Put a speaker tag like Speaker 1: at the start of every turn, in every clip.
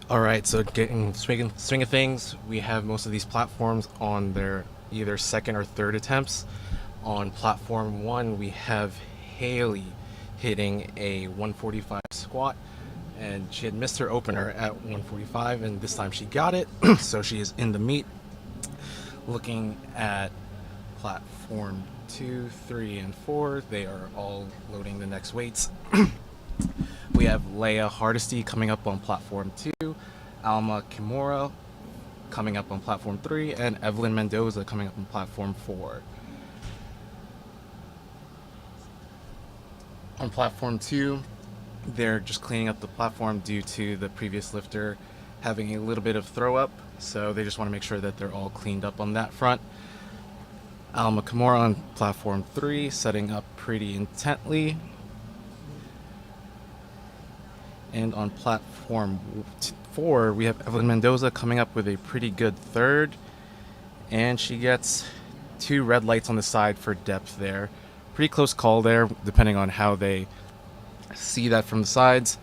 Speaker 1: All right, so getting swing of things, we have most of these platforms on their either second or third attempts. On platform one, we have Haley hitting a 145 squat, and she had missed her opener at 145, and this time she got it. So she is in the meet. Looking at platform 2, 3, and 4, they are all loading the next weights. We have Leia Hardesty coming up on platform 2, Alma Kimura coming up on platform 3, and Evelyn Mendoza coming up on platform 4. On platform 2, they're just cleaning up the platform due to the previous lifter having a little bit of throw up, so they just want to make sure that they're all cleaned up on that front. Alma Kimura on platform 3, setting up pretty intently. And on platform 4, we have Evelyn Mendoza coming up with a pretty good third. And she gets 2 red lights on the side for depth there. Pretty close call there, depending on how they see that from the sides.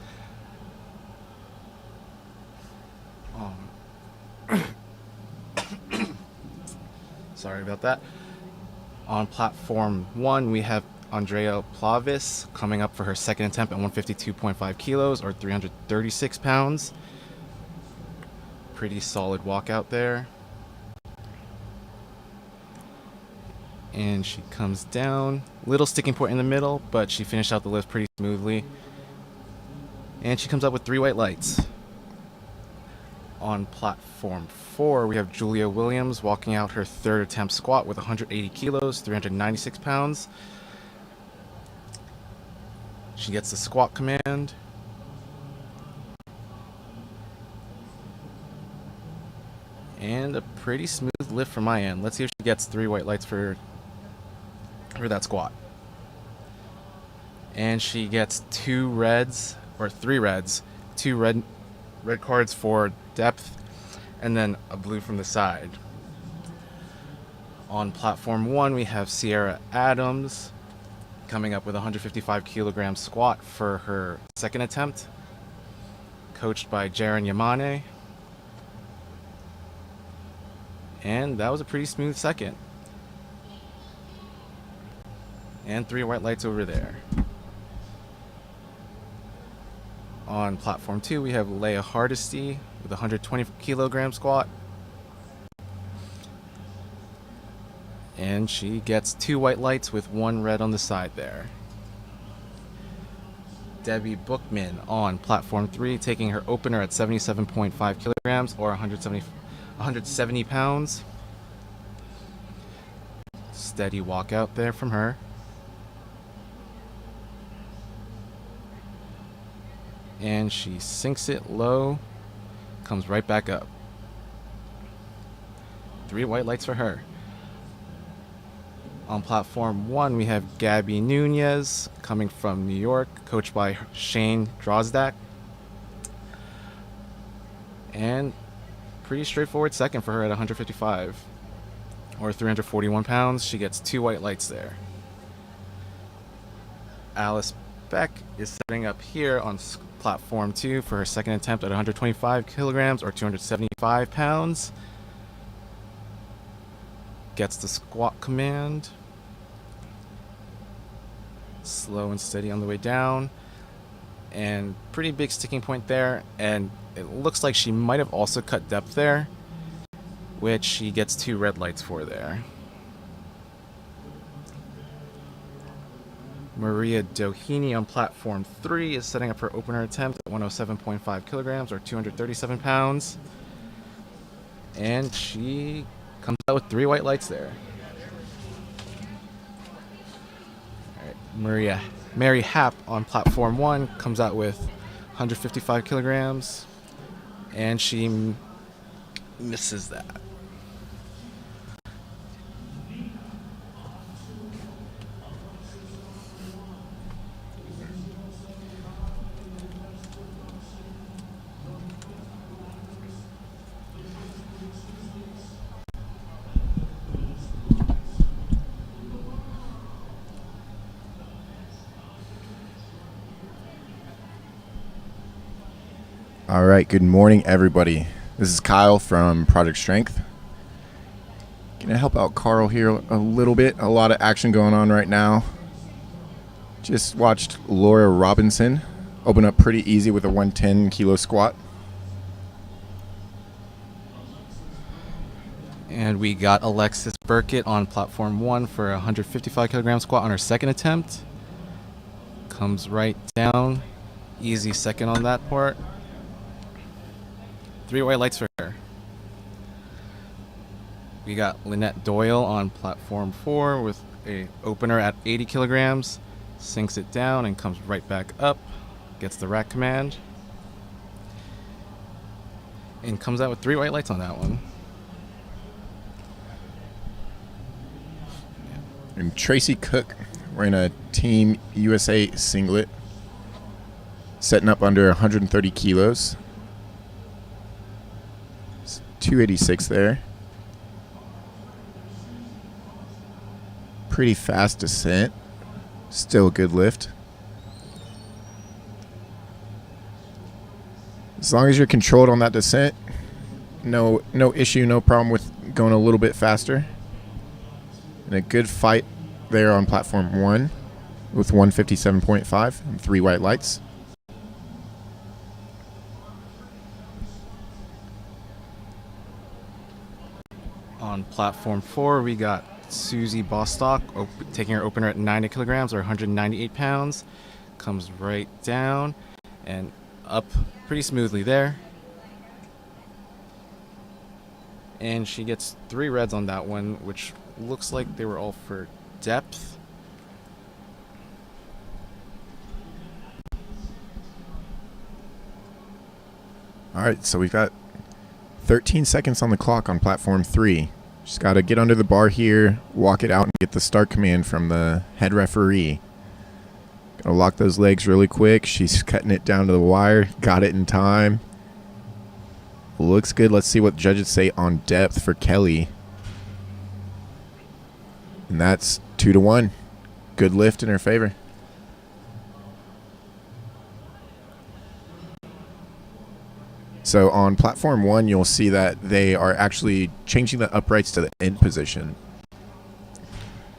Speaker 1: Sorry about that. On platform 1, we have Andrea Plavis coming up for her second attempt at 152.5 kilos or 336 pounds. Pretty solid walkout there. And she comes down. Little sticking point in the middle, but she finished out the lift pretty smoothly. And she comes up with 3 white lights. On platform 4, we have Julia Williams walking out her third attempt squat with 180 kilos, 396 pounds. She gets the squat command. And a pretty smooth lift from my end. Let's see if she gets 3 white lights for that squat. And she gets 2 reds, or 3 reds, 2 red cards for depth, and then a blue from the side. On platform 1, we have Sierra Adams coming up with a 155 kilogram squat for her second attempt, coached by Jaren Yamane. And that was a pretty smooth second. And 3 white lights over there. On platform 2, we have Leia Hardesty with a 120 kilogram squat. And she gets 2 white lights with 1 red on the side there. Debbie Bookman on platform 3, taking her opener at 77.5 kilograms or 170 pounds. Steady walkout there from her. And she sinks it low, comes right back up. 3 white lights for her. On platform 1, we have Gabby Nunez coming from New York, coached by Shane Drozdak. And pretty straightforward second for her at 155 or 341 pounds. She gets 2 white lights there. Alice Beck is setting up here on platform 2 for her second attempt at 125 kilograms or 275 pounds. Gets the squat command. Slow and steady on the way down. And pretty big sticking point there. And it looks like she might have also cut depth there, which she gets 2 red lights for there. Maria Doheny on platform 3 is setting up her opener attempt at 107.5 kilograms or 237 pounds. And she comes out with 3 white lights there. All right, Mary Happ on platform 1 comes out with 155 kilograms. And she misses that.
Speaker 2: All right, good morning, everybody. This is Kyle from Project Strength. Gonna help out Carl here a little bit. A lot of action going on right now. Just watched Laura Robinson open up pretty easy with a 110 kilo squat.
Speaker 1: And we got Alexis Burkett on platform 1 for a 155 kilogram squat on her second attempt. Comes right down. Easy second on that part. 3 white lights for her. We got Lynette Doyle on platform 4 with a opener at 80 kilograms. Sinks it down and comes right back up. Gets the rack command. And comes out with 3 white lights on that one.
Speaker 2: And Tracy Cook wearing a Team USA singlet. Setting up under 130 kilos. 286 there. Pretty fast descent. Still a good lift. As long as you're controlled on that descent, no issue, no problem with going a little bit faster. And a good fight there on platform 1 with 157.5 and 3 white lights.
Speaker 1: On platform 4, we got Susie Bostock taking her opener at 90 kilograms or 198 pounds. Comes right down and up pretty smoothly there. And she gets 3 reds on that one, which looks like they were all for depth.
Speaker 2: All right, so we've got 13 seconds on the clock on platform 3. Just got to get under the bar here, walk it out, and get the start command from the head referee. Got to lock those legs really quick. She's cutting it down to the wire. Got it in time. Looks good. Let's see what judges say on depth for Kelly. And that's 2-1. Good lift in her favor. So on platform 1, you'll see that they are actually changing the uprights to the end position.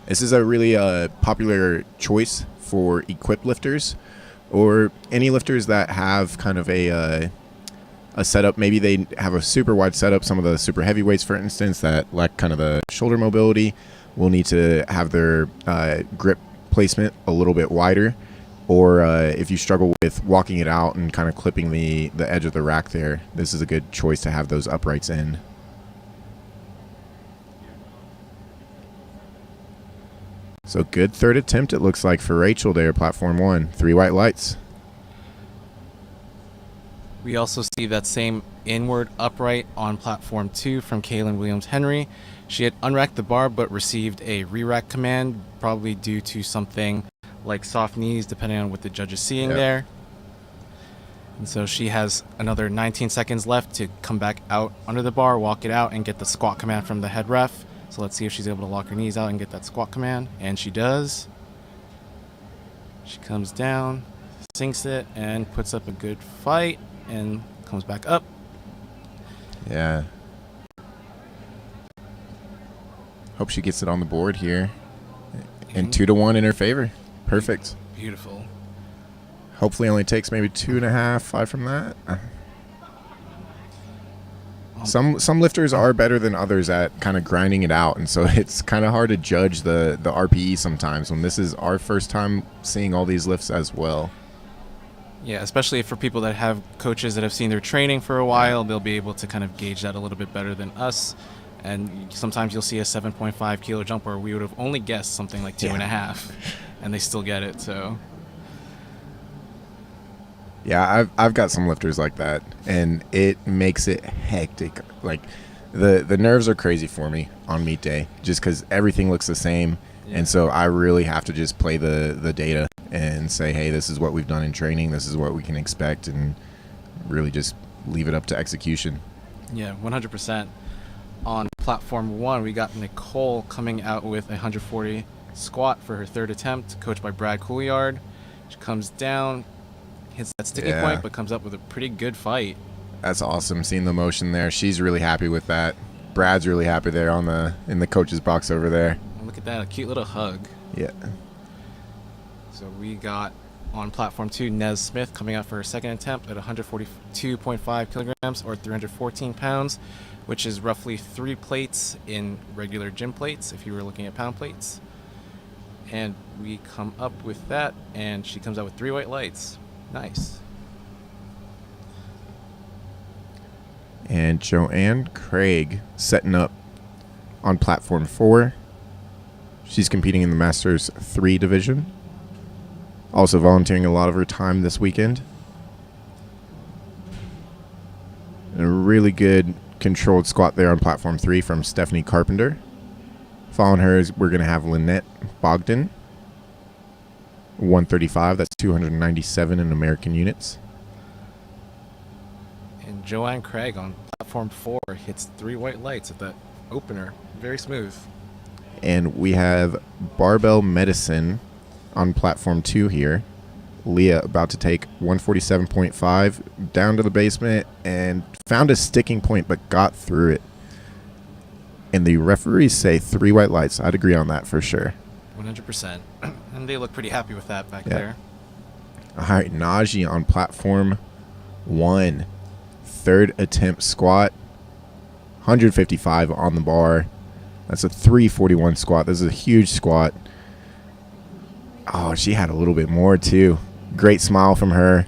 Speaker 2: This is a really popular choice for equipped lifters or any lifters that have kind of a setup. Maybe they have a super wide setup. Some of the super heavyweights, for instance, that lack kind of the shoulder mobility will need to have their grip placement a little bit wider. Or if you struggle with walking it out and kind of clipping the edge of the rack there, this is a good choice to have those uprights in. So good third attempt, it looks like, for Rachel there, platform 1. 3 white lights.
Speaker 1: We also see that same inward upright on platform 2 from Kaylin Williams-Henry. She had unracked the bar but received a re-rack command, probably due to something like soft knees, depending on what the judge is seeing there. And so she has another 19 seconds left to come back out under the bar, walk it out, and get the squat command from the head ref. So let's see if she's able to lock her knees out and get that squat command. And she does. She comes down, sinks it, and puts up a good fight, and comes back up.
Speaker 2: Yeah. Hope she gets it on the board here. And 2-1 in her favor. Perfect.
Speaker 1: Beautiful.
Speaker 2: Hopefully only takes maybe 2.5, 5 from that. Some lifters are better than others at kind of grinding it out, and so it's kind of hard to judge the RPE sometimes when this is our first time seeing all these lifts as well.
Speaker 1: Yeah, especially for people that have coaches that have seen their training for a while, they'll be able to kind of gauge that a little bit better than us. And sometimes you'll see a 7.5 kilo jump where we would have only guessed something like 2.5, and they still get it. So
Speaker 2: yeah, I've got some lifters like that, and it makes it hectic. Like the nerves are crazy for me on meet day, just because everything looks the same, and so I really have to just play the data and say, hey, this is what we've done in training, this is what we can expect, and really just leave it up to execution.
Speaker 1: Yeah, 100%. On platform 1, we got Nicole coming out with a 140 squat for her third attempt, coached by Brad Couillard. She comes down, hits that sticking point, but comes up with a pretty good fight.
Speaker 2: That's awesome. Seeing the motion there. She's really happy with that. Brad's really happy there in the coach's box over there.
Speaker 1: Look at that, a cute little hug.
Speaker 2: Yeah.
Speaker 1: So we got on platform 2 Nez Smith coming out for her second attempt at 142.5 kilograms or 314 pounds, which is roughly 3 plates in regular gym plates if you were looking at pound plates. And we come up with that, and she comes out with 3 white lights. Nice.
Speaker 2: And Joanne Craig setting up on platform 4. She's competing in the Masters 3 division. Also volunteering a lot of her time this weekend. And a really good controlled squat there on platform 3 from Stephanie Carpenter. Following her, we're going to have Lynette Bogdan. 135, that's 297 in American units.
Speaker 1: And Joanne Craig on platform 4 hits 3 white lights at the opener. Very smooth.
Speaker 2: And we have Barbell Medicine on platform 2 here. Leah about to take 147.5 down to the basement and found a sticking point but got through it. And the referees say 3 white lights. I'd agree on that for sure.
Speaker 1: 100%. And they look pretty happy with that back there.
Speaker 2: All right, Najee on platform 1. Third attempt squat. 155 on the bar. That's a 341 squat. This is a huge squat. Oh, she had a little bit more too. Great smile from her.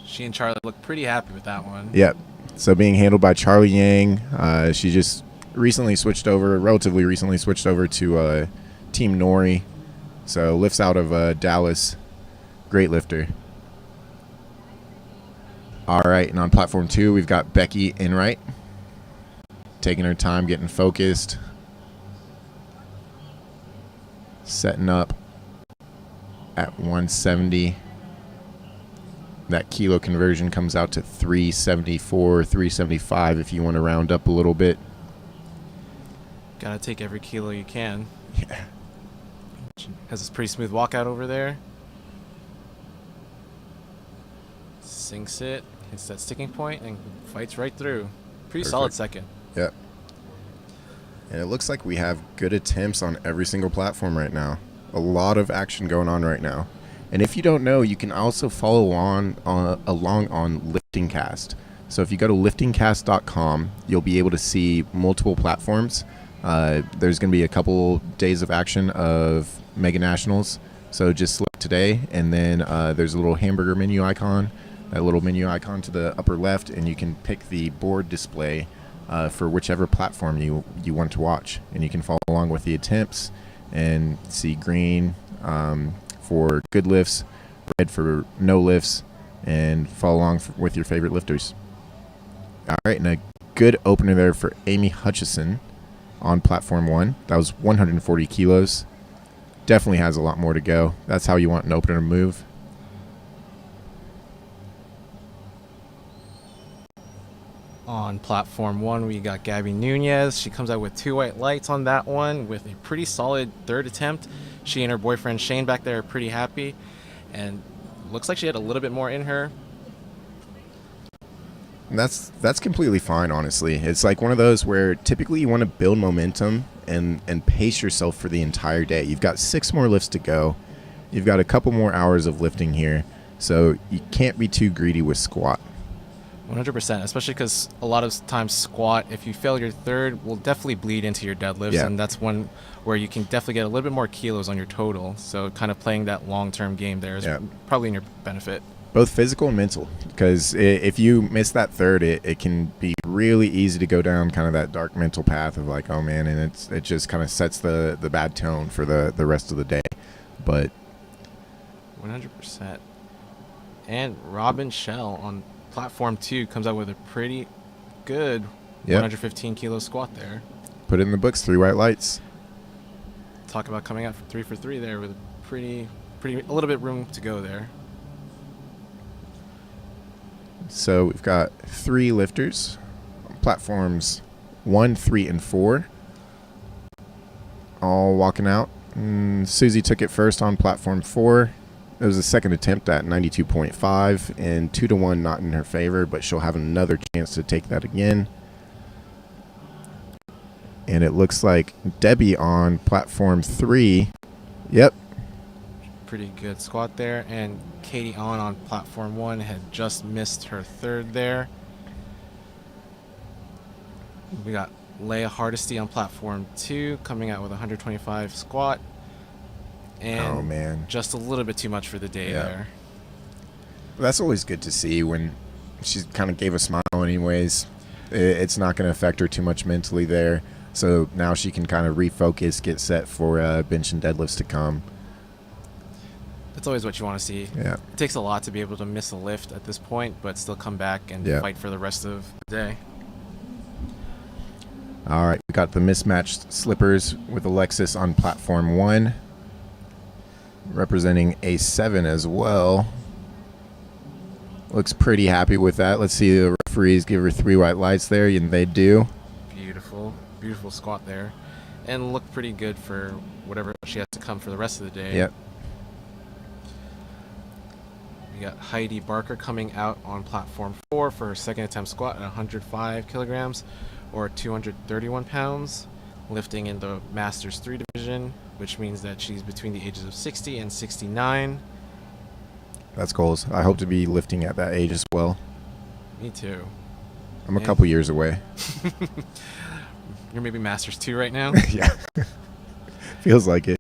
Speaker 1: She and Charlie look pretty happy with that one.
Speaker 2: Yep. So being handled by Charlie Yang. She just relatively recently switched over to Team Nori. So lifts out of Dallas. Great lifter. All right, and on platform 2, we've got Becky Enright. Taking her time, getting focused. Setting up at 170. That kilo conversion comes out to 374, 375 if you want to round up a little bit.
Speaker 1: Gotta take every kilo you can.
Speaker 2: Yeah.
Speaker 1: Has this pretty smooth walkout over there. Sinks it, hits that sticking point, and fights right through. Pretty
Speaker 2: Perfect.
Speaker 1: solid second.
Speaker 2: Yep. And it looks like we have good attempts on every single platform right now. A lot of action going on right now. And if you don't know, you can also follow along on LiftingCast. So if you go to liftingcast.com, you'll be able to see multiple platforms. There's going to be a couple days of action of Mega Nationals. So just select today, and then there's a little hamburger menu icon, that little menu icon to the upper left, and you can pick the board display for whichever platform you want to watch. And you can follow along with the attempts and see green for good lifts, red for no lifts, and follow along with your favorite lifters. All right, and a good opener there for Amy Hutchison on platform 1. That was 140 kilos. Definitely has a lot more to go. That's how you want an opener to move.
Speaker 1: On platform 1, we got Gabby Nunez. She comes out with 2 white lights on that one with a pretty solid third attempt. She and her boyfriend Shane back there are pretty happy, and looks like she had a little bit more in her.
Speaker 2: And that's completely fine, honestly. It's like one of those where typically you want to build momentum and pace yourself for the entire day. You've got 6 more lifts to go. You've got a couple more hours of lifting here, so you can't be too greedy with squat.
Speaker 1: 100%, especially because a lot of times squat, if you fail your third, will definitely bleed into your deadlifts,
Speaker 2: Yeah.
Speaker 1: and that's one where you can definitely get a little bit more kilos on your total. So kind of playing that long-term game there is probably in your benefit.
Speaker 2: Both physical and mental, because if you miss that third, it can be really easy to go down kind of that dark mental path of like, oh man, and it just kind of sets the bad tone for the rest of the day. But
Speaker 1: 100%. And Robin Shell on platform 2 comes out with a pretty good 115 kilo squat there.
Speaker 2: Put it in the books, 3 white lights.
Speaker 1: Talk about coming out 3 for 3 there with a a little bit room to go there.
Speaker 2: So we've got 3 lifters, platforms 1, 3, and 4, all walking out. Susie took it first on platform 4, It was a second attempt at 92.5 and 2-1 not in her favor, but she'll have another chance to take that again. And it looks like Debbie on platform 3. Yep.
Speaker 1: Pretty good squat there. And Katie on platform 1 had just missed her third there. We got Leia Hardesty on platform 2 coming out with 125 squat. And
Speaker 2: oh, man.
Speaker 1: Just a little bit too much for the day there.
Speaker 2: That's always good to see when she kind of gave a smile anyways. It's not going to affect her too much mentally there. So now she can kind of refocus, get set for bench and deadlifts to come.
Speaker 1: That's always what you want to see.
Speaker 2: Yeah.
Speaker 1: It takes a lot to be able to miss a lift at this point, but still come back and fight for the rest of the day.
Speaker 2: All right, we got the mismatched slippers with Alexis on platform 1, representing a 7 as well. Looks pretty happy with that. Let's see the referees give her 3 white lights there, and they do.
Speaker 1: Beautiful squat there, and looked pretty good for whatever she has to come for the rest of the day.
Speaker 2: Yep.
Speaker 1: We got Heidi Barker coming out on platform 4 for her second attempt squat at 105 kilograms or 231 pounds, lifting in the Masters 3 division, which means that she's between the ages of 60 and 69.
Speaker 2: That's goals. I hope to be lifting at that age as well.
Speaker 1: Me too.
Speaker 2: I'm a couple years away.
Speaker 1: You're maybe Masters 2 right now?
Speaker 2: Yeah. Feels like it.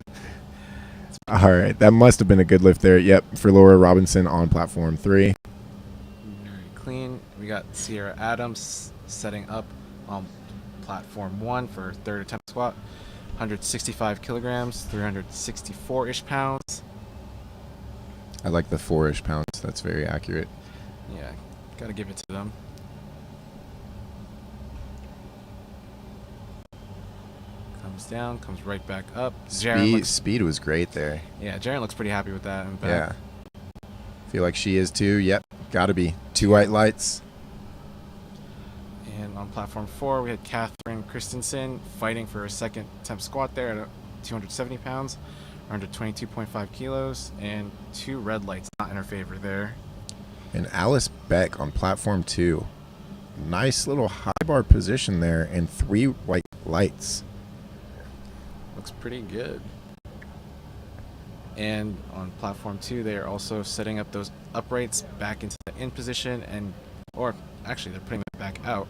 Speaker 2: All right. That must have been a good lift there. Yep. For Laura Robinson on platform 3.
Speaker 1: Very clean. We got Sierra Adams setting up on platform 1 for her third attempt squat. 165 kilograms, 364-ish pounds.
Speaker 2: I like the 4-ish pounds. That's very accurate.
Speaker 1: Yeah. Got to give it to them. Comes down, comes right back up.
Speaker 2: Speed was great there.
Speaker 1: Yeah, Jaren looks pretty happy with that.
Speaker 2: Yeah. Feel like she is too. Yep, gotta be. 2 white lights.
Speaker 1: And on platform 4, we had Catherine Christensen fighting for her second attempt squat there at 270 pounds, 122.5 kilos, and 2 red lights not in her favor there.
Speaker 2: And Alice Beck on platform 2. Nice little high bar position there and 3 white lights.
Speaker 1: Looks pretty good. And on platform 2, they are also setting up those uprights back into the in position, or actually they're putting them back out.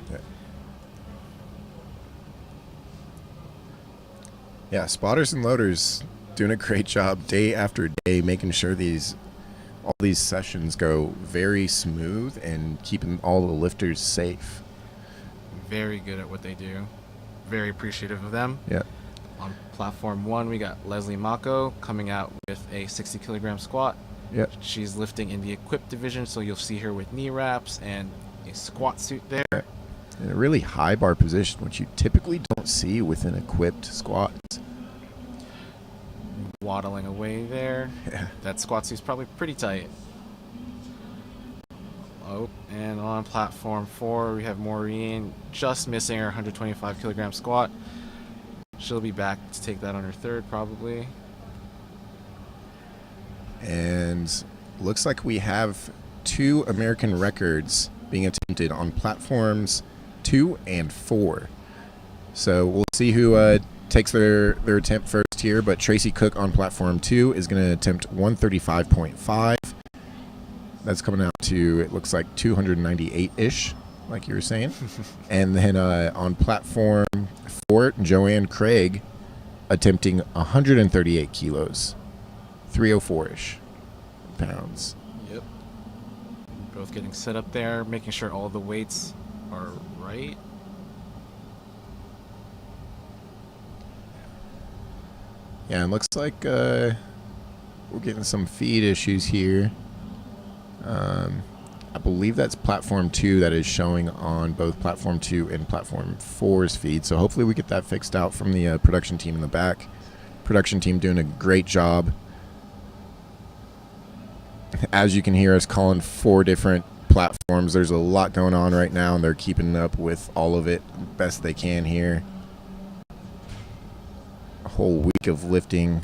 Speaker 2: Yeah, spotters and loaders doing a great job day after day, making sure all these sessions go very smooth and keeping all the lifters safe.
Speaker 1: Very good at what they do. Very appreciative of them.
Speaker 2: Yeah.
Speaker 1: On platform 1, we got Leslie Mako coming out with a 60 kilogram squat.
Speaker 2: Yep.
Speaker 1: She's lifting in the equipped division, so you'll see her with knee wraps and a squat suit there.
Speaker 2: In a really high bar position, which you typically don't see with an equipped squat.
Speaker 1: Waddling away there.
Speaker 2: Yeah.
Speaker 1: That squat suit's probably pretty tight. Oh, and on platform 4, we have Maureen just missing her 125 kilogram squat. She'll be back to take that on her third, probably.
Speaker 2: And looks like we have 2 American records being attempted on platforms 2 and 4. So we'll see who takes their attempt first here. But Tracy Cook on platform 2 is going to attempt 135.5. That's coming out to, it looks like 298-ish, like you were saying. And then on platform 4, Joanne Craig attempting 138 kilos, 304-ish pounds.
Speaker 1: Yep. Both getting set up there, making sure all the weights are right.
Speaker 2: Yeah, it looks like we're getting some feed issues here. I believe that's platform 2 that is showing on both platform 2 and platform 4's feed. So hopefully we get that fixed out from the production team in the back. Production team doing a great job. As you can hear us calling 4 different platforms, there's a lot going on right now, and they're keeping up with all of it best they can here. A whole week of lifting,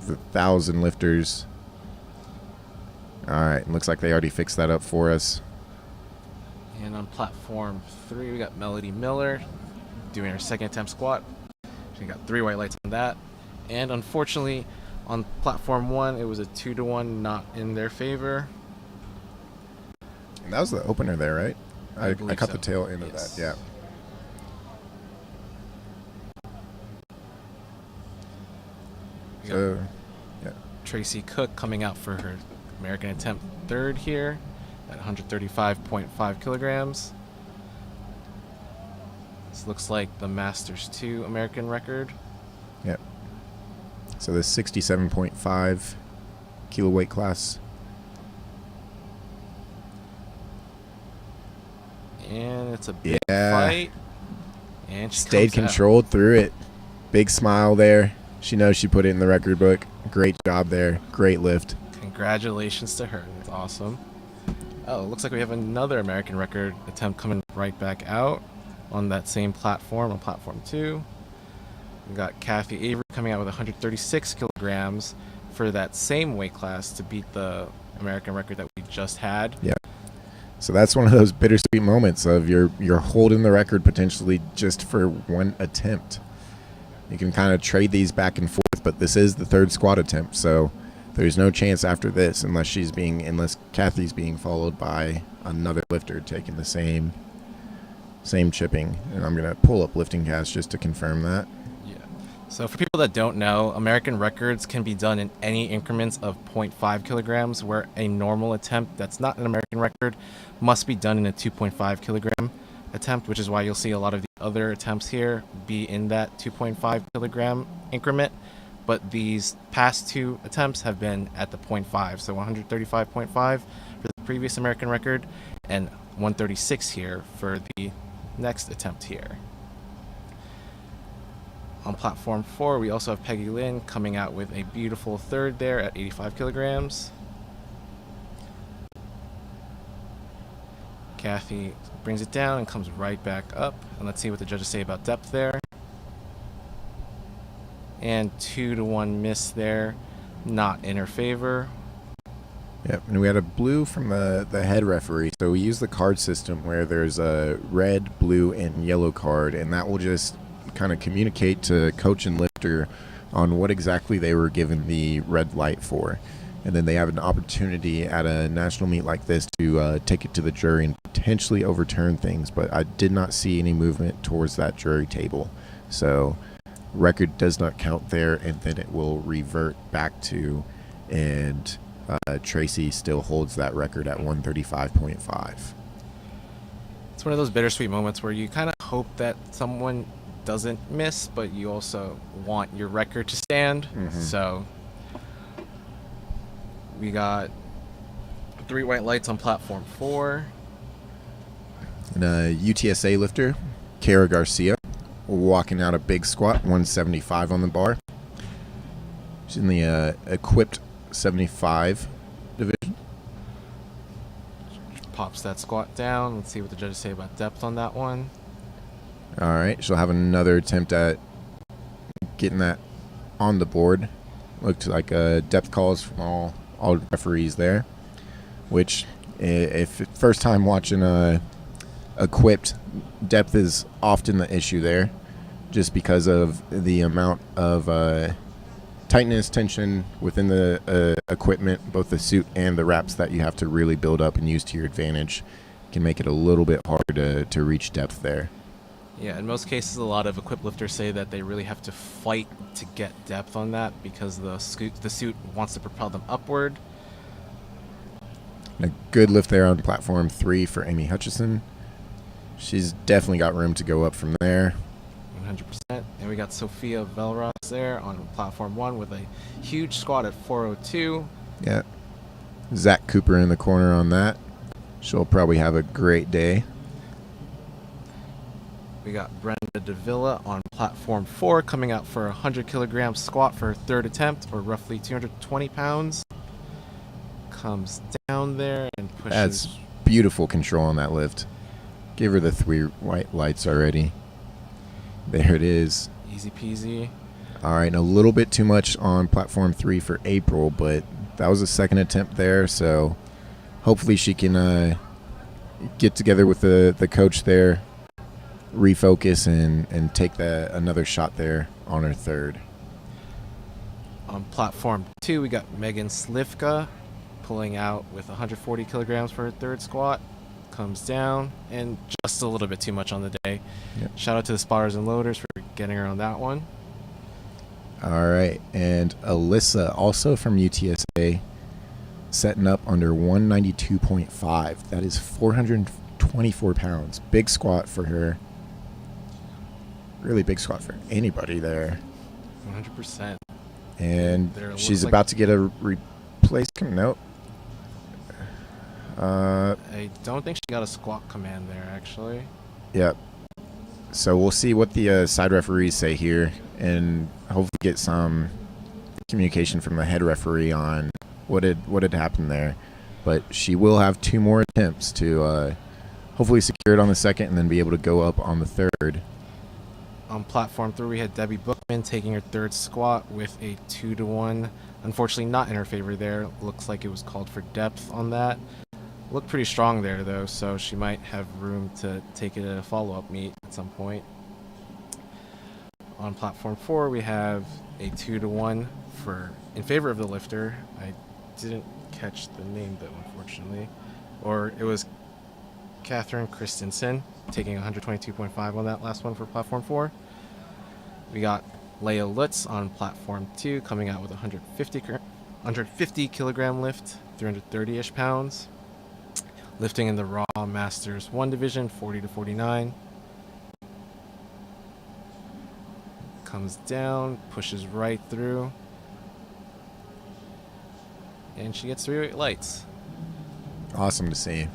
Speaker 2: the 1,000 lifters. All right. Looks like they already fixed that up for us.
Speaker 1: And on platform 3, we got Melody Miller doing her second attempt squat. She got 3 white lights on that. And unfortunately, on platform 1, it was a 2-to-1, not in their favor.
Speaker 2: And that was the opener there, right? I caught
Speaker 1: so.
Speaker 2: the tail end
Speaker 1: Yes.
Speaker 2: of that. Yeah. So, yeah.
Speaker 1: Tracy Cook coming out for her American attempt third here at 135.5 kilograms. This looks like the Masters 2 American record.
Speaker 2: Yep. So the 67.5 kilo weight class.
Speaker 1: And it's a big
Speaker 2: Yeah.
Speaker 1: fight. And she
Speaker 2: Stayed
Speaker 1: comes out.
Speaker 2: controlled through it. Big smile there. She knows she put it in the record book. Great job there. Great lift.
Speaker 1: Congratulations to her. That's awesome. Oh, looks like we have another American record attempt coming right back out on that same platform, on platform 2. We got Kathy Avery coming out with 136 kilograms for that same weight class to beat the American record that we just had.
Speaker 2: Yeah. So that's one of those bittersweet moments of you're holding the record potentially just for one attempt. You can kind of trade these back and forth, but this is the third squat attempt, so there's no chance after this unless Kathy's being followed by another lifter taking the same chipping. And I'm gonna pull up lifting cast just to confirm that.
Speaker 1: Yeah. So for people that don't know, American records can be done in any increments of 0.5 kilograms, where a normal attempt that's not an American record must be done in a 2.5 kilogram attempt, which is why you'll see a lot of the other attempts here be in that 2.5 kilogram increment. But these past 2 attempts have been at the 0.5, so 135.5 for the previous American record and 136 here for the next attempt here. On platform 4, we also have Peggy Lynn coming out with a beautiful third there at 85 kilograms. Kathy brings it down and comes right back up. And let's see what the judges say about depth there. And 2-to-1 miss there, not in her favor.
Speaker 2: Yep, and we had a blue from the head referee. So we use the card system where there's a red, blue, and yellow card, and that will just kind of communicate to coach and lifter on what exactly they were given the red light for. And then they have an opportunity at a national meet like this to take it to the jury and potentially overturn things, but I did not see any movement towards that jury table. So record does not count there, and then it will revert back to, and Tracy still holds that record at 135.5.
Speaker 1: It's one of those bittersweet moments where you kind of hope that someone doesn't miss, but you also want your record to stand.
Speaker 2: Mm-hmm.
Speaker 1: So we got 3 white lights on platform 4.
Speaker 2: And a UTSA lifter, Kara Garcia, walking out a big squat, 175 on the bar. She's in the equipped 75 division.
Speaker 1: Pops that squat down. Let's see what the judges say about depth on that one.
Speaker 2: All right, she'll have another attempt at getting that on the board. Looked like depth calls from all referees there, which if first time watching equipped, depth is often the issue there, just because of the amount of tightness, tension within the equipment, both the suit and the wraps that you have to really build up and use to your advantage can make it a little bit harder to reach depth there.
Speaker 1: Yeah, in most cases, a lot of equipped lifters say that they really have to fight to get depth on that because the suit wants to propel them upward.
Speaker 2: A good lift there on platform 3 for Amy Hutchison. She's definitely got room to go up from there.
Speaker 1: 100%. And we got Sophia Velros there on platform 1 with a huge squat at 402.
Speaker 2: Yeah. Zach Cooper in the corner on that. She'll probably have a great day.
Speaker 1: We got Brenda Davila on platform 4 coming out for a 100 kilogram squat for her third attempt, or roughly 220 pounds. Comes down there and pushes.
Speaker 2: That's beautiful control on that lift. Give her the 3 white lights already. There it is.
Speaker 1: Easy peasy.
Speaker 2: All right, and a little bit too much on platform 3 for April, but That was a second attempt there, so hopefully she can get together with the coach there, refocus, and take another shot there on her third.
Speaker 1: On platform 2, we got Megan Slivka pulling out with 140 kilograms for her third squat. Comes down, and just a little bit too much on the day.
Speaker 2: Yep.
Speaker 1: Shout out to the spotters and loaders for getting her on that one.
Speaker 2: All right, and Alyssa, also from UTSA, setting up under 192.5. That is 424 pounds. Big squat for her. Really big squat for anybody there.
Speaker 1: 100%.
Speaker 2: And
Speaker 1: There
Speaker 2: she's
Speaker 1: looks
Speaker 2: about to get a replacement. Nope.
Speaker 1: I don't think she got a squat command there, actually.
Speaker 2: Yep. So we'll see what the side referees say here, and hopefully get some communication from the head referee on what had happened there. But she will have 2 more attempts to hopefully secure it on the second, and then be able to go up on the third.
Speaker 1: On platform 3, we had Debbie Bookman taking her third squat with a 2-to-1. Unfortunately, not in her favor there. Looks like it was called for depth on that. Looked pretty strong there, though, so she might have room to take it at a follow-up meet at some point. On platform 4, we have a 2-to-1 in favor of the lifter. I didn't catch the name, though, unfortunately. Or it was Catherine Christensen taking 122.5 on that last one for platform 4. We got Leia Lutz on platform 2 coming out with 150 kilogram lift, 330-ish pounds. Lifting in the Raw Masters 1 division, 40 to 49. Comes down, pushes right through. And she gets 3 weight lights.
Speaker 2: Awesome to see.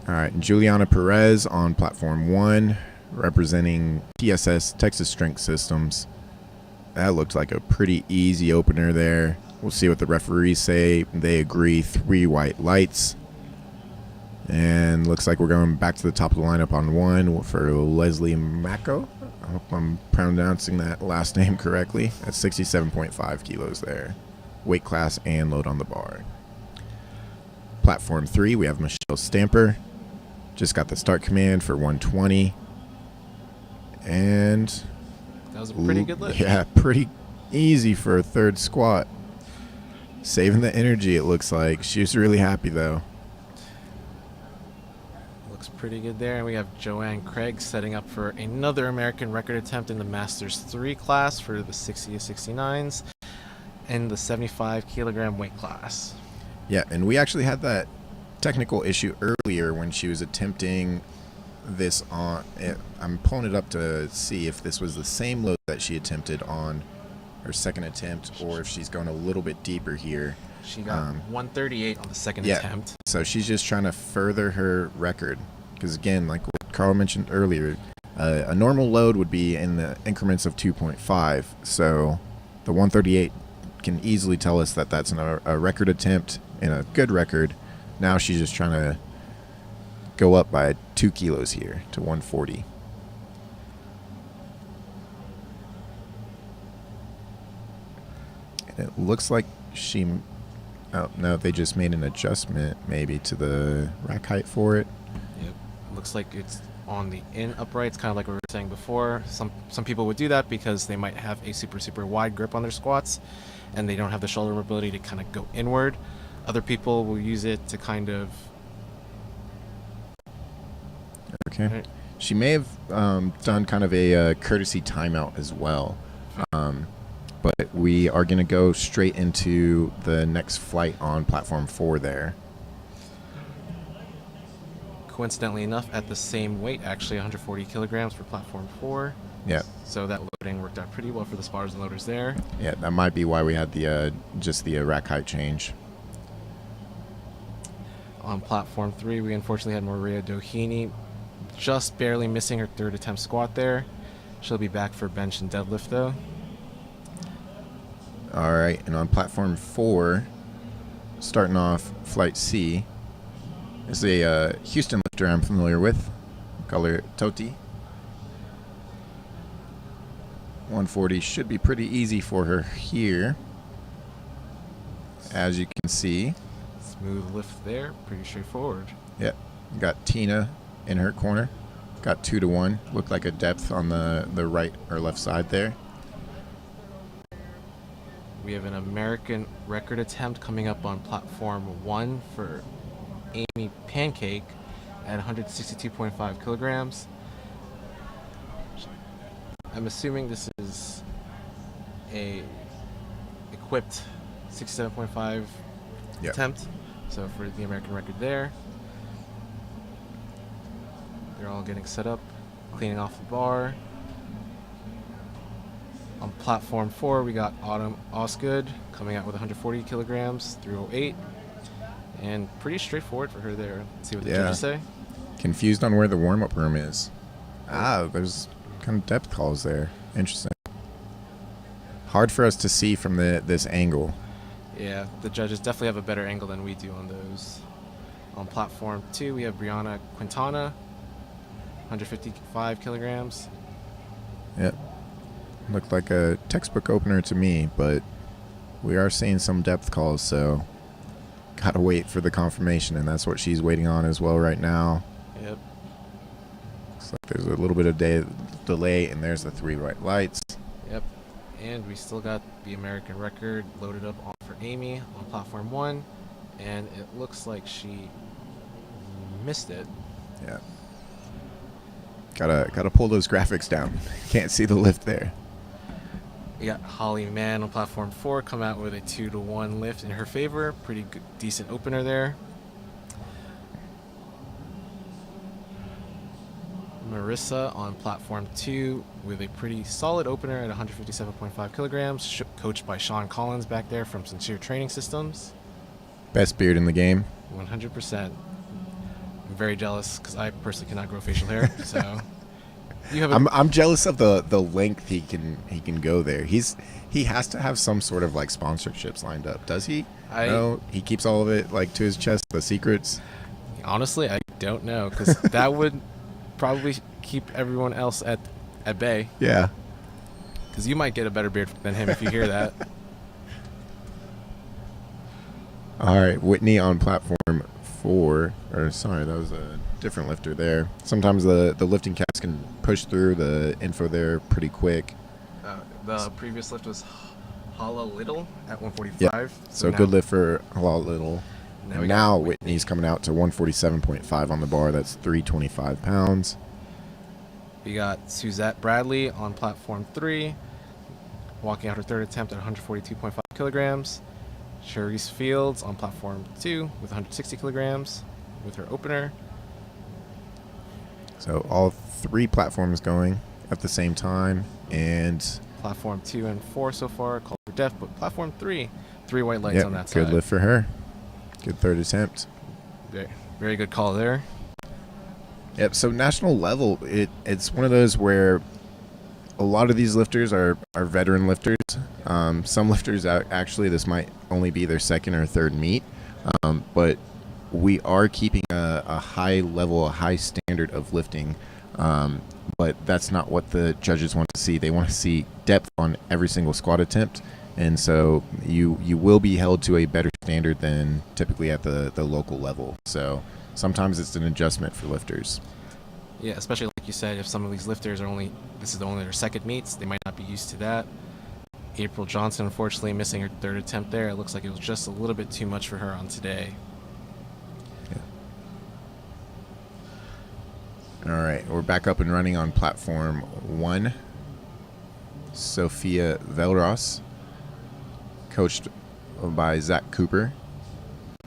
Speaker 2: All right, and Juliana Perez on platform 1, representing TSS, Texas Strength Systems. That looked like a pretty easy opener there. We'll see what the referees say. They agree 3 white lights. And looks like we're going back to the top of the lineup on 1 for Leslie Mako. I hope I'm pronouncing that last name correctly. That's 67.5 kilos there. Weight class and load on the bar. Platform 3, we have Michelle Stamper. Just got the start command for 120. And
Speaker 1: That was a pretty good lift.
Speaker 2: yeah, pretty easy for a third squat. Saving the energy, it looks like. She was really happy, though.
Speaker 1: Looks pretty good there. And we have Joanne Craig setting up for another American record attempt in the Masters 3 class for the 60 to 69s and the 75 kilogram weight class.
Speaker 2: Yeah, and we actually had that technical issue earlier when she was attempting this on. I'm pulling it up to see if this was the same load that she attempted on her second attempt, or if she's going a little bit deeper here.
Speaker 1: She got 138 on the second
Speaker 2: yeah,
Speaker 1: attempt.
Speaker 2: So she's just trying to further her record. Because again, like what Carl mentioned earlier, a normal load would be in the increments of 2.5. So the 138 can easily tell us that that's a record attempt and a good record. Now she's just trying to go up by 2 kilos here to 140. And it looks like oh no, they just made an adjustment maybe to the rack height for it.
Speaker 1: Yep. Looks like it's on the in uprights, kind of like we were saying before. Some people would do that because they might have a super wide grip on their squats and they don't have the shoulder mobility to kind of go inward. Other people will use it to kind of...
Speaker 2: Okay. Right. She may have done kind of a courtesy timeout as well. But we are going to go straight into the next flight on platform 4 there.
Speaker 1: Coincidentally enough, at the same weight, actually 140 kilograms for platform 4.
Speaker 2: Yeah.
Speaker 1: So that loading worked out pretty well for the spotters and loaders there.
Speaker 2: Yeah, that might be why we had the just the rack height change.
Speaker 1: On platform 3, we unfortunately had Maria Doheny just barely missing her third attempt squat there. She'll be back for bench and deadlift though.
Speaker 2: All right, and on platform 4, starting off flight C, is a Houston lifter I'm familiar with. Call her Toti. 140 should be pretty easy for her here. as you can see.
Speaker 1: Smooth lift there, pretty straightforward.
Speaker 2: Yep. Got Tina in her corner. Got 2-1. Looked like a depth on the right or left side there.
Speaker 1: We have an American record attempt coming up on platform 1 for Amy Pancake at 162.5 kilograms. I'm assuming this is a equipped 67.5
Speaker 2: Yep.
Speaker 1: attempt. So for the American record there. They're all getting set up, cleaning off the bar. On platform 4, we got Autumn Osgood coming out with 140 kilograms, 308. And pretty straightforward for her there. Let's see what the judges say.
Speaker 2: Confused on where the warm-up room is. There's kind of depth calls there. Interesting. Hard for us to see from this angle.
Speaker 1: Yeah, the judges definitely have a better angle than we do on those. On platform 2, we have Brianna Quintana, 155 kilograms.
Speaker 2: Yep. Looked like a textbook opener to me, but we are seeing some depth calls, so gotta wait for the confirmation, and that's what she's waiting on as well right now.
Speaker 1: Yep.
Speaker 2: Looks like there's a little bit of delay, and there's the 3 white lights.
Speaker 1: Yep. And we still got the American record loaded up for Amy on platform 1, and it looks like she missed it.
Speaker 2: Yeah. Gotta pull those graphics down. Can't see the lift there.
Speaker 1: We got Holly Mann on platform 4 come out with a 2-1 lift in her favor. Pretty good, decent opener there. Marissa on platform 2 with a pretty solid opener at 157.5 kilograms, coached by Sean Collins back there from Sincere Training Systems.
Speaker 2: Best beard in the game.
Speaker 1: 100%. I'm very jealous because I personally cannot grow facial hair. So you have.
Speaker 2: I'm jealous of the length he can go there. He has to have some sort of like sponsorships lined up. Does he? No, he keeps all of it like to his chest. The secrets.
Speaker 1: Honestly, I don't know because that would probably keep everyone else at bay.
Speaker 2: Yeah.
Speaker 1: Because you might get a better beard than him if you hear that.
Speaker 2: All right, Whitney on platform 4. Or sorry, that was a different lifter there. Sometimes the lifting caps can push through the info there pretty quick.
Speaker 1: The previous lift was Hala Little at 145.
Speaker 2: Yep. So good lift for Hala Little. Now Whitney's coming out to 147.5 on the bar. That's 325 pounds.
Speaker 1: We got Suzette Bradley on platform 3, walking out her third attempt at 142.5 kilograms. Charisse Fields on platform 2 with 160 kilograms with her opener.
Speaker 2: So all 3 platforms going at the same time, and
Speaker 1: platform 2 and 4 so far called for depth, but platform 3, 3 white lights on that side.
Speaker 2: Good lift for her. Good third attempt.
Speaker 1: Very, very good call there.
Speaker 2: Yep. So national level, it's one of those where a lot of these lifters are veteran lifters. Some lifters actually this might only be their second or third meet, but we are keeping a high level, a high standard of lifting. But that's not what the judges want to see. They want to see depth on every single squat attempt. And so you will be held to a better standard than typically at the local level. So sometimes it's an adjustment for lifters.
Speaker 1: Yeah, especially like you said, if some of these lifters this is only their second meets, they might not be used to that. April Johnson, unfortunately, missing her third attempt there. It looks like it was just a little bit too much for her on today.
Speaker 2: Yeah. All right, we're back up and running on platform 1. Sophia Velros, coached by Zach Cooper,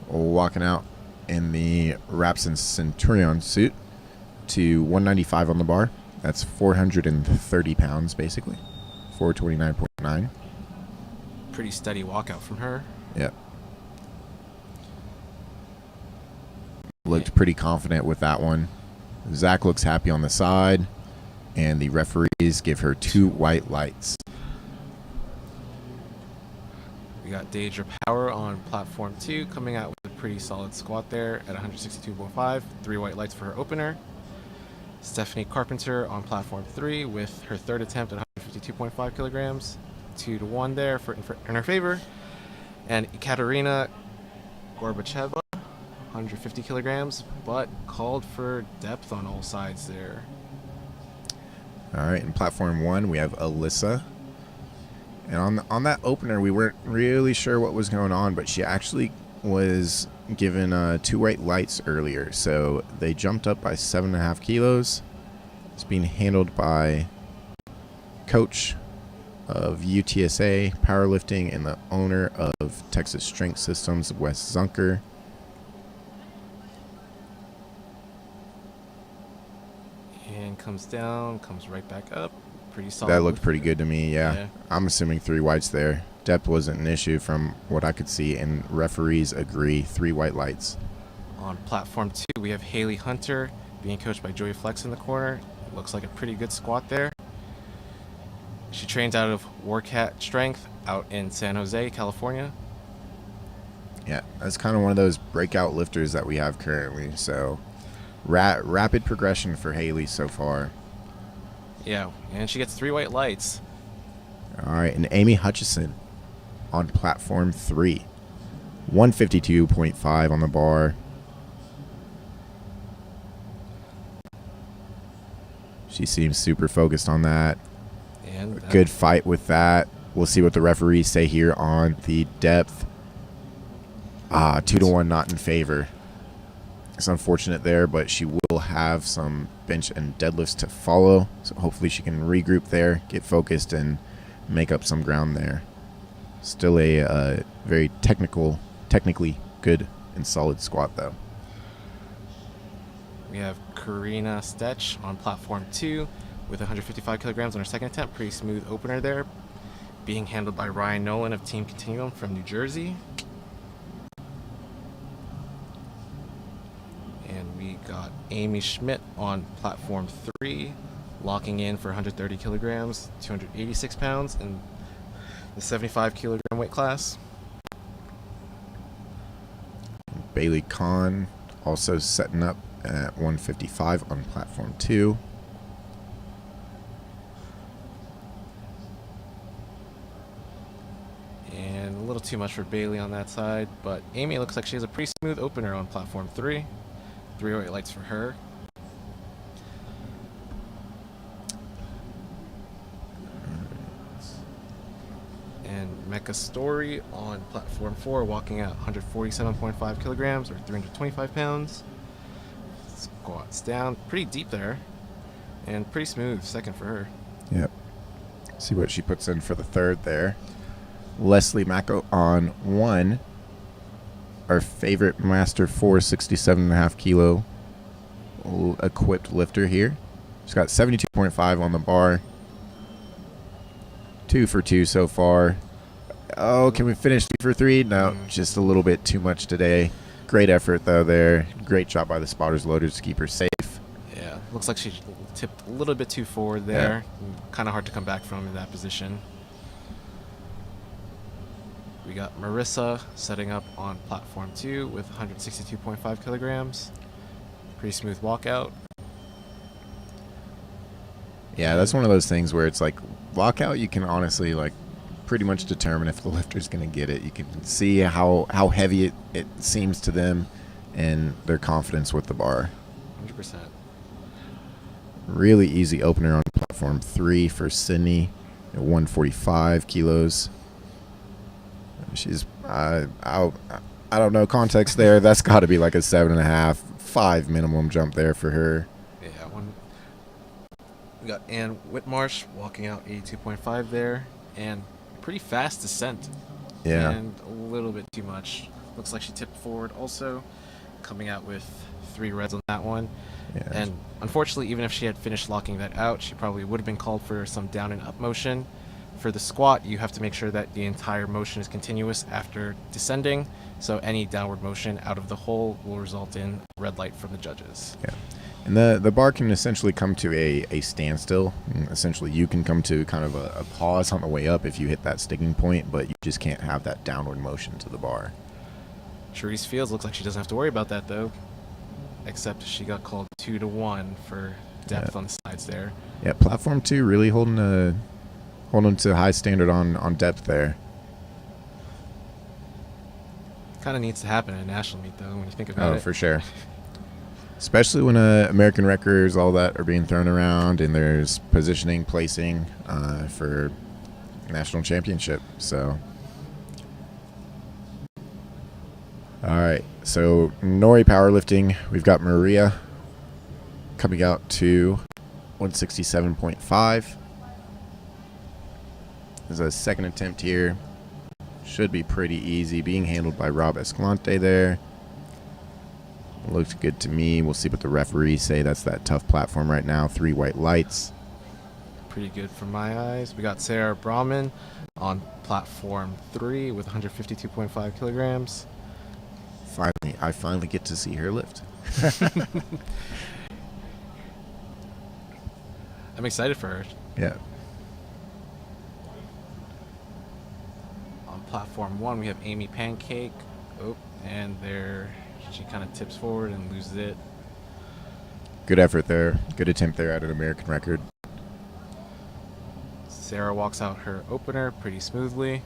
Speaker 2: walking out in the Rapson Centurion suit to 195 on the bar. That's 430 pounds, basically. 429.9.
Speaker 1: Pretty steady walkout from her.
Speaker 2: Yep. Looked pretty confident with that one. Zach looks happy on the side, and the referees give her 2 white lights.
Speaker 1: We got Deidre Power on platform 2 coming out with a pretty solid squat there at 162.5, 3 white lights for her opener. Stephanie Carpenter on platform 3 with her third attempt at 152.5 kilograms, 2-1 there in her favor. And Ekaterina Gorbacheva, 150 kilograms, but called for depth on all sides there.
Speaker 2: All right, in platform 1, we have Alyssa. And on that opener, we weren't really sure what was going on, but she actually was given 2 weight lights earlier. So they jumped up by 7.5 kilos. It's being handled by coach of UTSA Powerlifting and the owner of Texas Strength Systems, Wes Zunker.
Speaker 1: And comes down, comes right back up. Pretty solid.
Speaker 2: That looked pretty good to me, yeah. I'm assuming 3 whites there. Depth wasn't an issue from what I could see, and referees agree, 3 white lights.
Speaker 1: On platform 2, we have Haley Hunter being coached by Joey Flex in the corner. Looks like a pretty good squat there. She trains out of Warcat Strength out in San Jose, California.
Speaker 2: Yeah, that's kind of one of those breakout lifters that we have currently. So rapid progression for Haley so far.
Speaker 1: Yeah, and she gets 3 white lights.
Speaker 2: All right, and Amy Hutchison on platform 3. 152.5 on the bar. She seems super focused on that.
Speaker 1: And
Speaker 2: Good fight with that. We'll see what the referees say here on the depth. 2-1 not in favor. It's unfortunate there, but she will have some bench and deadlifts to follow. So hopefully she can regroup there, get focused, and make up some ground there. Still a very technically good and solid squat, though.
Speaker 1: We have Karina Stetch on platform 2 with 155 kilograms on her second attempt. Pretty smooth opener there. Being handled by Ryan Nolan of Team Continuum from New Jersey. And we got Amy Schmidt on platform 3, locking in for 130 kilograms, 286 pounds in the 75 kilogram weight class.
Speaker 2: Bailey Kahn also setting up at 155 on platform 2.
Speaker 1: And a little too much for Bailey on that side, but Amy looks like she has a pretty smooth opener on platform 3. 3 weight lights for her. And Mecca Story on platform 4, walking at 147.5 kilograms or 325 pounds. Squats down, pretty deep there, and pretty smooth second for her.
Speaker 2: Yep. See what she puts in for the third there. Leslie Macco on 1. Our favorite Master 467.5 kilo equipped lifter here. She's got 72.5 on the bar. 2 for 2 so far. Oh, can we finish 2 for 3? No, just a little bit too much today. Great effort, though, there. Great job by the spotters loaders to keep her safe.
Speaker 1: Yeah, looks like she tipped a little bit too forward there. Yeah. Kind of hard to come back from in that position. We got Marissa setting up on platform 2 with 162.5 kilograms. Pretty smooth walkout.
Speaker 2: Yeah, that's one of those things where it's like walkout, you can honestly like pretty much determine if the lifter's going to get it. You can see how heavy it seems to them and their confidence with the bar.
Speaker 1: 100%.
Speaker 2: Really easy opener on platform 3 for Sydney at 145 kilos. She's I don't know context there. That's got to be like a 7.5, 5 minimum jump there for her.
Speaker 1: Yeah, we got Ann Whitmarsh walking out 82.5 there, and pretty fast descent.
Speaker 2: Yeah.
Speaker 1: And a little bit too much. Looks like she tipped forward also, coming out with 3 reds on that one.
Speaker 2: Yeah.
Speaker 1: And unfortunately, even if she had finished locking that out, she probably would have been called for some down and up motion. For the squat, you have to make sure that the entire motion is continuous after descending, so any downward motion out of the hole will result in red light from the judges.
Speaker 2: Yeah. And the bar can essentially come to a standstill. And essentially, you can come to kind of a pause on the way up if you hit that sticking point, but you just can't have that downward motion to the bar.
Speaker 1: Charisse Fields looks like she doesn't have to worry about that, though, except she got called 2-1 for depth on the sides there.
Speaker 2: Yeah, platform 2 really holding to a high standard on depth there.
Speaker 1: Kind of needs to happen at a national meet, though, when you think about it.
Speaker 2: Oh, for sure. Especially when American records, all that are being thrown around, and there's positioning, placing for national championship. So, all right. So, Nori powerlifting, we've got Maria coming out to 167.5. There's a second attempt here. Should be pretty easy. Being handled by Rob Escalante there. Looks good to me. We'll see what the referees say. That's that tough platform right now. 3 white lights.
Speaker 1: Pretty good from my eyes. We got Sarah Brahman on platform 3 with 152.5 kilograms.
Speaker 2: I finally get to see her lift.
Speaker 1: I'm excited for her.
Speaker 2: Yeah.
Speaker 1: On platform 1, we have Amy Pancake. Oh, and there she kind of tips forward and loses it.
Speaker 2: Good effort there. Good attempt there at an American record.
Speaker 1: Sarah walks out her opener pretty smoothly.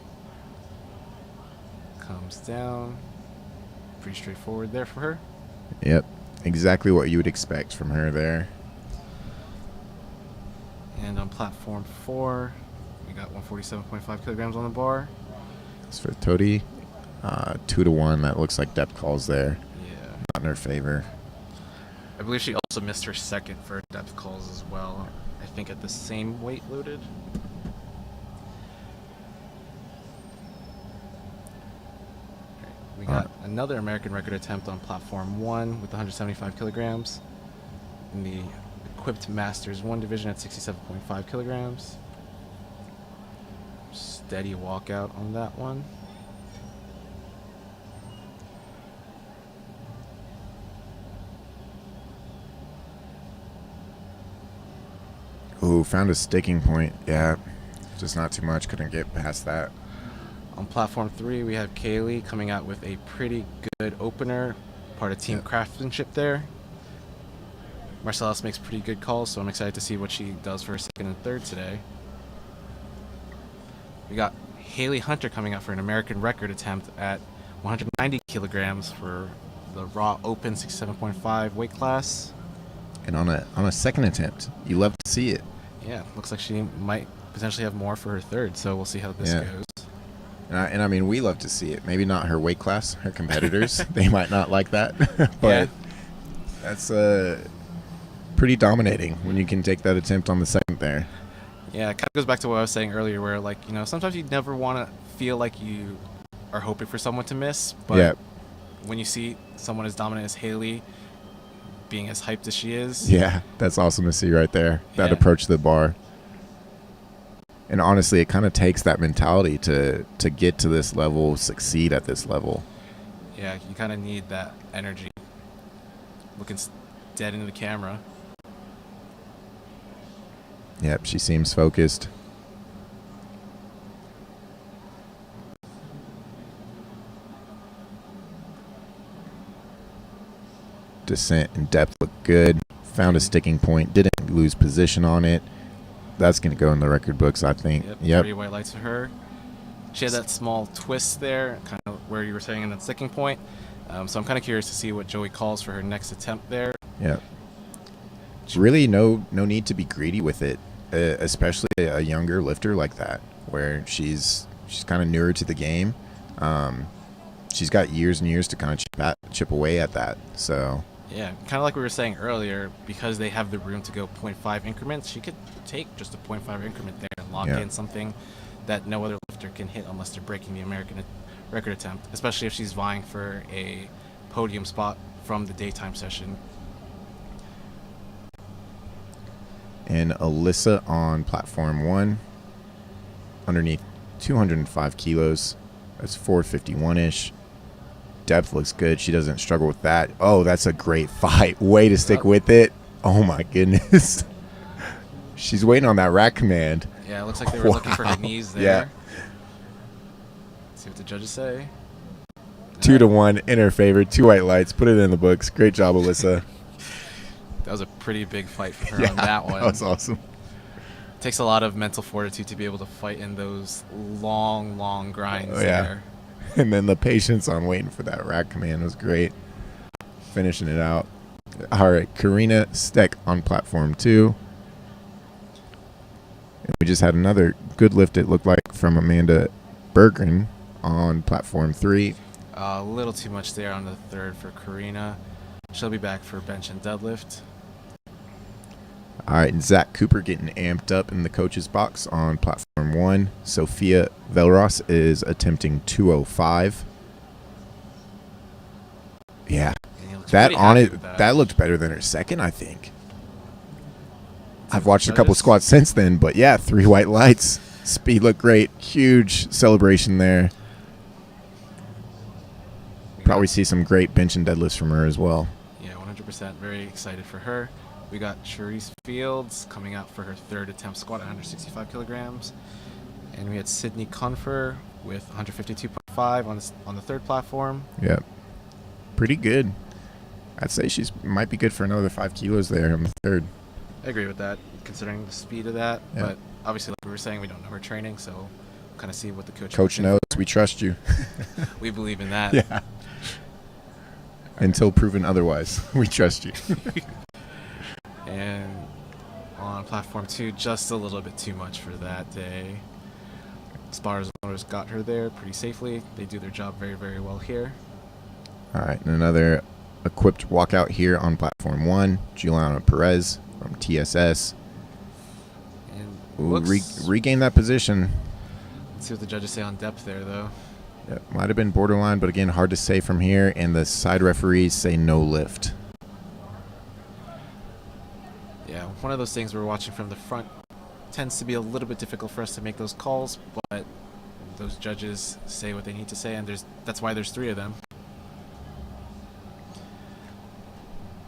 Speaker 1: Comes down. Pretty straightforward there for her.
Speaker 2: Yep. Exactly what you would expect from her there.
Speaker 1: And on platform 4, we got 147.5 kilograms on the bar.
Speaker 2: As for Todi, 2-1. That looks like depth calls there.
Speaker 1: Yeah.
Speaker 2: Not in her favor.
Speaker 1: I believe she also missed her second for depth calls as well. I think at the same weight loaded. We got another American record attempt on platform 1 with 175 kilograms in the equipped Masters 1 division at 67.5 kilograms. Steady walkout on that one.
Speaker 2: Ooh, found a sticking point. Yeah, just not too much. Couldn't get past that.
Speaker 1: On platform 3, we have Kaylee coming out with a pretty good opener, part of team craftsmanship there. Marcellus makes pretty good calls, so I'm excited to see what she does for her second and third today. We got Haley Hunter coming out for an American record attempt at 190 kilograms for the raw open 67.5 weight class.
Speaker 2: And on a second attempt, you love to see it.
Speaker 1: Yeah, looks like she might potentially have more for her third, so we'll see how this goes.
Speaker 2: And I mean, we love to see it. Maybe not her weight class, her competitors. They might not like that. But that's pretty dominating when you can take that attempt on the second there.
Speaker 1: Yeah, it kind of goes back to what I was saying earlier where, like, you know, sometimes you never want to feel like you are hoping for someone to miss. But when you see someone as dominant as Haley being as hyped as she is.
Speaker 2: Yeah, that's awesome to see right there. That approach to the bar. And honestly, it kind of takes that mentality to get to this level, succeed at this level.
Speaker 1: Yeah, you kind of need that energy. Looking dead into the camera.
Speaker 2: Yep, she seems focused. Descent and depth look good. Found a sticking point. Didn't lose position on it. That's going to go in the record books, I think.
Speaker 1: Yep. 3 white lights for her. She had that small twist there, kind of where you were saying in that sticking point. So I'm kind of curious to see what Joey calls for her next attempt there.
Speaker 2: Yeah. Really no need to be greedy with it, especially a younger lifter like that, where she's kind of newer to the game. She's got years and years to kind of chip away at that. So
Speaker 1: yeah, kind of like we were saying earlier, because they have the room to go 0.5 increments, she could take just a 0.5 increment there and lock in something that no other lifter can hit unless they're breaking the American record attempt, especially if she's vying for a podium spot from the daytime session.
Speaker 2: And Alyssa on platform 1, underneath 205 kilos. That's 451-ish. Depth looks good. She doesn't struggle with that. Oh, that's a great fight. Way to stick with it. Oh, my goodness. She's waiting on that rack command.
Speaker 1: Yeah, it looks like they were looking for her knees there.
Speaker 2: Yeah.
Speaker 1: Let's see what the judges say.
Speaker 2: 2-1 in her favor. 2 white lights. Put it in the books. Great job, Alyssa.
Speaker 1: That was a pretty big fight for her on that one.
Speaker 2: That was awesome.
Speaker 1: It takes a lot of mental fortitude to be able to fight in those long, long grinds there.
Speaker 2: And then the patience on waiting for that rack command was great. Finishing it out. All right, Karina Steck on platform 2. And we just had another good lift, it looked like, from Amanda Bergren on platform 3.
Speaker 1: A little too much there on the third for Karina. She'll be back for bench and deadlift.
Speaker 2: All right, and Zach Cooper getting amped up in the coach's box on platform 1. Sophia Velros is attempting 205. Yeah, that on it, that looked better than her second, I think. I've watched a couple squats since then, but yeah, 3 white lights. Speed looked great. Huge celebration there. Probably see some great bench and deadlifts from her as well.
Speaker 1: Yeah, 100%. Very excited for her. We got Charisse Fields coming out for her third attempt squat at 165 kilograms. And we had Sydney Confer with 152.5 on the third platform.
Speaker 2: Yeah, pretty good. I'd say she's might be good for another 5 kilos there on the third.
Speaker 1: I agree with that, considering the speed of that.
Speaker 2: Yeah.
Speaker 1: But obviously, like we were saying, we don't know her training, so we'll kind of see what the
Speaker 2: coach knows. We trust you.
Speaker 1: We believe in that.
Speaker 2: Yeah. Until proven otherwise, we trust you.
Speaker 1: And on platform 2, just a little bit too much for that day. Spars owners got her there pretty safely. They do their job very, very well here.
Speaker 2: All right, and another equipped walkout here on platform 1. Juliana Perez from TSS.
Speaker 1: And
Speaker 2: regain that position.
Speaker 1: Let's see what the judges say on depth there, though.
Speaker 2: Yeah, might have been borderline, but again, hard to say from here. And the side referees say no lift.
Speaker 1: Yeah, one of those things we're watching from the front tends to be a little bit difficult for us to make those calls, but those judges say what they need to say, and that's why there's 3 of them.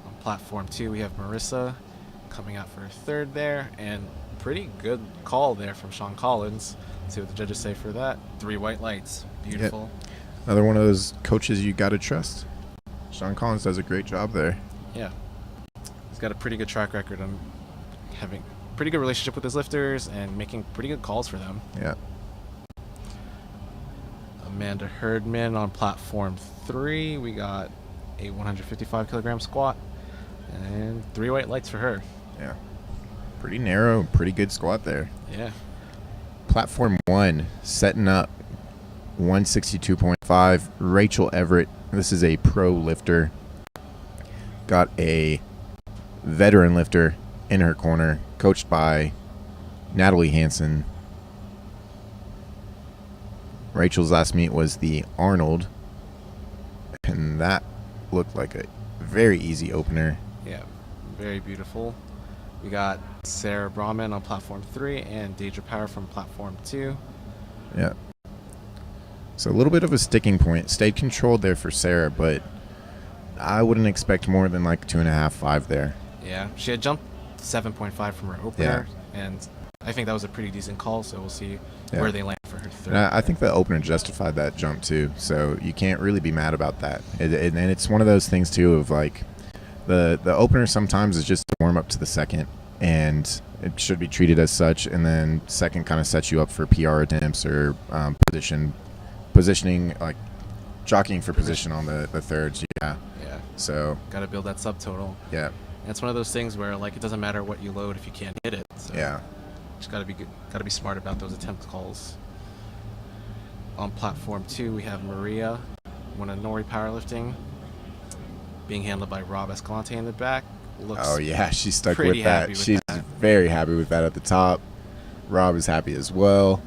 Speaker 1: On platform 2, we have Marissa coming out for her third there, and pretty good call there from Sean Collins. Let's see what the judges say for that. 3 white lights. Beautiful.
Speaker 2: Yep. Another one of those coaches you got to trust. Sean Collins does a great job there.
Speaker 1: Yeah. He's got a pretty good track record on having pretty good relationship with his lifters and making pretty good calls for them.
Speaker 2: Yeah.
Speaker 1: Amanda Herdman on platform 3. We got a 155 kilogram squat and 3 white lights for her.
Speaker 2: Yeah. Pretty narrow, pretty good squat there.
Speaker 1: Yeah.
Speaker 2: Platform 1, setting up 162.5. Rachel Everett. This is a pro lifter. Got a veteran lifter in her corner, coached by Natalie Hansen. Rachel's last meet was the Arnold, and that looked like a very easy opener.
Speaker 1: Yeah, very beautiful. We got Sarah Brahman on platform 3 and Deidre Power from platform 2.
Speaker 2: Yeah. So a little bit of a sticking point. Stayed controlled there for Sarah, but I wouldn't expect more than like 2.5, 5 there.
Speaker 1: Yeah, she had jumped 7.5 from her opener, and I think that was a pretty decent call, so we'll see where they land for her third.
Speaker 2: And I think the opener justified that jump too, so you can't really be mad about that. And it's one of those things too of like the opener sometimes is just a warm up to the second, and it should be treated as such, and then second kind of sets you up for PR attempts or positioning, like jockeying for position on the thirds. Yeah. So
Speaker 1: got to build that subtotal.
Speaker 2: Yeah.
Speaker 1: And it's one of those things where like it doesn't matter what you load if you can't hit it. So
Speaker 2: yeah.
Speaker 1: Just got to be good, got to be smart about those attempt calls. On platform 2, we have Maria, one of Nori Powerlifting, being handled by Rob Escalante in the back.
Speaker 2: Oh yeah, she's stuck with that. She's very happy with that at the top. Rob is happy as well.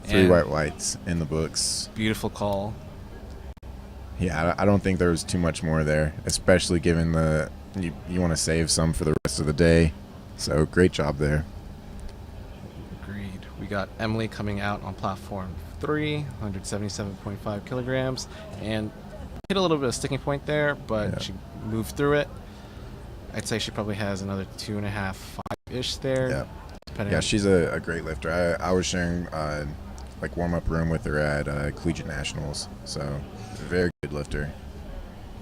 Speaker 2: 3 white lights in the books.
Speaker 1: Beautiful call.
Speaker 2: Yeah, I don't think there was too much more there, especially given you want to save some for the rest of the day. So great job there.
Speaker 1: Agreed. We got Emily coming out on platform 3, 177.5 kilograms, and hit a little bit of sticking point there, but she moved through it. I'd say she probably has another 2.5, 5-ish there.
Speaker 2: Yeah, she's a great lifter. I was sharing like warm-up room with her at Collegiate Nationals, so very good lifter.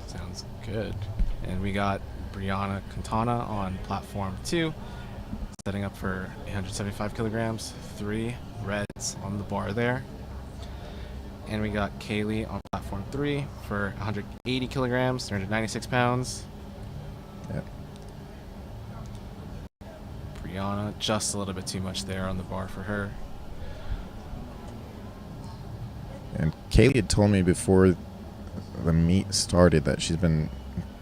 Speaker 1: Sounds good. And we got Brianna Quintana on platform 2, setting up for 175 kilograms, 3 reds on the bar there. And we got Kaylee on platform 3 for 180 kilograms, 396 pounds.
Speaker 2: Yep.
Speaker 1: Brianna, just a little bit too much there on the bar for her.
Speaker 2: And Kaylee had told me before the meet started that she's been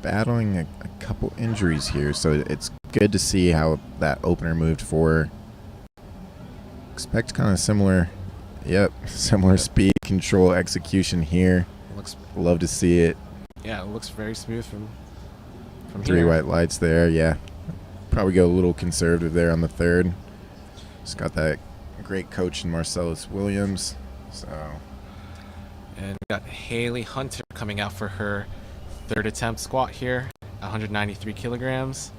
Speaker 2: battling a couple injuries here, so it's good to see how that opener moved for her. Expect kind of similar, similar speed, control, execution here. Love to see it.
Speaker 1: Yeah, it looks very smooth from
Speaker 2: 3
Speaker 1: here.
Speaker 2: white lights there, yeah. Probably go a little conservative there on the third. Just got that great coach in Marcellus Williams. So.
Speaker 1: And we got Haley Hunter coming out for her third attempt squat here, 193 kilograms.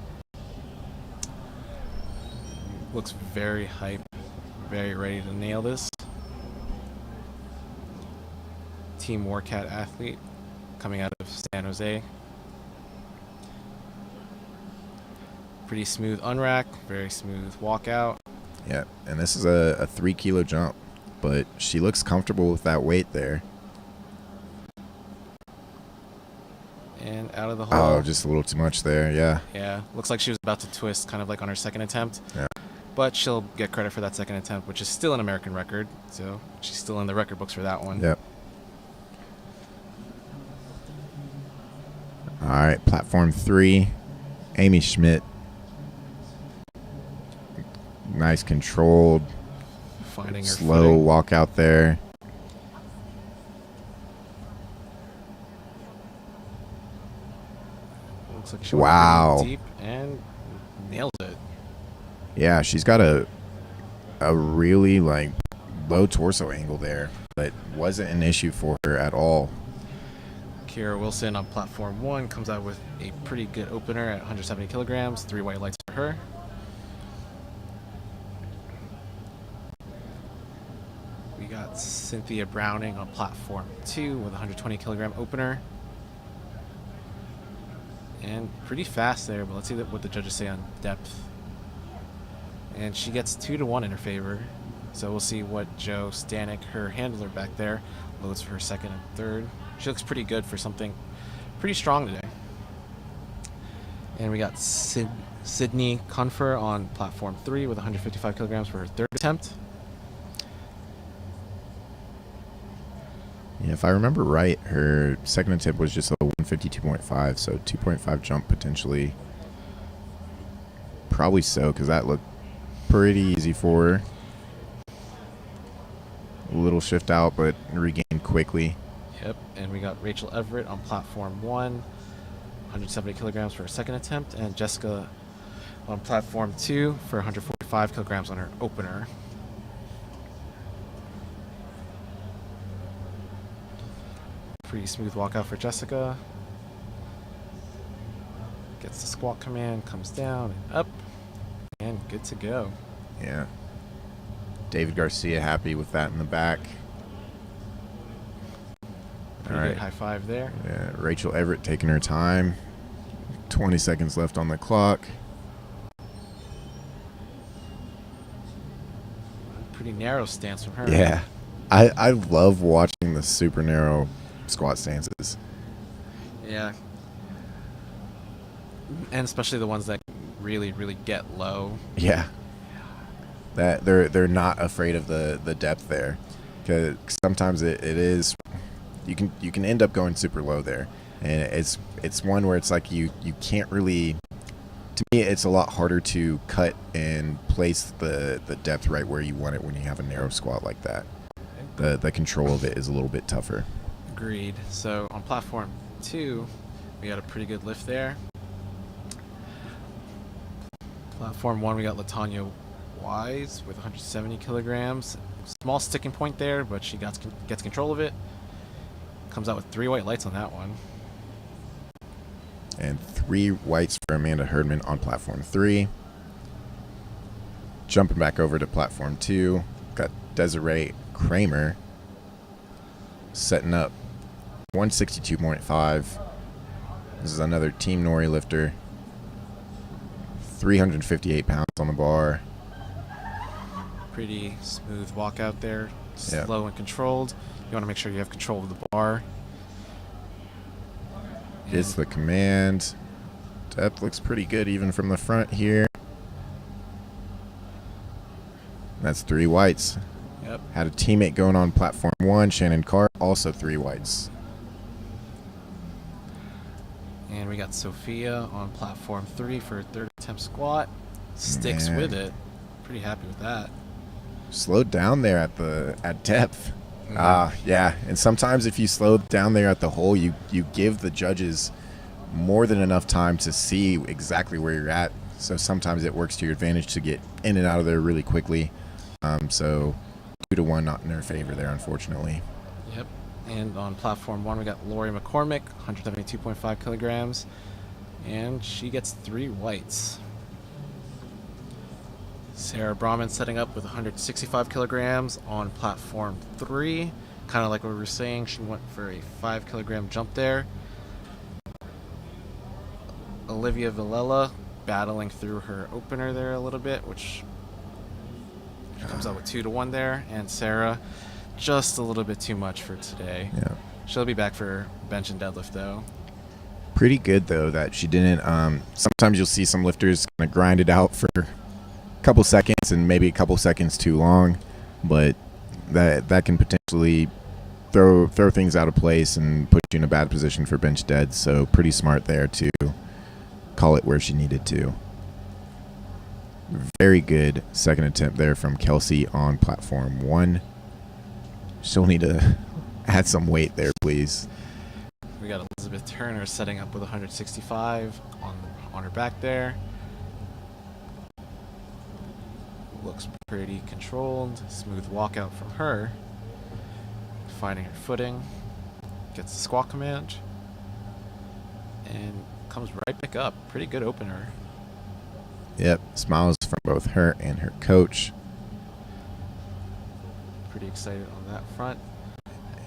Speaker 1: Looks very hype, very ready to nail this. Team Warcat athlete coming out of San Jose. Pretty smooth unrack, very smooth walkout.
Speaker 2: Yeah, and this is a 3 kilo jump, but she looks comfortable with that weight there.
Speaker 1: And out of the hole.
Speaker 2: Oh, just a little too much there, yeah.
Speaker 1: Yeah, looks like she was about to twist kind of like on her second attempt.
Speaker 2: Yeah.
Speaker 1: But she'll get credit for that second attempt, which is still an American record. So she's still in the record books for that one.
Speaker 2: Yep. All right, platform 3, Amy Schmidt. Nice controlled,
Speaker 1: Finding her
Speaker 2: slow
Speaker 1: footing.
Speaker 2: walk out there.
Speaker 1: Looks like she went
Speaker 2: Wow.
Speaker 1: pretty deep and nailed it.
Speaker 2: Yeah, she's got a really like low torso angle there, but wasn't an issue for her at all.
Speaker 1: Kira Wilson on platform 1 comes out with a pretty good opener at 170 kilograms, 3 white lights for her. We got Cynthia Browning on platform 2 with a 120 kilogram opener. And pretty fast there, but let's see what the judges say on depth. And she gets 2-1 in her favor. So we'll see what Joe Stanek, her handler back there, loads for her second and third. She looks pretty good for something pretty strong today. And we got Sydney Confer on platform 3 with 155 kilograms for her third attempt.
Speaker 2: Yeah, if I remember right, her second attempt was just a 152.5, so 2.5 jump potentially. Probably so, because that looked pretty easy for her. A little shift out, but regained quickly.
Speaker 1: Yep, and we got Rachel Everett on platform 1, 170 kilograms for her second attempt, and Jessica on platform 2 for 145 kilograms on her opener. Pretty smooth walkout for Jessica. Gets the squat command, comes down and up, and good to go.
Speaker 2: Yeah. David Garcia happy with that in the back.
Speaker 1: Pretty
Speaker 2: All
Speaker 1: good
Speaker 2: right.
Speaker 1: high five there.
Speaker 2: Yeah, Rachel Everett taking her time. 20 seconds left on the clock.
Speaker 1: Pretty narrow stance from her.
Speaker 2: Yeah. I love watching the super narrow squat stances.
Speaker 1: Yeah. And especially the ones that really, really get low.
Speaker 2: Yeah. That they're not afraid of the depth there. Cuz sometimes it is you can end up going super low there. And it's one where it's like you can't really, to me it's a lot harder to cut and place the depth right where you want it when you have a narrow squat like that. The control of it is a little bit tougher.
Speaker 1: Agreed. So on platform 2, we got a pretty good lift there. Platform 1, we got Latanya Wise with 170 kilograms. Small sticking point there, but she gets control of it. Comes out with 3 white lights on that one.
Speaker 2: And 3 whites for Amanda Herdman on platform 3. Jumping back over to platform 2, got Desiree Kramer setting up 162.5. This is another Team Nori lifter. 358 pounds on the bar.
Speaker 1: Pretty smooth walkout there.
Speaker 2: Yeah.
Speaker 1: Slow and controlled. You want to make sure you have control of the bar.
Speaker 2: Gets the command. Depth looks pretty good even from the front here. That's 3 whites.
Speaker 1: Yep.
Speaker 2: Had a teammate going on platform 1, Shannon Carr, also 3 whites.
Speaker 1: And we got Sophia on platform 3 for a third attempt squat. Sticks with it. Pretty happy with that.
Speaker 2: Slowed down there at depth.
Speaker 1: Mm-hmm.
Speaker 2: Yeah. And sometimes if you slow down there at the hole, you give the judges more than enough time to see exactly where you're at. So sometimes it works to your advantage to get in and out of there really quickly. So 2-1 not in her favor there, unfortunately.
Speaker 1: Yep. And on platform 1, we got Lori McCormick, 172.5 kilograms. And she gets 3 whites. Sarah Brahman setting up with 165 kilograms on platform 3. Kind of like what we were saying, she went for a 5 kilogram jump there. Olivia Villela battling through her opener there a little bit, which comes out with 2-1 there. And Sarah, just a little bit too much for today.
Speaker 2: Yeah.
Speaker 1: She'll be back for bench and deadlift though.
Speaker 2: Pretty good though that she didn't. Sometimes you'll see some lifters kind of grind it out for a couple seconds and maybe a couple seconds too long, but that can potentially throw things out of place and put you in a bad position for bench dead. So pretty smart there to call it where she needed to. Very good second attempt there from Kelsey on platform 1. She'll need to add some weight there, please.
Speaker 1: We got Elizabeth Turner setting up with 165 on her back there. Looks pretty controlled. Smooth walkout from her. Finding her footing. Gets the squat command. And comes right back up. Pretty good opener.
Speaker 2: Yep, smiles from both her and her coach.
Speaker 1: Pretty excited on that front.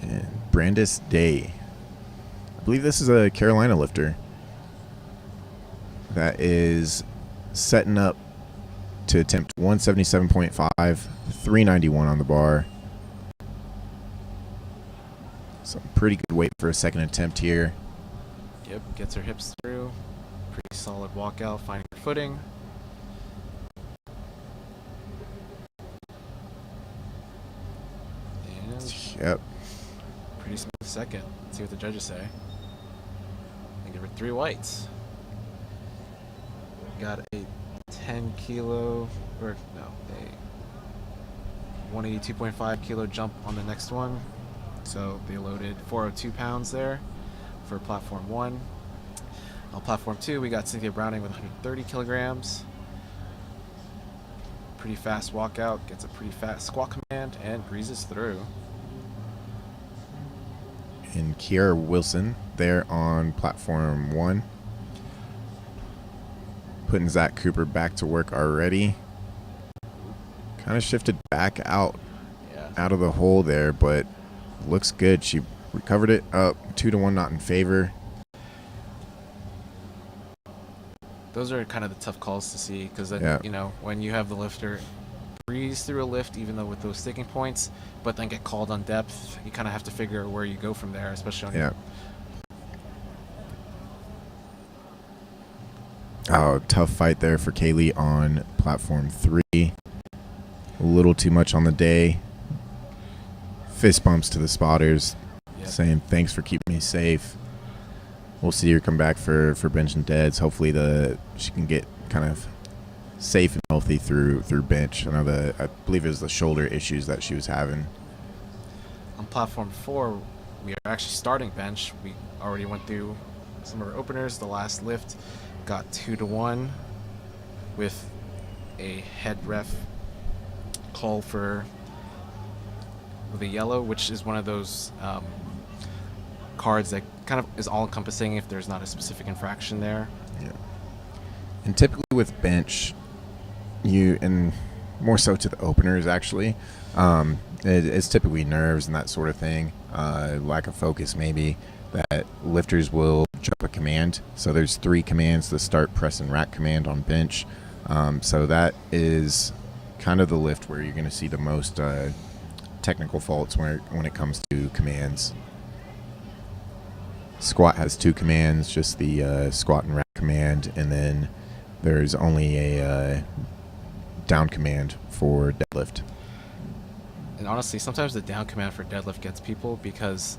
Speaker 2: And Brandis Day. I believe this is a Carolina lifter that is setting up to attempt 177.5, 391 on the bar. Some pretty good weight for a second attempt here.
Speaker 1: Yep, gets her hips through. Pretty solid walkout, finding her footing. And
Speaker 2: Yep.
Speaker 1: pretty smooth second. Let's see what the judges say. They give her 3 whites. Got a 10 kilo, or no, a 182.5 kilo jump on the next one. So they loaded 402 pounds there for platform 1. On platform 2, we got Cynthia Browning with 130 kilograms. Pretty fast walkout, gets a pretty fast squat command, and breezes through.
Speaker 2: And Kiara Wilson there on platform 1. Putting Zach Cooper back to work already. Kind of shifted back out of the hole there, but looks good. She recovered it up 2-1 not in favor.
Speaker 1: Those are kind of the tough calls to see because, you know, when you have the lifter breeze through a lift, even though with those sticking points, but then get called on depth, you kind of have to figure where you go from there, especially on
Speaker 2: Oh, tough fight there for Kaylee on platform 3. A little too much on the day. Fist bumps to the spotters, saying thanks for keeping me safe. We'll see her come back for bench and deads. Hopefully she can get kind of safe and healthy through bench. I believe it was the shoulder issues that she was having.
Speaker 1: On platform 4, we are actually starting bench. We already went through some of our openers. The last lift got 2-1 with a head ref call for the yellow, which is one of those cards that kind of is all-encompassing if there's not a specific infraction there.
Speaker 2: Yeah. And typically with bench, and more so to the openers actually, it's typically nerves and that sort of thing, lack of focus maybe, that lifters will jump a command. So there's 3 commands: the start, press, and rack command on bench. So that is kind of the lift where you're going to see the most technical faults when it comes to commands. Squat has 2 commands, just the squat and rack command, and then there's only a down command for deadlift.
Speaker 1: And honestly, sometimes the down command for deadlift gets people because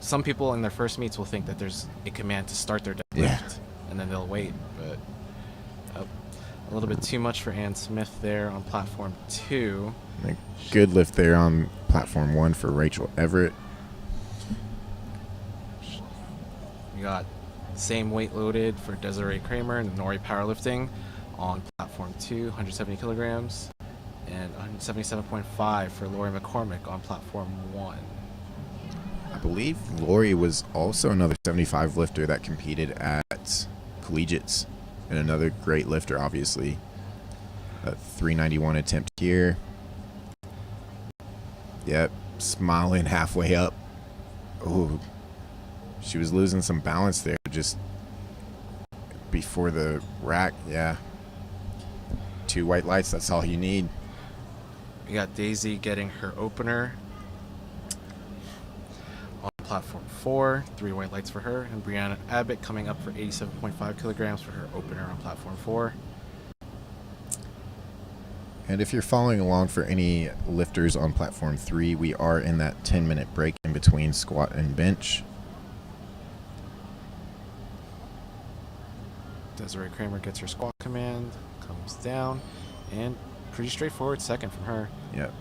Speaker 1: some people in their first meets will think that there's a command to start their deadlift, and then they'll wait. But a little bit too much for Ann Smith there on platform 2.
Speaker 2: A good lift there on platform 1 for Rachel Everett.
Speaker 1: We got same weight loaded for Desiree Kramer and Nori Powerlifting on platform 2, 170 kilograms, and 177.5 for Lori McCormick on platform 1.
Speaker 2: I believe Lori was also another 75 lifter that competed at collegiates, and another great lifter, obviously. A 391 attempt here. Yep, smiling halfway up. Ooh, she was losing some balance there just before the rack. Yeah, 2 white lights, that's all you need.
Speaker 1: We got Daisy getting her opener on platform 4, 3 white lights for her, and Brianna Abbott coming up for 87.5 kilograms for her opener on platform 4.
Speaker 2: And if you're following along for any lifters on platform 3, we are in that 10-minute break in between squat and bench.
Speaker 1: Desiree Kramer gets her squat command, comes down, and pretty straightforward second from her.
Speaker 2: Yep.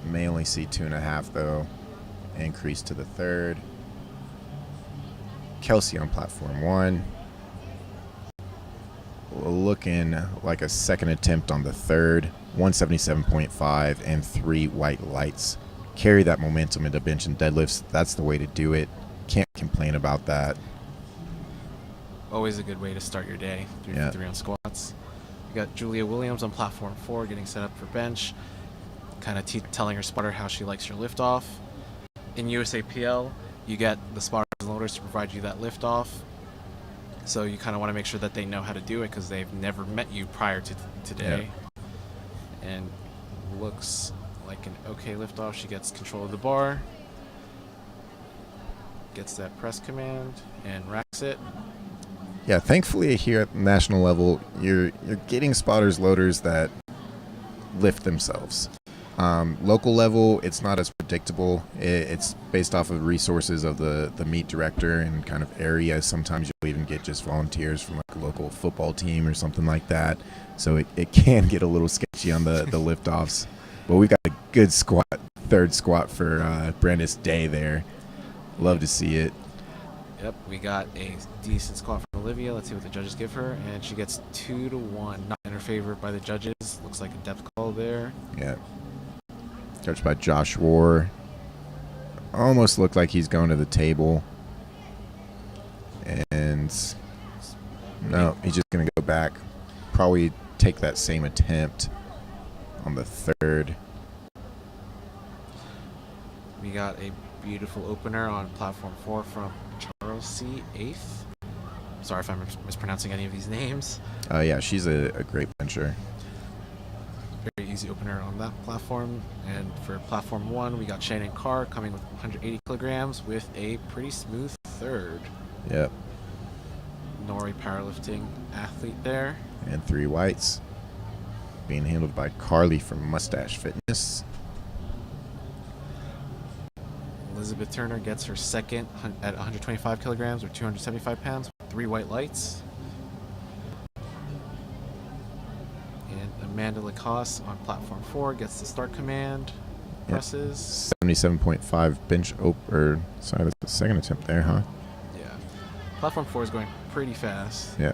Speaker 2: May only see 2.5 though. Increase to the 3rd. Kelsey on platform 1. Looking like a second attempt on the 3rd. 177.5 and 3 white lights. Carry that momentum into bench and deadlifts. That's the way to do it. Can't complain about that.
Speaker 1: Always a good way to start your day. 3 for 3 on squats. We got Julia Williams on platform 4 getting set up for bench. Kind of telling her spotter how she likes her liftoff. In USAPL, you get the spotters and loaders to provide you that liftoff. So you kind of want to make sure that they know how to do it because they've never met you prior to today. Yeah. And looks like an okay liftoff. She gets control of the bar. Gets that press command and racks it.
Speaker 2: Yeah, thankfully here at the national level, you're getting spotters, loaders that lift themselves. Local level, it's not as predictable. It's based off of resources of the meet director and kind of area. Sometimes you'll even get just volunteers from like a local football team or something like that. So it can get a little sketchy on the liftoffs. But we've got a good squat, 3rd squat for Brandis Day there. Love to see it.
Speaker 1: Yep, we got a decent squat from Olivia. Let's see what the judges give her. And she gets 2-1. Not in her favor by the judges. Looks like a depth call there.
Speaker 2: Yeah. Judged by Josh War. Almost looked like he's going to the table. And no, he's just going to go back. Probably take that same attempt on the 3rd.
Speaker 1: We got a beautiful opener on platform 4 from Charles C. 8th. Sorry if I'm mispronouncing any of these names.
Speaker 2: Yeah, she's a great bencher.
Speaker 1: Very easy opener on that platform. And for platform 1, we got Shannon Carr coming with 180 kilograms with a pretty smooth 3rd.
Speaker 2: Yep.
Speaker 1: Nori Powerlifting athlete there.
Speaker 2: And 3 whites. Being handled by Carly from Mustache Fitness.
Speaker 1: Elizabeth Turner gets her second at 125 kilograms or 275 pounds with 3 white lights. And Amanda Lacoste on platform 4 gets the start command, presses.
Speaker 2: 77.5 bench sorry, that's the second attempt there, huh?
Speaker 1: Yeah. Platform 4 is going pretty fast.
Speaker 2: Yeah.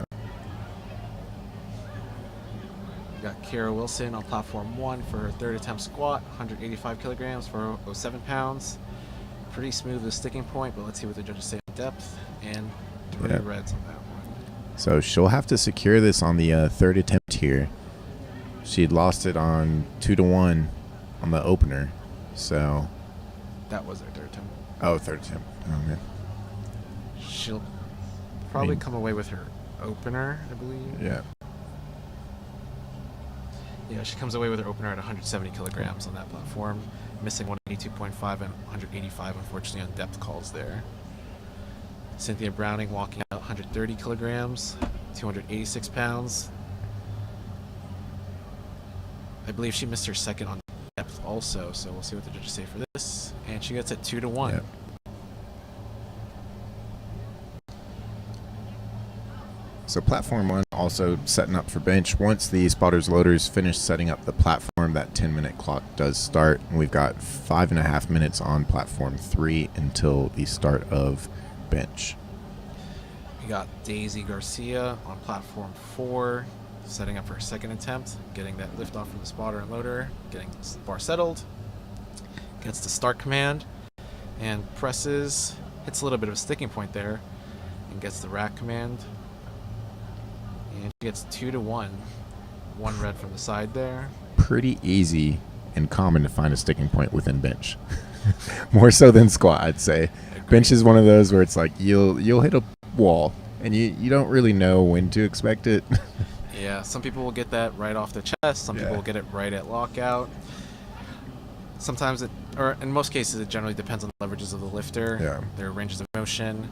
Speaker 1: We got Kara Wilson on platform 1 for her 3rd attempt squat, 185 kilograms for 07 pounds. Pretty smooth the sticking point, but let's see what the judges say on depth. And 3 reds on that one.
Speaker 2: So she'll have to secure this on the 3rd attempt here. She had lost it on 2-1 on the opener. So
Speaker 1: that was her 3rd attempt.
Speaker 2: Oh, 3rd attempt. Oh, man.
Speaker 1: She'll probably come away with her opener, I believe.
Speaker 2: Yeah.
Speaker 1: Yeah, she comes away with her opener at 170 kilograms on that platform, missing 182.5 and 185, unfortunately, on depth calls there. Cynthia Browning walking out 130 kilograms, 286 pounds. I believe she missed her second on depth also, so we'll see what the judges say for this. And she gets it 2-1.
Speaker 2: Yep. So platform 1 also setting up for bench. Once the spotters loaders finish setting up the platform, that 10-minute clock does start. And we've got 5.5 minutes on platform 3 until the start of bench.
Speaker 1: We got Daisy Garcia on platform 4, setting up for her second attempt, getting that lift off from the spotter and loader, getting the bar settled, gets the start command, and presses, hits a little bit of a sticking point there, and gets the rack command. And she gets 2-1. One red from the side there.
Speaker 2: Pretty easy and common to find a sticking point within bench. More so than squat, I'd say.
Speaker 1: Agreed.
Speaker 2: Bench is one of those where it's like you'll hit a wall and you don't really know when to expect it.
Speaker 1: Yeah, some people will get that right off the chest. Some people will get it right at lockout. Sometimes or in most cases, it generally depends on the leverages of the lifter, their ranges of motion.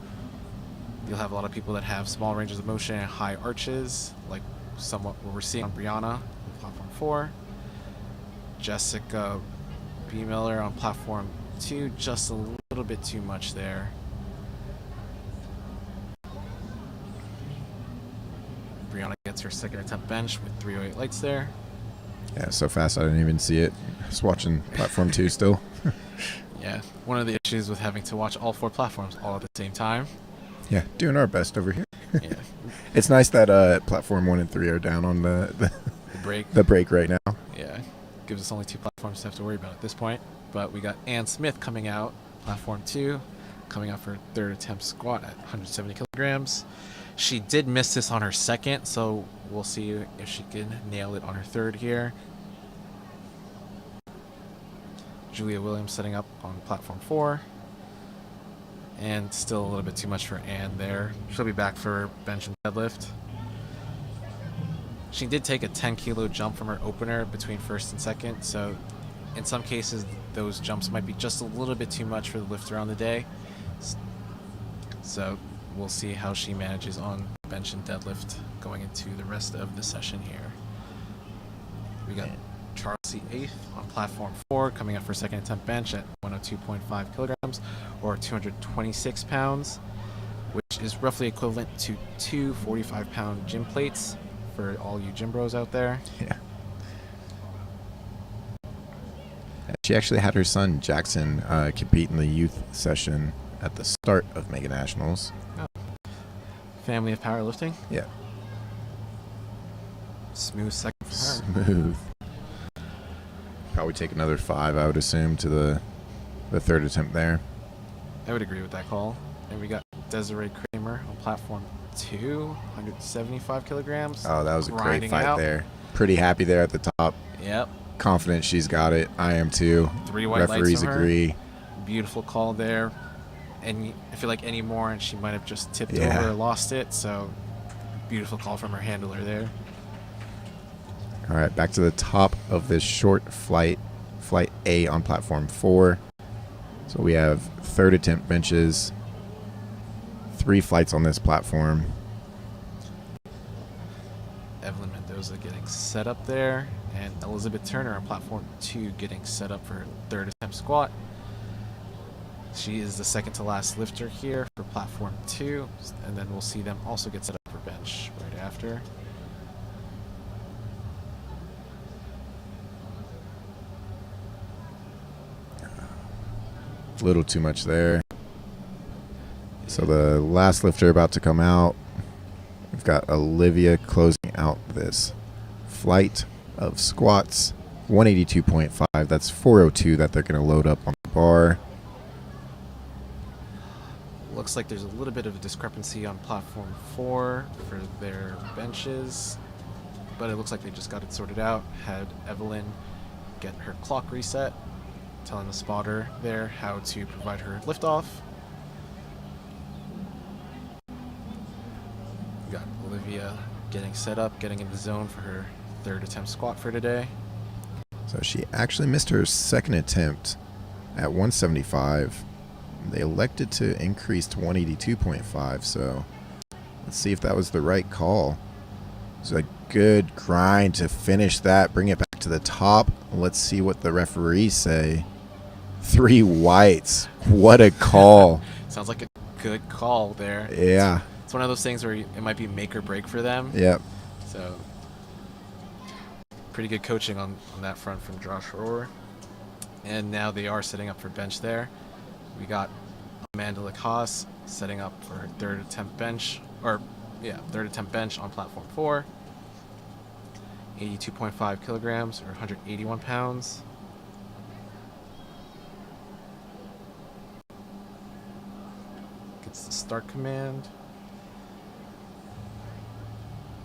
Speaker 1: You'll have a lot of people that have small ranges of motion and high arches, like somewhat what we're seeing on Brianna on platform 4. Jessica B. Miller on platform 2, just a little bit too much there. Brianna gets her second attempt bench with 308 lights there.
Speaker 2: Yeah, so fast I didn't even see it. I was watching platform 2 still.
Speaker 1: Yeah, one of the issues with having to watch all 4 platforms all at the same time.
Speaker 2: Yeah, doing our best over here.
Speaker 1: Yeah.
Speaker 2: It's nice that platform 1 and 3 are down on the
Speaker 1: break.
Speaker 2: The break right now.
Speaker 1: Yeah, gives us only 2 platforms to have to worry about at this point. But we got Ann Smith coming out, platform 2, coming out for her third attempt squat at 170 kilograms. She did miss this on her second, so we'll see if she can nail it on her third here. Julia Williams setting up on platform 4. And still a little bit too much for Ann there. She'll be back for bench and deadlift. She did take a 10-kilo jump from her opener between first and second, so in some cases those jumps might be just a little bit too much for the lifter on the day. So we'll see how she manages on bench and deadlift going into the rest of the session here. We got Charlie 8th on platform 4, coming up for second attempt bench at 102.5 kilograms or 226 pounds, which is roughly equivalent to 2 45-pound gym plates for all you gym bros out there.
Speaker 2: Yeah. She actually had her son Jackson compete in the youth session at the start of Mega Nationals.
Speaker 1: Oh. Family of powerlifting.
Speaker 2: Yeah.
Speaker 1: Smooth second for her.
Speaker 2: Smooth. Probably take another 5, I would assume, to the third attempt there.
Speaker 1: I would agree with that call. And we got Desiree Kramer on platform 2, 175 kilograms.
Speaker 2: Oh, that was a great
Speaker 1: grinding
Speaker 2: fight
Speaker 1: out.
Speaker 2: there. Pretty happy there at the top.
Speaker 1: Yep.
Speaker 2: Confident she's got it. I am too.
Speaker 1: 3 white
Speaker 2: Referees
Speaker 1: lights from her.
Speaker 2: agree.
Speaker 1: Beautiful call there. And I feel like any more and she might have just tipped
Speaker 2: Yeah.
Speaker 1: over or lost it. So beautiful call from her handler there.
Speaker 2: All right, back to the top of this short flight A on platform 4. So we have third attempt benches, 3 flights on this platform.
Speaker 1: Evelyn Mendoza getting set up there, and Elizabeth Turner on platform 2 getting set up for her third attempt squat. She is the second to last lifter here for platform 2, and then we'll see them also get set up for bench right after.
Speaker 2: A little too much there. So the last lifter about to come out. We've got Olivia closing out this flight of squats. 182.5. That's 402 that they're going to load up on the bar.
Speaker 1: Looks like there's a little bit of a discrepancy on platform 4 for their benches, but it looks like they just got it sorted out. Had Evelyn get her clock reset, telling the spotter there how to provide her liftoff. We got Olivia getting set up, getting in the zone for her third attempt squat for today.
Speaker 2: So she actually missed her second attempt at 175. They elected to increase to 182.5, so let's see if that was the right call. It's a good grind to finish that, bring it back to the top. Let's see what the referees say. 3 whites. What a call.
Speaker 1: Sounds like a good call there.
Speaker 2: Yeah.
Speaker 1: It's one of those things where it might be make or break for them.
Speaker 2: Yep.
Speaker 1: So pretty good coaching on that front from Josh Rohr. And now they are setting up for bench there. We got Amanda Lacoste setting up for her third attempt bench on platform 4. 82.5 kilograms or 181 pounds. Gets the start command.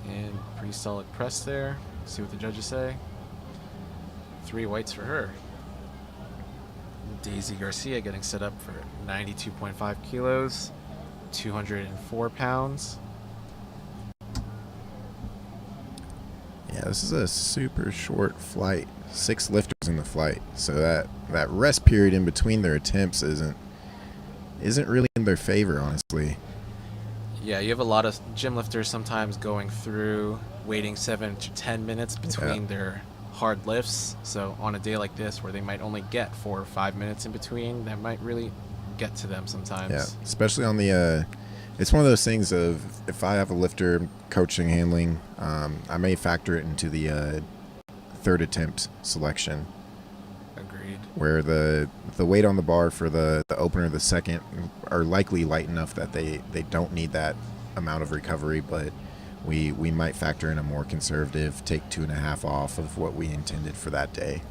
Speaker 1: And pretty solid press there. See what the judges say. 3 whites for her. Daisy Garcia getting set up for 92.5 kilos, 204 pounds.
Speaker 2: Yeah, this is a super short flight. 6 lifters in the flight, so that rest period in between their attempts isn't really in their favor, honestly.
Speaker 1: Yeah, you have a lot of gym lifters sometimes going through waiting 7 to 10 minutes between their hard lifts. So on a day like this where they might only get 4 or 5 minutes in between, that might really get to them sometimes.
Speaker 2: Yeah, especially on the it's one of those things of if I have a lifter coaching, handling, I may factor it into the third attempt selection.
Speaker 1: Agreed.
Speaker 2: Where the weight on the bar for the opener, the second, are likely light enough that they don't need that amount of recovery, but we might factor in a more conservative, take 2.5 off of what we intended for that day.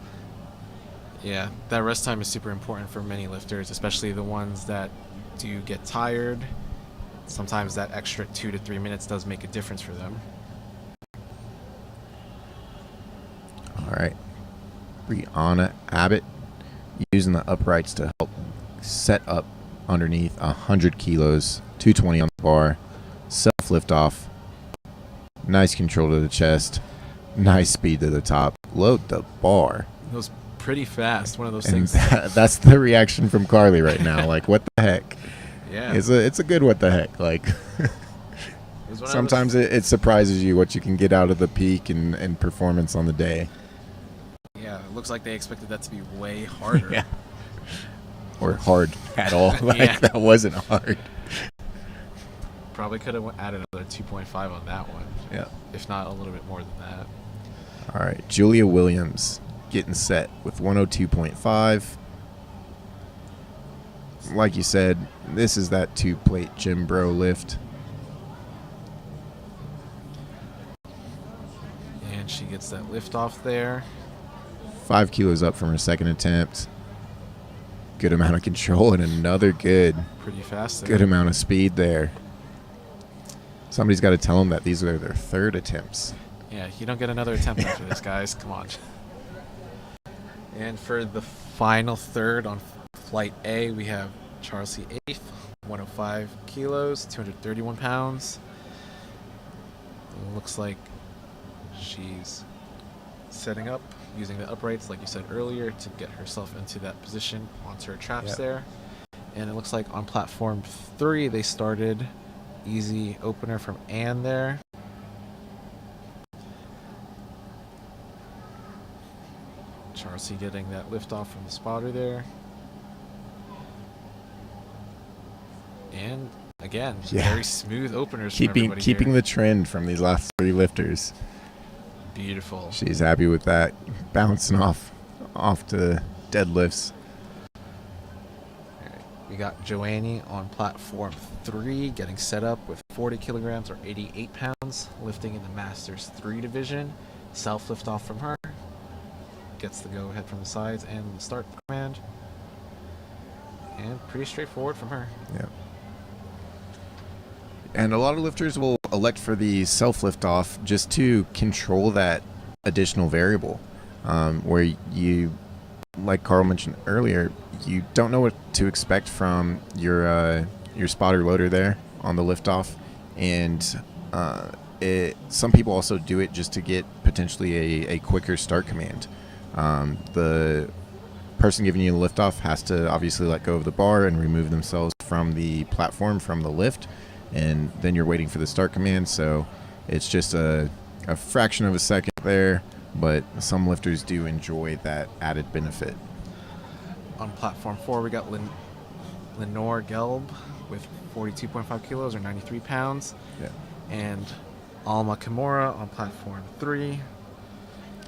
Speaker 1: Yeah, that rest time is super important for many lifters, especially the ones that do get tired. Sometimes that extra 2 to 3 minutes does make a difference for them.
Speaker 2: All right. Brianna Abbott using the uprights to help set up underneath 100 kilos, 220 on the bar, self lift off. Nice control to the chest. Nice speed to the top. Load the bar.
Speaker 1: It was pretty fast. One of those
Speaker 2: And
Speaker 1: things.
Speaker 2: that's the reaction from Carly right now. Like, what the heck?
Speaker 1: Yeah.
Speaker 2: It's a good what the heck. Like, sometimes it surprises you what you can get out of the peak and performance on the day.
Speaker 1: Yeah, it looks like they expected that to be way harder.
Speaker 2: Yeah. Or hard at all. Like, that wasn't hard.
Speaker 1: Probably could have added another 2.5 on that one.
Speaker 2: Yeah.
Speaker 1: If not a little bit more than that.
Speaker 2: All right, Julia Williams getting set with 102.5. Like you said, this is that 2-plate gym bro lift.
Speaker 1: And she gets that lift off there.
Speaker 2: 5 kilos up from her second attempt. Good amount of control and another good
Speaker 1: Pretty fast.
Speaker 2: amount of speed there. Somebody's got to tell them that these are their third attempts.
Speaker 1: Yeah, you don't get another attempt after this, guys. Come on. And for the final third on Flight A, we have Charles C. 8th, 105 kilos, 231 pounds. It looks like she's setting up using the uprights, like you said earlier, to get herself into that position onto her traps there. And it looks like on platform 3, they started easy opener from Ann there. Charles getting that lift off from the spotter there. And again, very smooth openers from everybody
Speaker 2: Keeping
Speaker 1: here.
Speaker 2: the trend from these last 3 lifters.
Speaker 1: Beautiful.
Speaker 2: She's happy with that. Bouncing off to deadlifts.
Speaker 1: We got Joannie on platform 3 getting set up with 40 kilograms or 88 pounds, lifting in the Masters 3 division. Self lift off from her. Gets the go ahead from the sides and the start command. And pretty straightforward from her.
Speaker 2: Yeah. And a lot of lifters will elect for the self lift off just to control that additional variable, where you, like Carl mentioned earlier, you don't know what to expect from your spotter loader there on the lift off, and some people also do it just to get potentially a quicker start command. The person giving you the lift off has to obviously let go of the bar and remove themselves from the platform, from the lift, and then you're waiting for the start command. So it's just a fraction of a second there, but some lifters do enjoy that added benefit.
Speaker 1: On platform 4, we got Lenore Gelb with 42.5 kilos or 93 pounds.
Speaker 2: Yeah.
Speaker 1: And Alma Kimura on platform 3.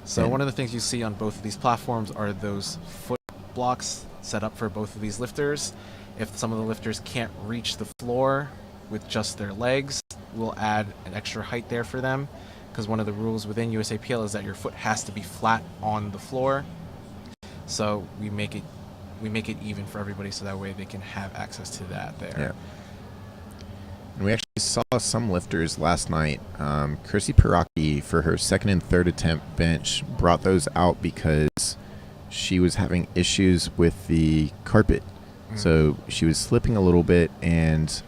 Speaker 1: So one of the things you see on both of these platforms are those foot blocks set up for both of these lifters. If some of the lifters can't reach the floor with just their legs, we'll add an extra height there for them, because one of the rules within USAPL is that your foot has to be flat on the floor. So we make it even for everybody, so that way they can have access to that there.
Speaker 2: Yeah. And we actually saw some lifters last night. Chrissy Piraki, for her second and third attempt bench, brought those out because she was having issues with the carpet. So she was slipping a little bit and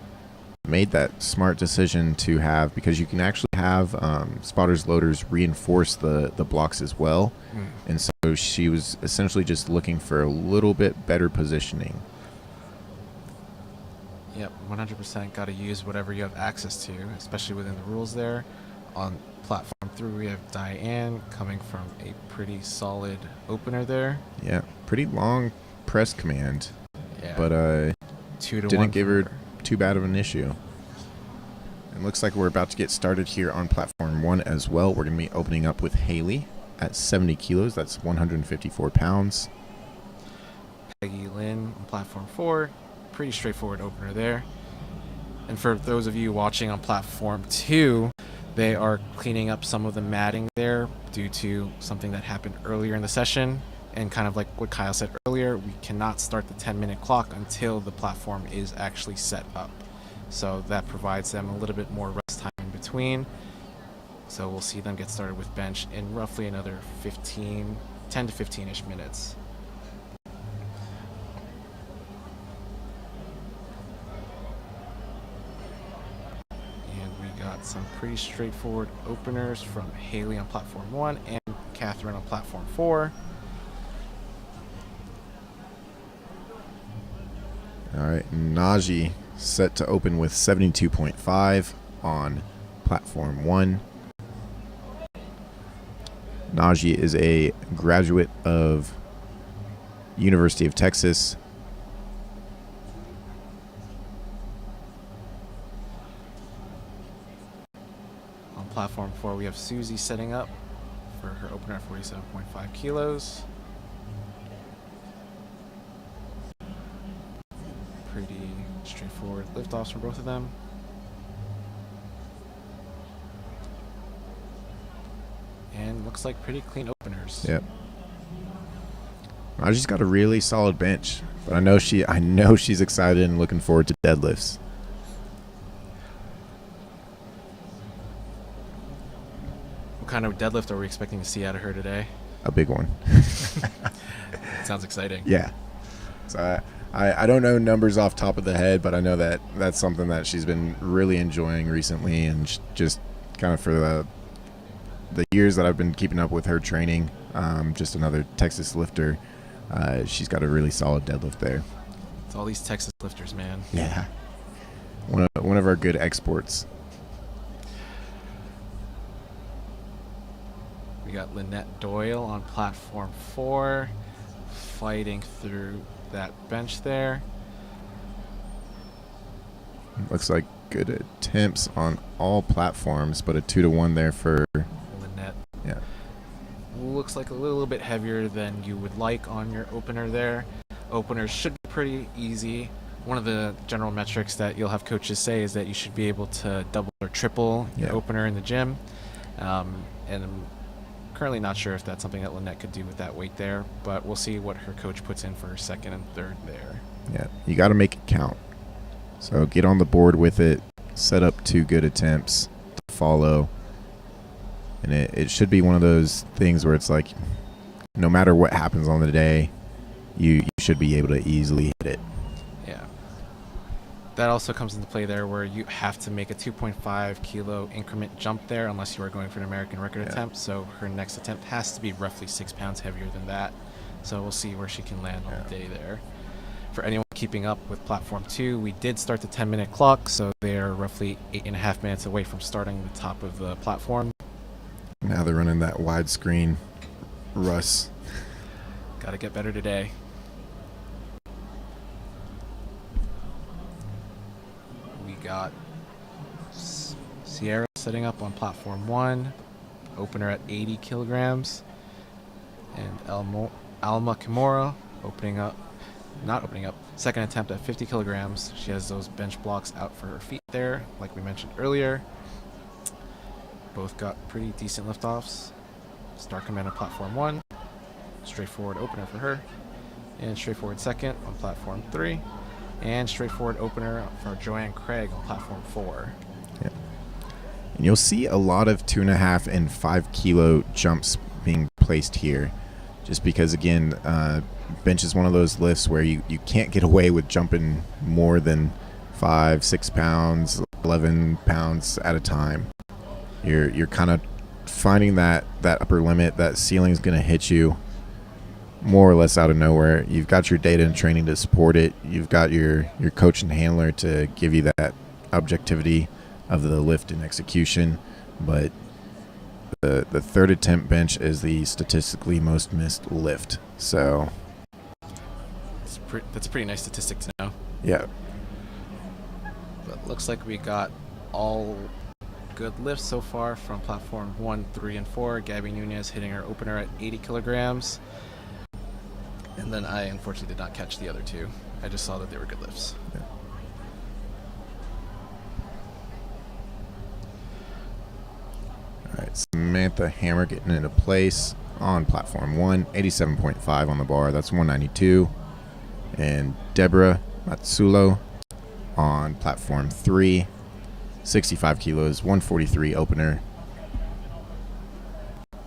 Speaker 2: made that smart decision to have, because you can actually have spotters loaders reinforce the blocks as well. And so she was essentially just looking for a little bit better positioning.
Speaker 1: Yep, 100% got to use whatever you have access to, especially within the rules there. On platform 3, we have Diane coming from a pretty solid opener there.
Speaker 2: Yeah, pretty long press command,
Speaker 1: Yeah.
Speaker 2: but
Speaker 1: 2 to 1
Speaker 2: didn't give her
Speaker 1: for
Speaker 2: too bad of an issue. It looks like we're about to get started here on platform 1 as well. We're going to be opening up with Haley at 70 kilos. That's 154 pounds.
Speaker 1: Peggy Lynn on platform 4. Pretty straightforward opener there. And for those of you watching on platform 2, they are cleaning up some of the matting there due to something that happened earlier in the session. And kind of like what Kyle said earlier, we cannot start the 10-minute clock until the platform is actually set up. So that provides them a little bit more rest time in between. So we'll see them get started with bench in roughly another 10 to 15-ish minutes. And we got some pretty straightforward openers from Haley on platform 1 and Catherine on platform 4.
Speaker 2: All right, Najee set to open with 72.5 on platform 1. Najee is a graduate of University of Texas.
Speaker 1: On platform 4, we have Susie setting up for her opener at 47.5 kilos. Pretty straightforward liftoffs from both of them. And looks like pretty clean openers.
Speaker 2: Yep. Najee's got a really solid bench, but I know she's excited and looking forward to deadlifts.
Speaker 1: What kind of deadlift are we expecting to see out of her today?
Speaker 2: A big one.
Speaker 1: Sounds exciting.
Speaker 2: Yeah. So I don't know numbers off top of the head, but I know that that's something that she's been really enjoying recently, and just kind of for the years that I've been keeping up with her training, just another Texas lifter. She's got a really solid deadlift there.
Speaker 1: It's all these Texas lifters, man.
Speaker 2: Yeah. One of our good exports.
Speaker 1: We got Lynette Doyle on platform 4, fighting through that bench there.
Speaker 2: Looks like good attempts on all platforms, but a 2-to-1 there for
Speaker 1: Lynette.
Speaker 2: Yeah.
Speaker 1: Looks like a little bit heavier than you would like on your opener there. Openers should be pretty easy. One of the general metrics that you'll have coaches say is that you should be able to double or triple your opener in the gym. And I'm currently not sure if that's something that Lynette could do with that weight there, but we'll see what her coach puts in for her second and third there.
Speaker 2: Yeah, you got to make it count. So get on the board with it, set up 2 good attempts to follow, and it should be one of those things where it's like, no matter what happens on the day, you should be able to easily hit it.
Speaker 1: Yeah. that also comes into play there, where you have to make a 2.5 kilo increment jump there unless you are going for an American record attempt. So her next attempt has to be roughly 6 pounds heavier than that. So we'll see where she can land on the day there. For anyone keeping up with Platform 2, we did start the 10-minute clock, so they're roughly 8.5 minutes away from starting the top of the platform.
Speaker 2: Now they're running that widescreen Russ.
Speaker 1: Gotta get better today. We got Sierra setting up on Platform 1, opener at 80 kilograms, and Alma Kimura not opening up, second attempt at 50 kilograms. She has those bench blocks out for her feet there, like we mentioned earlier. Both got pretty decent liftoffs. Start command on Platform 1, straightforward opener for her, and straightforward second on Platform 3, and straightforward opener for Joanne Craig on Platform 4.
Speaker 2: Yeah. And you'll see a lot of 2.5 and 5 kilo jumps being placed here, just because, again, bench is one of those lifts where you can't get away with jumping more than 5, 6 pounds, 11 pounds at a time. You're kind of finding that upper limit. That ceiling is going to hit you more or less out of nowhere. You've got your data and training to support it. You've got your coach and handler to give you that objectivity of the lift and execution. But the third attempt bench is the statistically most missed lift. So
Speaker 1: that's a pretty nice statistic to know.
Speaker 2: Yeah.
Speaker 1: But looks like we got all good lifts so far from Platform 1, 3, and 4. Gabby Nunez hitting her opener at 80 kilograms. And then I unfortunately did not catch the other two. I just saw that they were good lifts.
Speaker 2: Yeah. All right, Samantha Hammer getting into place on Platform 1, 87.5 on the bar. That's 192. And Deborah Matsulo on Platform 3, 65 kilos, 143 opener.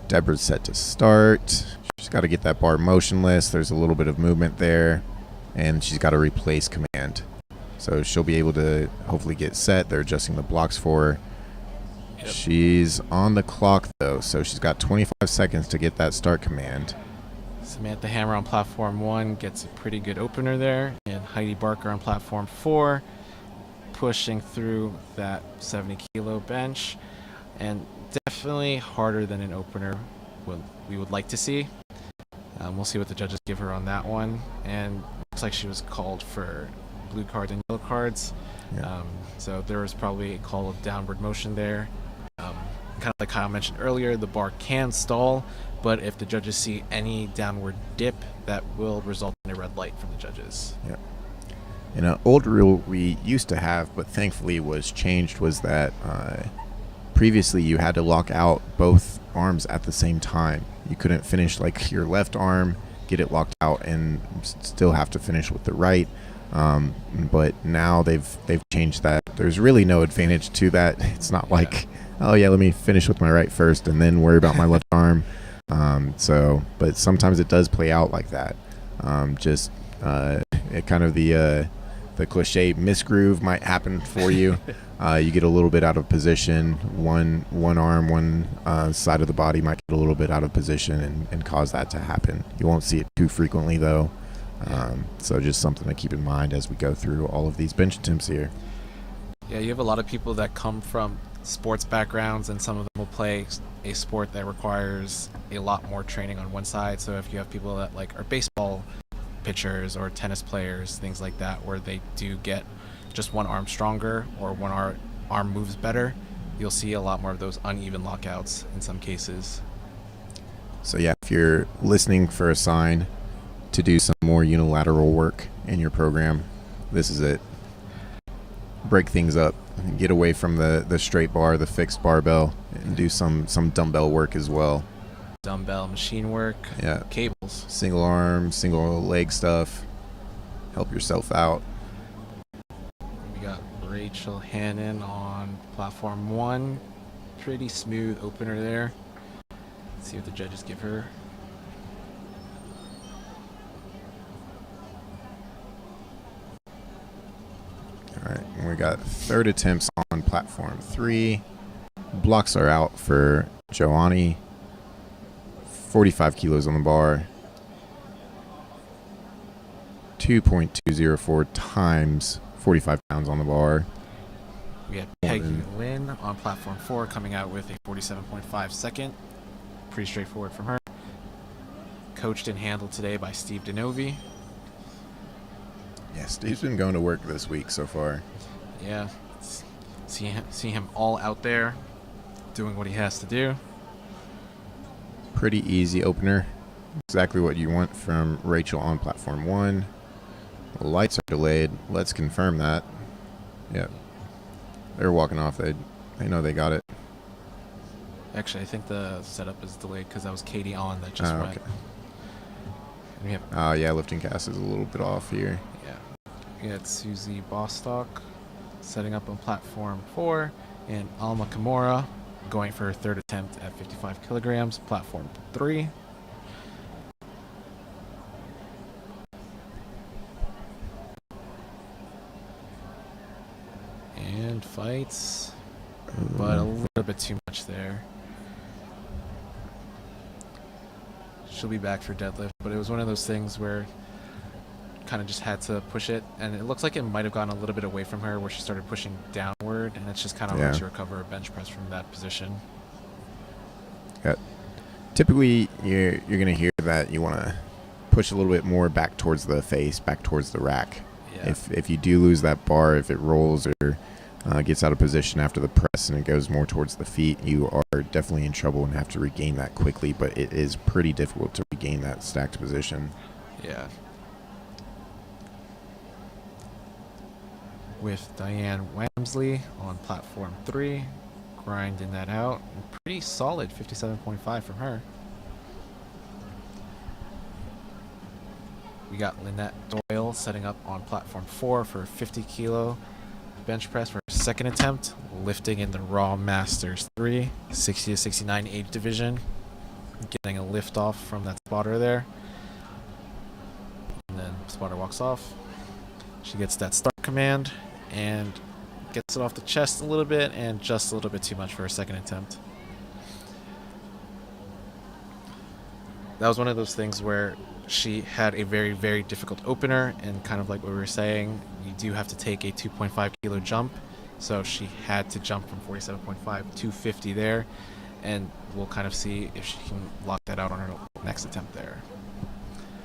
Speaker 2: Deborah's set to start. She's got to get that bar motionless. There's a little bit of movement there, and she's got to replace command. So she'll be able to hopefully get set. They're adjusting the blocks for her. Yep. She's on the clock, though, so she's got 25 seconds to get that start command.
Speaker 1: Samantha Hammer on Platform 1 gets a pretty good opener there, and Heidi Barker on Platform 4 pushing through that 70 kilo bench, and definitely harder than an opener we would like to see. We'll see what the judges give her on that one, and looks like she was called for blue cards and yellow cards.
Speaker 2: Yeah.
Speaker 1: So there was probably a call of downward motion there. Kind of like Kyle mentioned earlier, the bar can stall, but if the judges see any downward dip, that will result in a red light from the judges.
Speaker 2: Yeah. And an old rule we used to have, but thankfully was changed, was that previously you had to lock out both arms at the same time. You couldn't finish like your left arm, get it locked out, and still have to finish with the right. But now they've changed that. There's really no advantage to that. It's not like, oh yeah, let me finish with my right first and then worry about my left arm. But sometimes it does play out like that. It kind of the cliche misgroove might happen for you. You get a little bit out of position. One arm, one side of the body might get a little bit out of position and cause that to happen. You won't see it too frequently, though. So just something to keep in mind as we go through all of these bench attempts here.
Speaker 1: Yeah, you have a lot of people that come from sports backgrounds, and some of them will play a sport that requires a lot more training on one side. So if you have people that like are baseball pitchers or tennis players, things like that, where they do get just one arm stronger or one arm moves better, you'll see a lot more of those uneven lockouts in some cases.
Speaker 2: So yeah, if you're listening for a sign to do some more unilateral work in your program, this is it. Break things up, get away from the straight bar, the fixed barbell, and do some dumbbell work as well.
Speaker 1: Dumbbell machine work,
Speaker 2: yeah,
Speaker 1: cables,
Speaker 2: single arm, single leg stuff. Help yourself out.
Speaker 1: We got Rachel Hannon on Platform 1. Pretty smooth opener there. Let's see what the judges give her.
Speaker 2: All right. We got third attempts on platform 3. Blocks are out for Joanny. 45 kilos on the bar. 2.204 times 45 pounds on the bar.
Speaker 3: We have Peggy Lynn on platform 4 coming out with a 47.5 second. Pretty straightforward from her. Coached and handled today by Steve Denovi.
Speaker 2: Yeah, Steve's been going to work this week so far.
Speaker 3: Yeah, see him all out there doing what he has to do.
Speaker 2: Pretty easy opener. Exactly what you want from Rachel on platform 1. The lights are delayed. Let's confirm that. Yep. They're walking off. They know they got it.
Speaker 3: Actually, I think the setup is delayed because that was Katie on that just went.
Speaker 2: Okay.
Speaker 3: And we have
Speaker 2: Yeah, lifting cast is a little bit off here.
Speaker 3: we had Susie Bostock setting up on platform 4, and Alma Kimura going for her third attempt at 55 kilograms, platform 3. And fights, but a little bit too much there. She'll be back for deadlift, but it was one of those things where kind of just had to push it, and it looks like it might have gone a little bit away from her where she started pushing downward, and it's just kind of hard to recover a bench press from that position.
Speaker 2: Yeah. Typically, you're going to hear that you want to push a little bit more back towards the face, back towards the rack.
Speaker 3: Yeah.
Speaker 2: If you do lose that bar, if it rolls or gets out of position after the press and it goes more towards the feet, you are definitely in trouble and have to regain that quickly, but it is pretty difficult to regain that stacked position.
Speaker 3: Yeah. With Diane Wamsley on platform 3, grinding that out. Pretty solid 57.5 from her. We got Lynette Doyle setting up on platform 4 for 50 kilo bench press for her second attempt, lifting in the Raw Masters 3, 60 to 69 age division, getting a lift off from that spotter there. And then spotter walks off. She gets that start command and gets it off the chest a little bit, and just a little bit too much for her second attempt. That was one of those things where she had a very, very difficult opener, and kind of like what we were saying, you do have to take a 2.5 kilo jump, so she had to jump from 47.5 to 50 there, and we'll kind of see if she can lock that out on her next attempt there.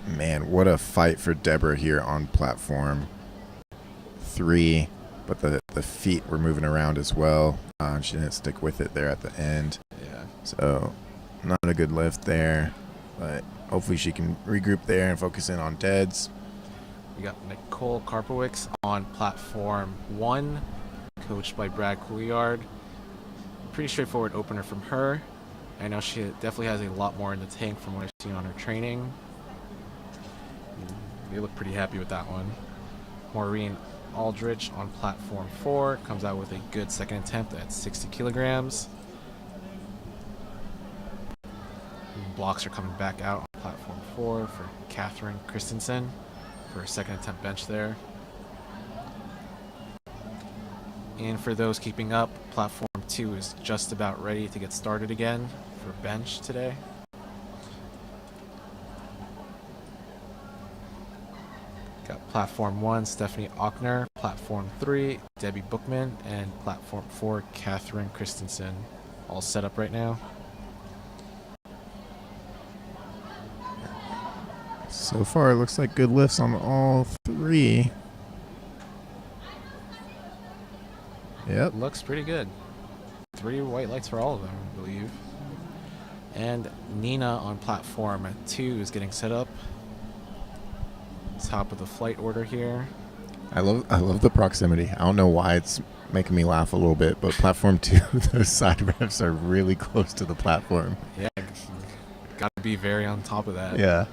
Speaker 2: Man, what a fight for Deborah here on platform 3, but the feet were moving around as well. She didn't stick with it there at the end.
Speaker 3: Yeah.
Speaker 2: So not a good lift there, but hopefully she can regroup there and focus in on deads.
Speaker 3: We got Nicole Karpowicz on platform 1, coached by Brad Couillard. Pretty straightforward opener from her. I know she definitely has a lot more in the tank from what I've seen on her training. They look pretty happy with that one. Maureen Aldrich on platform 4 comes out with a good second attempt at 60 kilograms. Blocks are coming back out on platform 4 for Catherine Christensen for her second attempt bench there. And for those keeping up, platform 2 is just about ready to get started again for bench today. Got platform 1, Stephanie Ochner, platform 3, Debbie Bookman, and platform 4, Catherine Christensen. All set up right now.
Speaker 2: So far, it looks like good lifts on all 3. Yep.
Speaker 3: Looks pretty good. 3 white lights for all of them, I believe. And Nina on platform 2 is getting set up. Top of the flight order here.
Speaker 2: I love the proximity. I don't know why it's making me laugh a little bit, but platform 2, those side reps are really close to the platform.
Speaker 3: Yeah, got to be very on top of that.
Speaker 2: Yeah.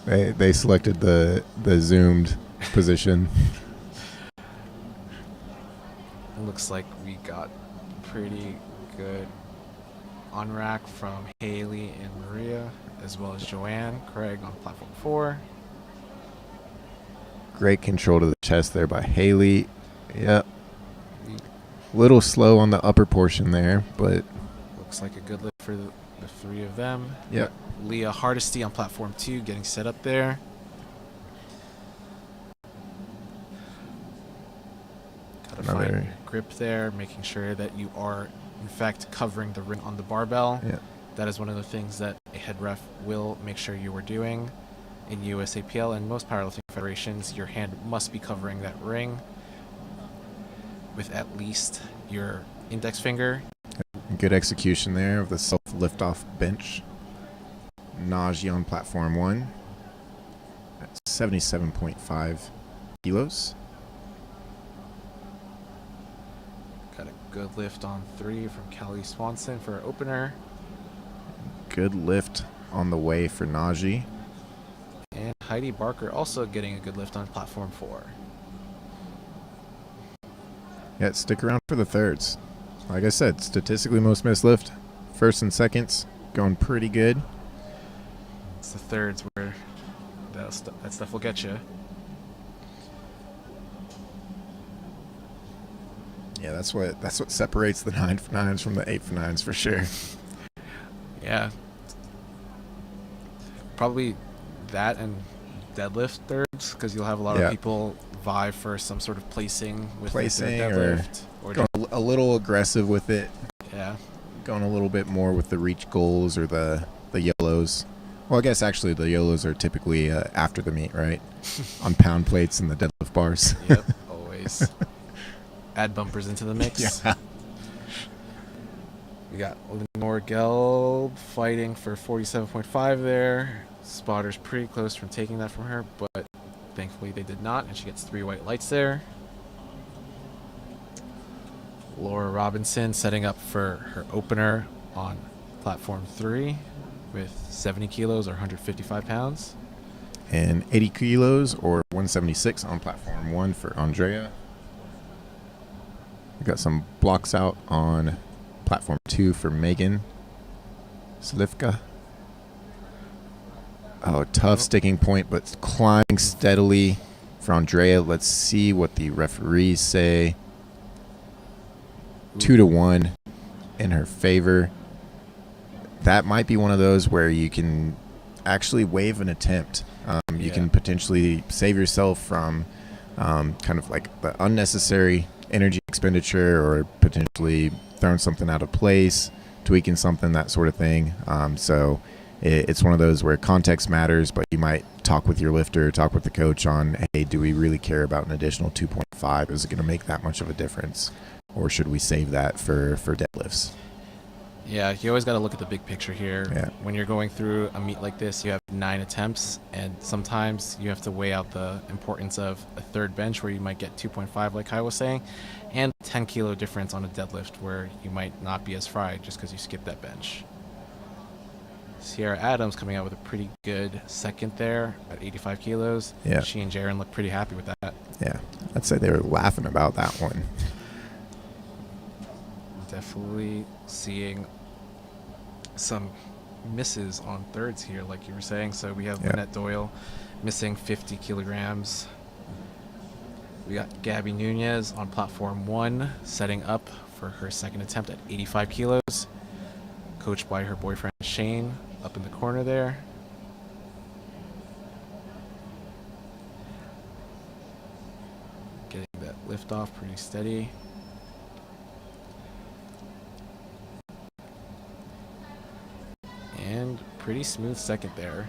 Speaker 2: They selected the zoomed position.
Speaker 3: It looks like we got pretty good on rack from Haley and Maria, as well as Joanne Craig on platform 4.
Speaker 2: Great control to the chest there by Haley. Yep. Little slow on the upper portion there, but
Speaker 3: Looks like a good lift for the three of them.
Speaker 2: yep.
Speaker 3: Leah Hardesty on platform 2 getting set up there. Gotta find
Speaker 2: Another-
Speaker 3: your grip there, making sure that you are in fact covering the ring on the barbell.
Speaker 2: Yeah.
Speaker 3: That is one of the things that a head ref will make sure you are doing. In USAPL and most powerlifting federations, your hand must be covering that ring with at least your index finger.
Speaker 2: Good execution there of the self lift-off bench. Najee on platform 1 at 77.5 kilos.
Speaker 3: Got a good lift on 3 from Callie Swanson for our opener.
Speaker 2: Good lift on the way for Najee.
Speaker 3: And Heidi Barker also getting a good lift on platform 4.
Speaker 2: Yeah, stick around for the thirds. Like I said, statistically most missed lift. First and seconds going pretty good.
Speaker 3: It's the thirds where that stuff will get you.
Speaker 2: Yeah, that's what separates the 9 for 9s from the 8 for 9s for sure.
Speaker 3: Yeah. Probably that and deadlift thirds, because you'll have a lot
Speaker 2: Yeah.
Speaker 3: of people vie for some sort of placing with their
Speaker 2: Placing or
Speaker 3: deadlift. Or
Speaker 2: Going a little aggressive with it.
Speaker 3: yeah.
Speaker 2: Going a little bit more with the reach goals or the YOLOs. Well, I guess actually the YOLOs are typically after the meet, right? On pound plates and the deadlift bars.
Speaker 3: Yep, always. Add bumpers into the mix.
Speaker 2: Yeah.
Speaker 3: We got Lenore Gelb fighting for 47.5 there. Spotter's pretty close from taking that from her, but thankfully they did not, and she gets 3 white lights there. Laura Robinson setting up for her opener on platform 3 with 70 kilos or 155 pounds.
Speaker 2: And 80 kilos or 176 on platform 1 for Andrea. We got some blocks out on platform 2 for Megan Slivka. Oh, tough sticking point, but climbing steadily for Andrea. Let's see what the referees say. 2-1 in her favor. That might be one of those where you can actually waive an attempt. You can potentially save yourself from kind of like the unnecessary energy expenditure or potentially throwing something out of place, tweaking something, that sort of thing. So it's one of those where context matters, but you might talk with your lifter, talk with the coach on, hey, do we really care about an additional 2.5? Is it going to make that much of a difference? Or should we save that for deadlifts?
Speaker 3: Yeah, you always got to look at the big picture here.
Speaker 2: Yeah.
Speaker 3: When you're going through a meet like this, you have 9 attempts, and sometimes you have to weigh out the importance of a third bench where you might get 2.5, like Kai was saying, and 10 kilo difference on a deadlift where you might not be as fried just because you skipped that bench. Sierra Adams coming out with a pretty good second there at 85 kilos.
Speaker 2: Yeah.
Speaker 3: She and Jaron look pretty happy with that.
Speaker 2: Yeah, I'd say they were laughing about that one.
Speaker 3: Definitely seeing some misses on thirds here, like you were saying. So we have Lynette Doyle missing 50 kilograms. We got Gabby Nunez on platform 1 setting up for her second attempt at 85 kilos, coached by her boyfriend Shane up in the corner there. Getting that lift off pretty steady. And pretty smooth second there.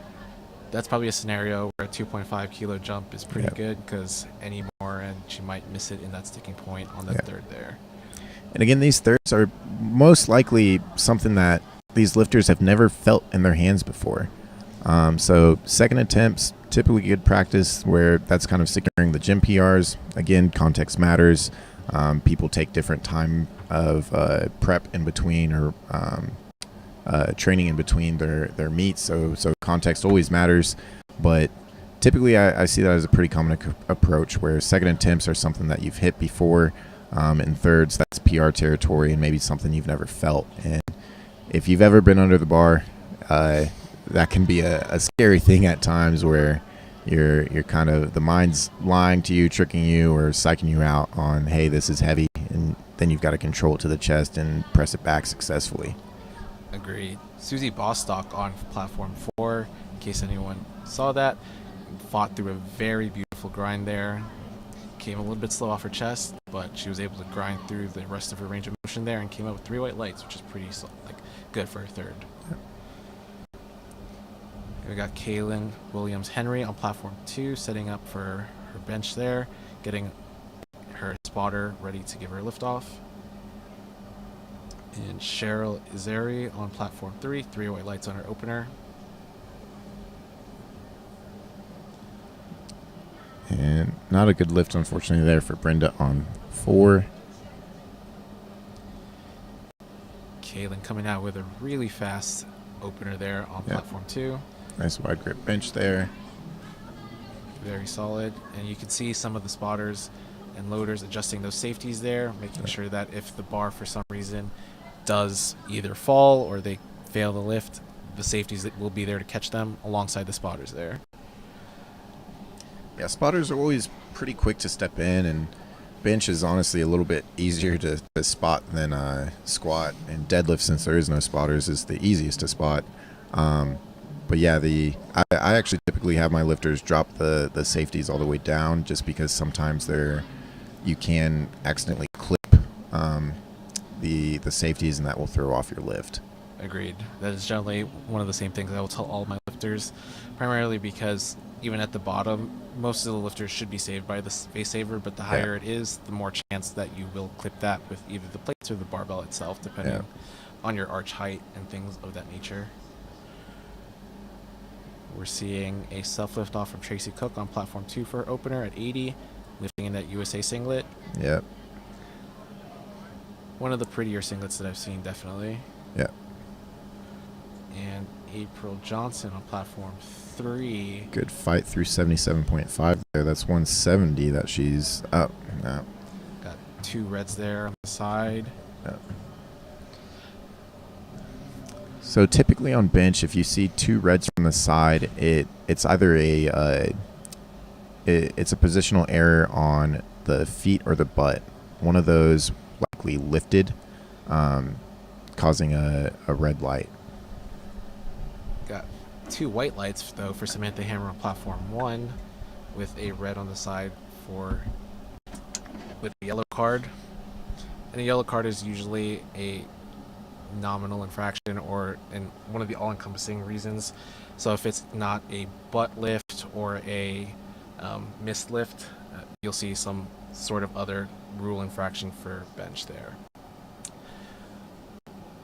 Speaker 3: That's probably a scenario where a 2.5 kilo jump is pretty good, because any more and she might miss it in that sticking point on that third there.
Speaker 2: And again, these thirds are most likely something that these lifters have never felt in their hands before. So second attempts, typically good practice where that's kind of securing the gym PRs. Again, context matters. People take different time of prep in between or training in between their meets. So context always matters. But typically I see that as a pretty common approach where second attempts are something that you've hit before. And thirds, that's PR territory and maybe something you've never felt. And if you've ever been under the bar, that can be a scary thing at times where You're kind of, the mind's lying to you, tricking you, or psyching you out on, hey, this is heavy, and then you've got to control it to the chest and press it back successfully.
Speaker 3: Agreed. Susie Bostock on platform 4, in case anyone saw that, fought through a very beautiful grind there. Came a little bit slow off her chest, but she was able to grind through the rest of her range of motion there and came out with 3 white lights, which is pretty good for her third. We got Kaylin Williams-Henry on platform 2, setting up for her bench there, getting her spotter ready to give her a lift off. And Cheryl Izeri on platform 3, 3 white lights on her opener.
Speaker 2: And not a good lift, unfortunately, there for Brenda on 4.
Speaker 3: Kaylin coming out with a really fast opener there on platform 2.
Speaker 2: Nice wide grip bench there.
Speaker 3: Very solid. And you can see some of the spotters and loaders adjusting those safeties there, making sure that if the bar for some reason does either fall or they fail the lift, the safeties will be there to catch them alongside the spotters there.
Speaker 2: Yeah, spotters are always pretty quick to step in, and bench is honestly a little bit easier to spot than squat. And deadlift, since there is no spotters, is the easiest to spot. But yeah, I actually typically have my lifters drop the safeties all the way down, just because sometimes you can accidentally clip the safeties, and that will throw off your lift.
Speaker 3: Agreed. That is generally one of the same things I will tell all my lifters, primarily because even at the bottom, most of the lifters should be saved by the space saver, but the higher it is, the more chance that you will clip that with either the plates or the barbell itself, depending on your arch height and things of that nature. We're seeing a self-lift off from Tracy Cook on platform 2 for her opener at 80, lifting in that USA singlet.
Speaker 2: Yep.
Speaker 3: One of the prettier singlets that I've seen, definitely.
Speaker 2: Yep.
Speaker 3: And April Johnson on platform 3.
Speaker 2: Good fight through 77.5 there. That's 170 that she's up. No.
Speaker 3: Got 2 reds there on the side.
Speaker 2: Yep. So typically on bench, if you see 2 reds from the side, it's either it's a positional error on the feet or the butt. One of those likely lifted, causing a red light.
Speaker 3: Got 2 white lights though for Samantha Hammer on platform 1, with a red on the side with a yellow card. And a yellow card is usually a nominal infraction or one of the all-encompassing reasons. So if it's not a butt lift or a missed lift, you'll see some sort of other rule infraction for bench there.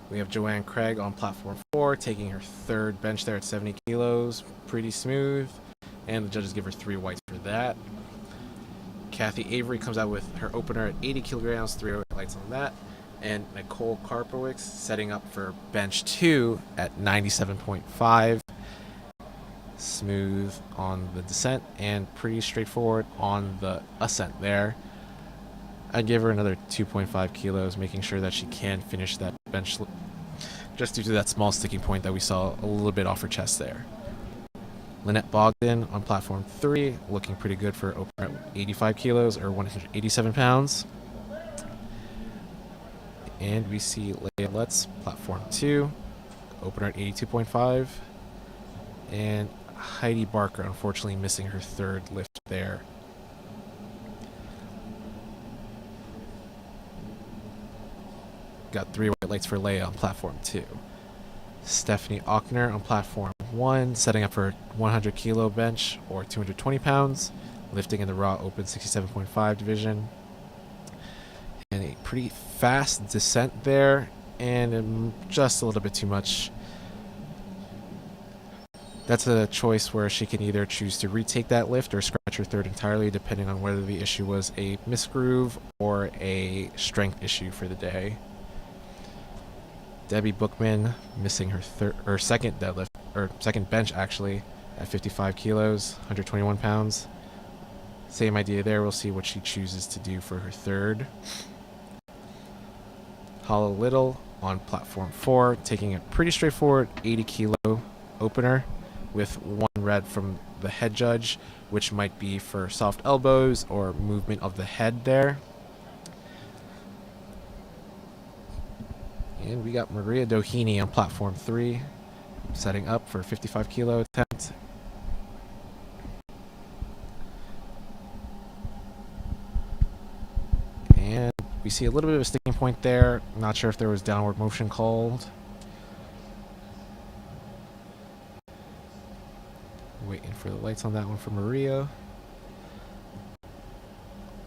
Speaker 3: We have Joanne Craig on platform 4, taking her 3rd bench there at 70 kilos. Pretty smooth, and the judges give her 3 whites for that. Kathy Avery comes out with her opener at 80 kilograms, 3 white lights on that. And Nicole Karpowicz setting up for bench 2 at 97.5. Smooth on the descent and pretty straightforward on the ascent there. I'd give her another 2.5 kilos, making sure that she can finish that bench just due to that small sticking point that we saw a little bit off her chest there. Lynette Bogdan on platform 3, looking pretty good for opener at 85 kilos or 187 pounds. And we see Leia Lutz, platform 2, opener at 82.5. And Heidi Barker, unfortunately, missing her 3rd lift there. Got 3 white lights for Leia on platform 2. Stephanie Ochner on platform 1, setting up for a 100 kilo bench or 220 pounds, lifting in the raw open 67.5 division. And a pretty fast descent there, and just a little bit too much. That's a choice where she can either choose to retake that lift or scratch her 3rd entirely, depending on whether the issue was a misgroove or a strength issue for the day. Debbie Bookman missing her 2nd deadlift, or 2nd bench actually, at 55 kilos, 121 pounds. Same idea there. We'll see what she chooses to do for her 3rd. Hala Little on platform 4, taking a pretty straightforward 80 kilo opener, with 1 red from the head judge, which might be for soft elbows or movement of the head there. And we got Maria Doheny on platform 3, setting up for a 55 kilo attempt. And we see a little bit of a sticking point there. Not sure if there was downward motion called. Waiting for the lights on that one for Maria.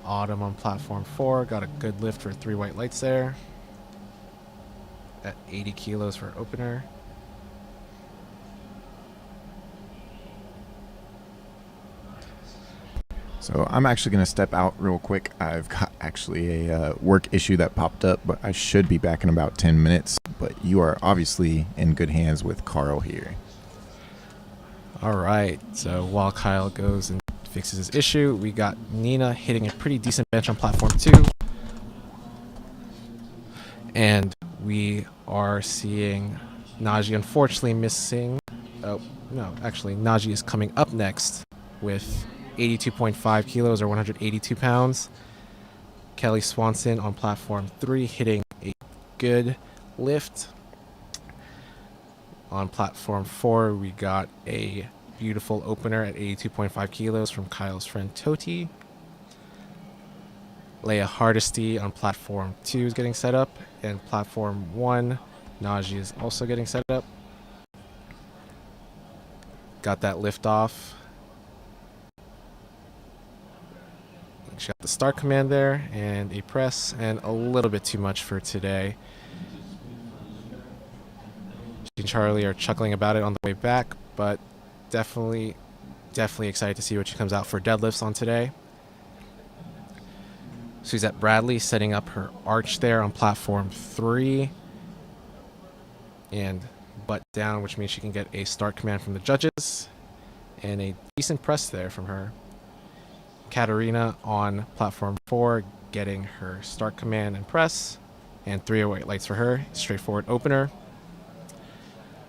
Speaker 3: Autumn on platform 4. Got a good lift for 3 white lights there. At 80 kilos for opener.
Speaker 2: So I'm actually going to step out real quick. I've got actually a work issue that popped up, but I should be back in about 10 minutes. But you are obviously in good hands with Carl here.
Speaker 3: All right. So while Kyle goes and fixes his issue, we got Nina hitting a pretty decent bench on platform 2. And we are seeing Najee unfortunately missing. Oh, no, actually, Najee is coming up next with 82.5 kilos or 182 pounds. Kelly Swanson on platform 3 hitting a good lift. On platform 4, we got a beautiful opener at 82.5 kilos from Kyle's friend Toti. Leia Hardesty on platform 2 is getting set up, and platform 1, Najee is also getting set up. Got that lift off. She got the start command there, and a press, and a little bit too much for today. She and Charlie are chuckling about it on the way back, but definitely excited to see what she comes out for deadlifts on today. Suzette Bradley setting up her arch there on platform 3. And butt down, which means she can get a start command from the judges. And a decent press there from her. Katarina on platform 4 getting her start command and press. And 3 white lights for her. Straightforward opener.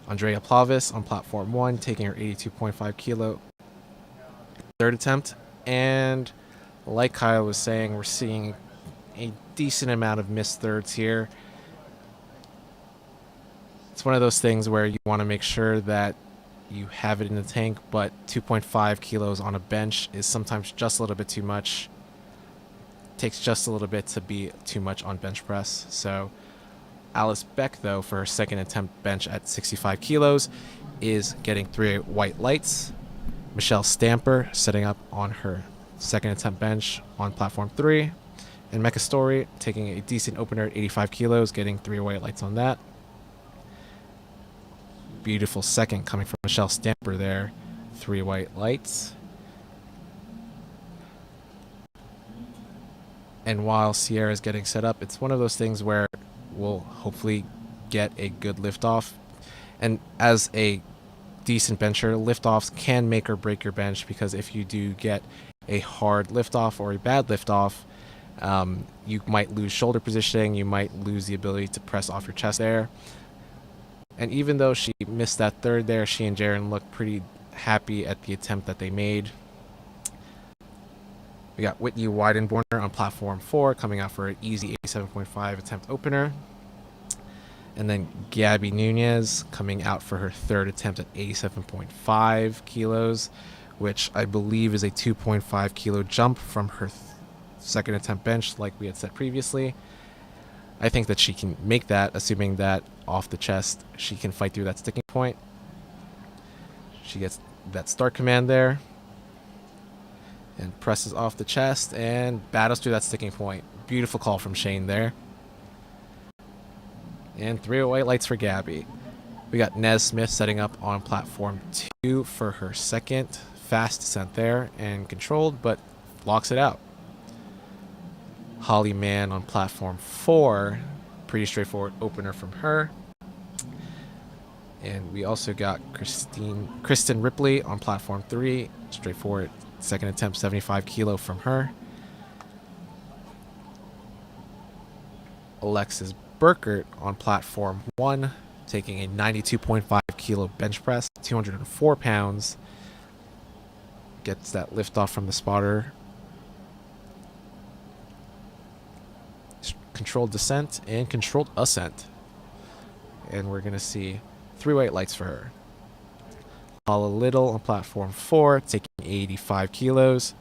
Speaker 3: Andrea Plavis on platform 1 taking her 82.5 kilo third attempt. And like Kyle was saying, we're seeing a decent amount of missed thirds here. It's one of those things where you want to make sure that you have it in the tank, but 2.5 kilos on a bench is sometimes just a little bit too much. Takes just a little bit to be too much on bench press. So Alice Beck, though, for her second attempt bench at 65 kilos, is getting 3 white lights. Michelle Stamper setting up on her second attempt bench on platform 3. And Mecca Story taking a decent opener at 85 kilos, getting 3 white lights on that. Beautiful second coming from Michelle Stamper there. 3 white lights. And while Sierra is getting set up, it's one of those things where we'll hopefully get a good liftoff. And as a decent bencher, liftoffs can make or break your bench, because if you do get a hard liftoff or a bad liftoff, you might lose shoulder positioning, you might lose the ability to press off your chest there. And even though she missed that third there, she and Jaren looked pretty happy at the attempt that they made. We got Whitney Weidenborner on platform 4 coming out for an easy 87.5 attempt opener. And then Gabby Nunez coming out for her third attempt at 87.5 kilos, which I believe is a 2.5 kilo jump from her second attempt bench like we had said previously. I think that she can make that, assuming that off the chest she can fight through that sticking point. She gets that start command there and presses off the chest and battles through that sticking point. Beautiful call from Shane there. And 3 white lights for Gabby. We got Nez Smith setting up on platform 2 for her second fast descent there, and controlled, but locks it out. Holly Mann on platform 4. Pretty straightforward opener from her. And we also got Kristen Ripley on platform 3. Straightforward second attempt, 75 kilo from her. Alexis Burkert on platform 1, taking a 92.5 kilo bench press, 204 pounds. Gets that lift off from the spotter. Controlled descent and controlled ascent. And we're going to see 3 white lights for her. Paula Little on platform 4, taking 85 kilos.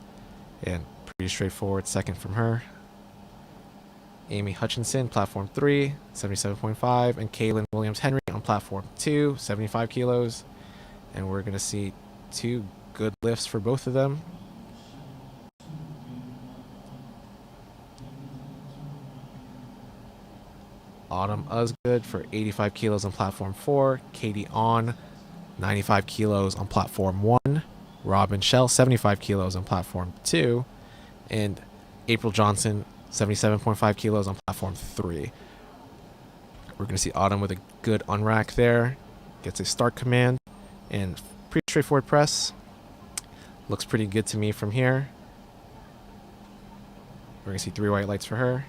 Speaker 3: And pretty straightforward second from her. Amy Hutchinson, platform 3, 77.5. And Kaylin Williams-Henry on platform 2, 75 kilos. And we're going to see 2 good lifts for both of them. Autumn Osgood for 85 kilos on platform 4. Katie On, 95 kilos on platform 1. Robin Shell, 75 kilos on platform 2. And April Johnson, 77.5 kilos on platform 3. We're going to see Autumn with a good unrack there. Gets a start command and pretty straightforward press. Looks pretty good to me from here. We're going to see 3 white lights for her.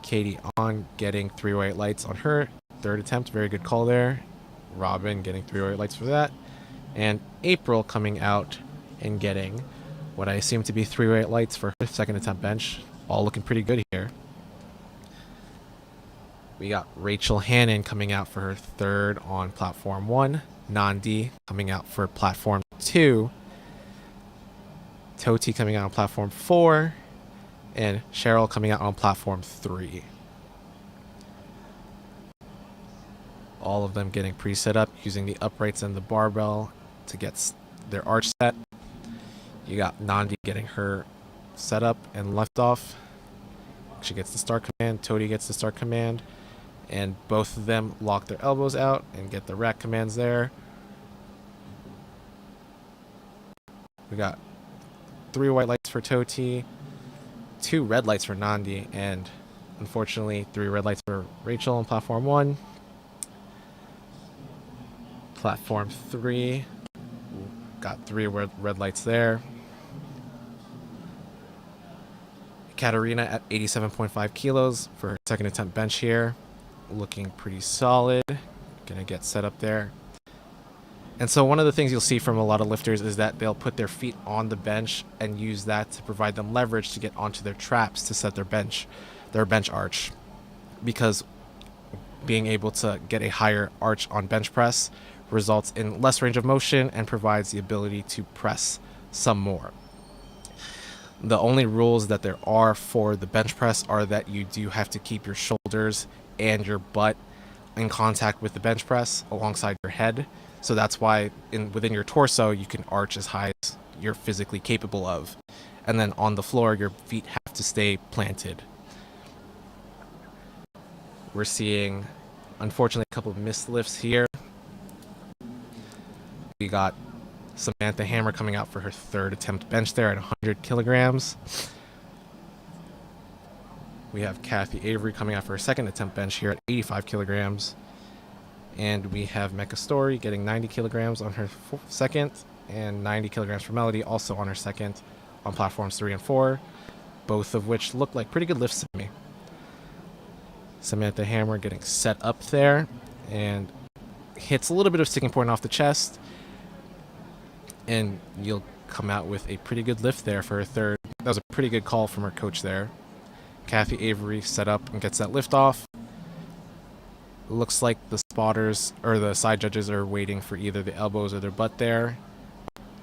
Speaker 3: Katie On getting 3 white lights on her third attempt. Very good call there. Robin getting 3 white lights for that. And April coming out and getting what I assume to be 3 white lights for her second attempt bench. All looking pretty good here. We got Rachel Hannon coming out for her third on platform 1. Nandi coming out for platform 2. Toti coming out on platform 4. And Cheryl coming out on platform 3. All of them getting pre-set up using the uprights and the barbell to get their arch set. You got Nandi getting her set up and left off. She gets the start command. Toti gets the start command. And both of them lock their elbows out and get the rack commands there. We got 3 white lights for Toti, 2 red lights for Nandi, and unfortunately 3 red lights for Rachel on platform 1. Platform 3, got 3 red lights there. Katarina at 87.5 kilos for her second attempt bench here. Looking pretty solid. Gonna get set up there. And so one of the things you'll see from a lot of lifters is that they'll put their feet on the bench and use that to provide them leverage to get onto their traps to set their bench arch. Because being able to get a higher arch on bench press results in less range of motion and provides the ability to press some more. The only rules that there are for the bench press are that you do have to keep your shoulders and your butt in contact with the bench press alongside your head. So that's why within your torso, you can arch as high as you're physically capable of. And then on the floor, your feet have to stay planted. We're seeing, unfortunately, a couple of missed lifts here. We got Samantha Hammer coming out for her third attempt bench there at 100 kilograms. We have Kathy Avery coming out for her second attempt bench here at 85 kilograms. And we have Mecca Story getting 90 kilograms on her second, and 90 kilograms for Melody also on her second on platforms 3 and 4, both of which look like pretty good lifts to me. Samantha Hammer getting set up there and hits a little bit of sticking point off the chest, and you'll come out with a pretty good lift there for her third. That was a pretty good call from her coach there. Kathy Avery set up and gets that lift off. Looks like the spotters or the side judges are waiting for either the elbows or their butt there.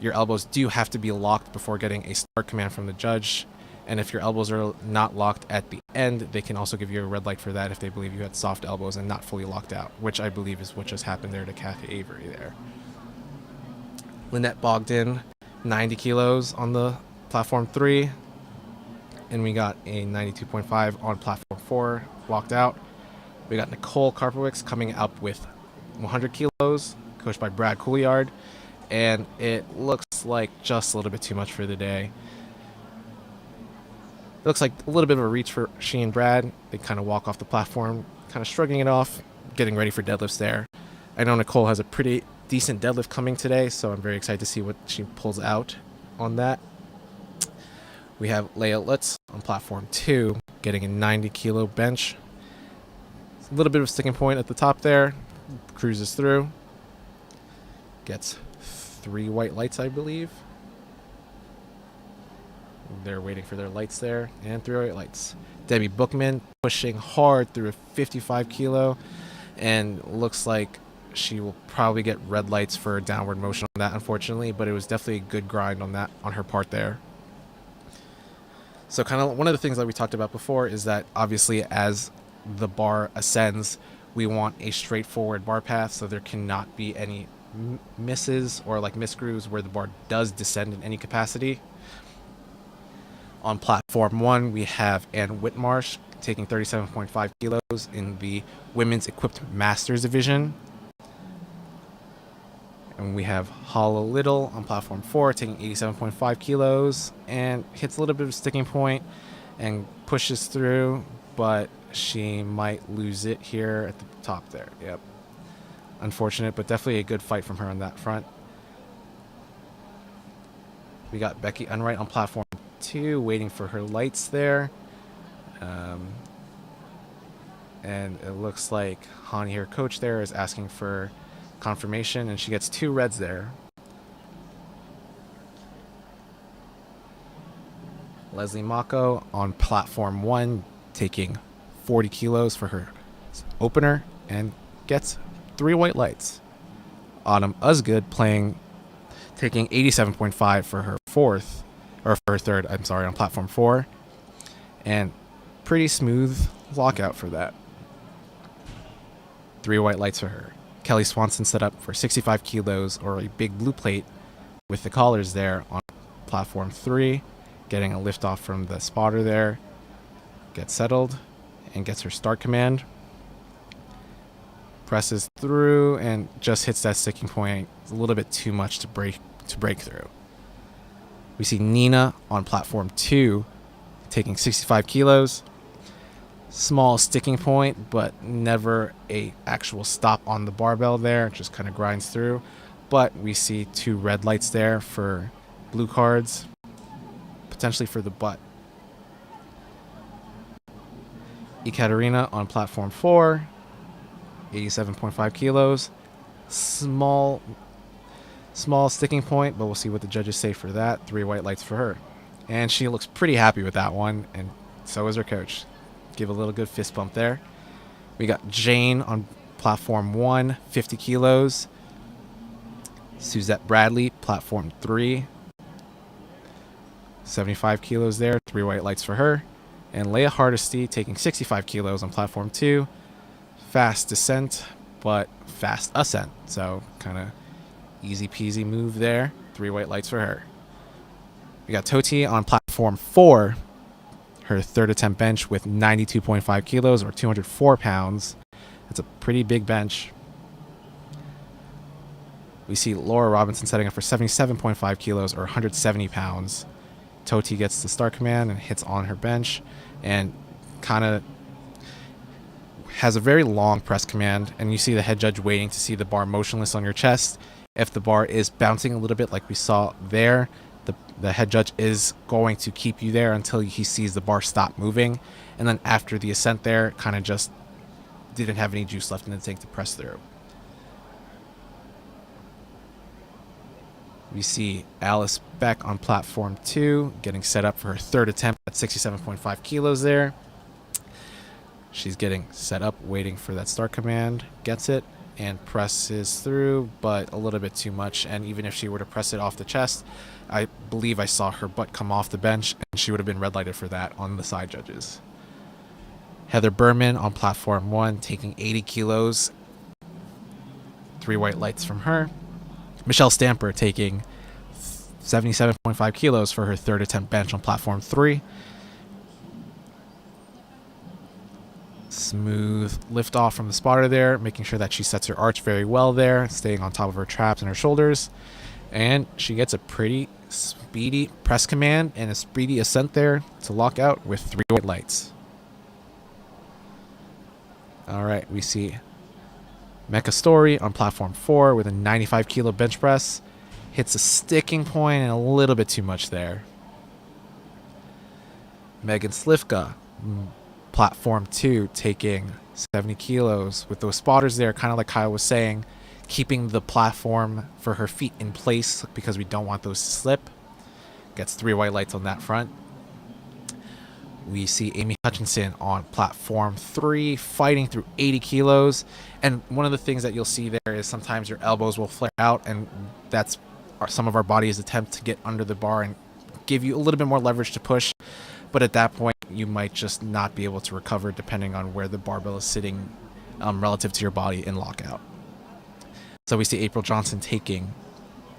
Speaker 3: Your elbows do have to be locked before getting a start command from the judge. And if your elbows are not locked at the end, they can also give you a red light for that if they believe you had soft elbows and not fully locked out, which I believe is what just happened there to Kathy Avery there. Lynette Bogdan, 90 kilos on the platform 3. And we got a 92.5 on platform 4, locked out. We got Nicole Karpowicz coming up with 100 kilos, coached by Brad Couliard. And it looks like just a little bit too much for the day. It looks like a little bit of a reach for she and Brad. They kind of walk off the platform, kind of shrugging it off, getting ready for deadlifts there. I know Nicole has a pretty decent deadlift coming today, so I'm very excited to see what she pulls out on that. We have Leah Lutz on platform 2, getting a 90 kilo bench. A little bit of a sticking point at the top there. cruises through. Gets 3 white lights, I believe. They're waiting for their lights there. And 3 white lights. Debbie Bookman pushing hard through a 55 kilo. And looks like she will probably get red lights for downward motion on that, unfortunately. But it was definitely a good grind on her part there. So kind of one of the things that we talked about before is that obviously as the bar ascends, we want a straightforward bar path, so there cannot be any misses or like misgrooves where the bar does descend in any capacity. On platform 1, we have Ann Whitmarsh taking 37.5 kilos in the Women's Equipped Masters division. And we have Hala Little on platform 4 taking 87.5 kilos and hits a little bit of a sticking point and pushes through, but she might lose it here at the top there. Yep. Unfortunate, but definitely a good fight from her on that front. We got Becky Unright on platform 2 waiting for her lights there. And it looks like Hani, her coach there, is asking for confirmation, and she gets 2 reds there. Leslie Mako on platform 1 taking 40 kilos for her opener and gets 3 white lights. Autumn Usgood taking 87.5 for her third, on platform 4, and pretty smooth lockout for that. 3 white lights for her. Kelly Swanson set up for 65 kilos or a big blue plate with the collars there on platform 3, getting a lift off from the spotter there, gets settled and gets her start command, presses through and just hits that sticking point. It's a little bit too much to break through. We see Nina on platform 2 taking 65 kilos. Small sticking point, but never a actual stop on the barbell there. Just kind of grinds through. But we see 2 red lights there for blue cards, potentially for the butt. Ekaterina on platform 4, 87.5 kilos. Small sticking point, but we'll see what the judges say for that. 3 white lights for her. And she looks pretty happy with that one, and so is her coach. Give a little good fist bump there. We got Jane on platform 1, 50 kilos. Suzette Bradley, platform 3, 75 kilos there. 3 white lights for her. And Leia Hardesty taking 65 kilos on platform 2. Fast descent, but fast ascent. So kind of easy peasy move there. 3 white lights for her. We got Toti on platform 4. Her third attempt bench with 92.5 kilos or 204 pounds. That's a pretty big bench. We see Laura Robinson setting up for 77.5 kilos or 170 pounds. Toti gets the start command and hits on her bench and kind of has a very long press command. And you see the head judge waiting to see the bar motionless on your chest. If the bar is bouncing a little bit like we saw there, the head judge is going to keep you there until he sees the bar stop moving. And then after the ascent there, kind of just didn't have any juice left in the tank to press through. We see Alice Beck on platform 2 getting set up for her third attempt at 67.5 kilos there. She's getting set up, waiting for that start command, gets it, and presses through, but a little bit too much. And even if she were to press it off the chest, I believe I saw her butt come off the bench, and she would have been red lighted for that on the side judges. Heather Berman on platform 1 taking 80 kilos. 3 white lights from her. Michelle Stamper taking 77.5 kilos for her third attempt bench on platform 3. Smooth lift off from the spotter there, making sure that she sets her arch very well there, staying on top of her traps and her shoulders. And she gets a pretty speedy press command and a speedy ascent there to lock out with 3 white lights. All right, we see Mecca Story on platform 4 with a 95 kilo bench press. Hits a sticking point and a little bit too much there. Megan Slifka, platform 2, taking 70 kilos. With those spotters there, kind of like Kyle was saying, keeping the platform for her feet in place because we don't want those to slip. Gets 3 white lights on that front. We see Amy Hutchinson on platform 3 fighting through 80 kilos. And one of the things that you'll see there is sometimes your elbows will flare out, and that's some of our body's attempt to get under the bar and give you a little bit more leverage to push. But at that point, you might just not be able to recover depending on where the barbell is sitting relative to your body in lockout. So we see April Johnson taking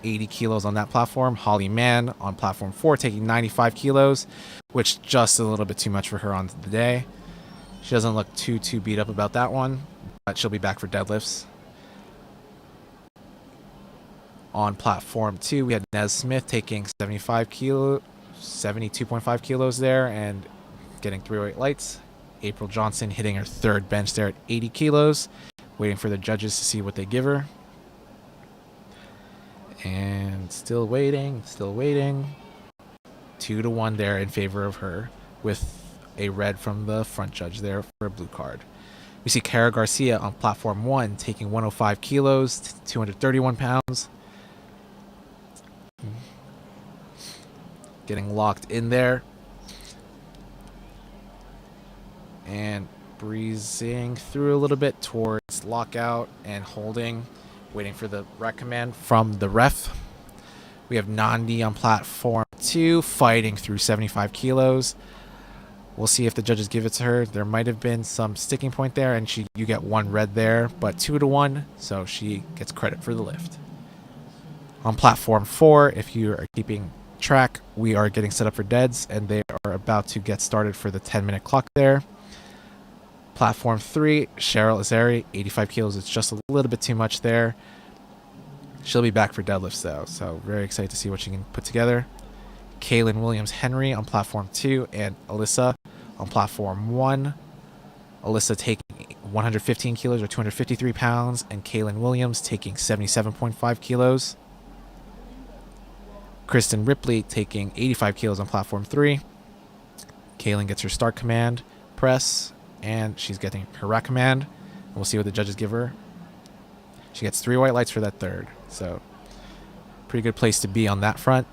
Speaker 3: 80 kilos on that platform. Holly Mann on platform 4 taking 95 kilos, which just a little bit too much for her on the day. She doesn't look too beat up about that one, but she'll be back for deadlifts. On platform 2, we had Nez Smith taking 72.5 kilos there and getting 3 weight lights. April Johnson hitting her third bench there at 80 kilos, waiting for the judges to see what they give her. And still waiting. 2-1 there in favor of her, with a red from the front judge there for a blue card. We see Cara Garcia on platform 1 taking 105 kilos, 231 pounds. Getting locked in there. And breezing through a little bit towards lockout and holding, waiting for the rec command from the ref. We have Nandi on platform 2 fighting through 75 kilos. We'll see if the judges give it to her. There might have been some sticking point there, and you get 1 red there, but 2-1, so she gets credit for the lift. On platform 4, if you are keeping track, we are getting set up for deads, and they are about to get started for the 10-minute clock there. Platform 3, Cheryl Azari, 85 kilos. It's just a little bit too much there. She'll be back for deadlifts, though, so very excited to see what she can put together. Kaylin Williams-Henry on platform 2 and Alyssa on platform 1. Alyssa taking 115 kilos or 253 pounds, and Kaylin Williams taking 77.5 kilos. Kristen Ripley taking 85 kilos on platform 3. Kaylin gets her start command, press, and she's getting her rack command. We'll see what the judges give her. She gets 3 white lights for that third, so pretty good place to be on that front.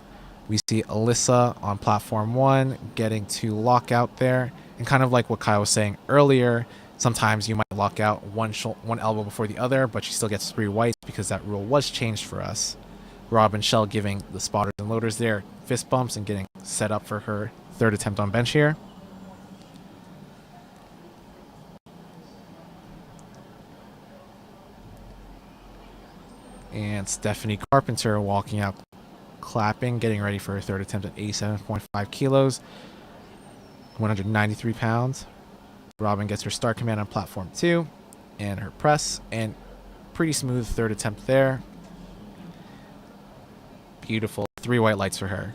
Speaker 3: We see Alyssa on platform 1 getting to lock out there, and kind of like what Kyle was saying earlier, sometimes you might lock out one elbow before the other, but she still gets 3 whites because that rule was changed for us. Rob and Shell giving the spotters and loaders there fist bumps and getting set up for her third attempt on bench here. And Stephanie Carpenter walking out, clapping, getting ready for her third attempt at 87.5 kilos, 193 pounds. Robin gets her start command on platform 2 and her press, and pretty smooth third attempt there. Beautiful. 3 white lights for her.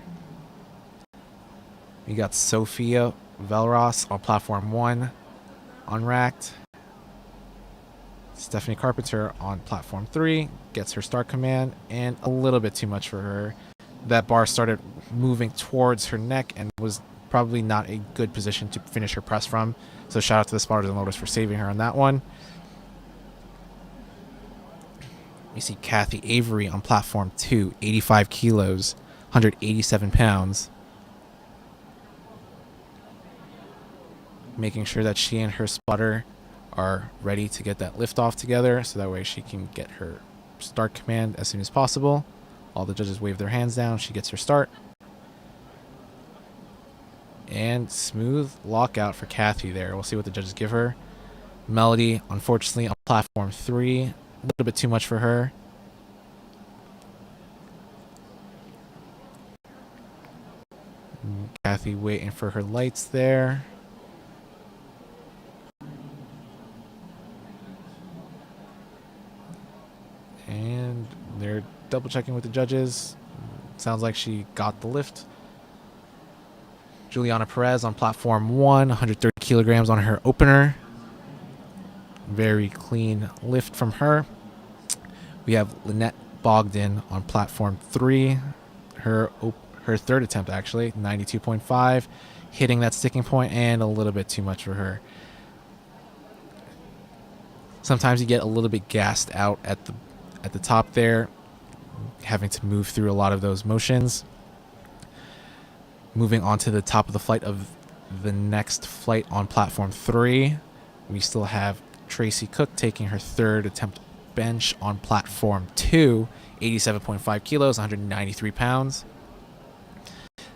Speaker 3: We got Sophia Velros on platform 1, unracked. Stephanie Carpenter on platform 3 gets her start command, and a little bit too much for her. That bar started moving towards her neck and was probably not a good position to finish her press from. So shout out to the spotters and loaders for saving her on that one. We see Kathy Avery on platform 2, 85 kilos, 187 pounds. Making sure that she and her spotter are ready to get that lift off together, so that way she can get her start command as soon as possible. All the judges wave their hands down. She gets her start. And smooth lockout for Kathy there. We'll see what the judges give her. Melody, unfortunately, on platform 3. A little bit too much for her. Kathy waiting for her lights there. And they're double checking with the judges. Sounds like she got the lift. Juliana Perez on platform 1, 130 kilograms on her opener. Very clean lift from her. We have Lynette Bogdan on platform 3. Her third attempt, actually, 92.5. Hitting that sticking point and a little bit too much for her. Sometimes you get a little bit gassed out at the top there, having to move through a lot of those motions. Moving on to the top of the flight of the next flight on platform 3, we still have Tracy Cook taking her third attempt bench on platform 2, 87.5 kilos, 193 pounds.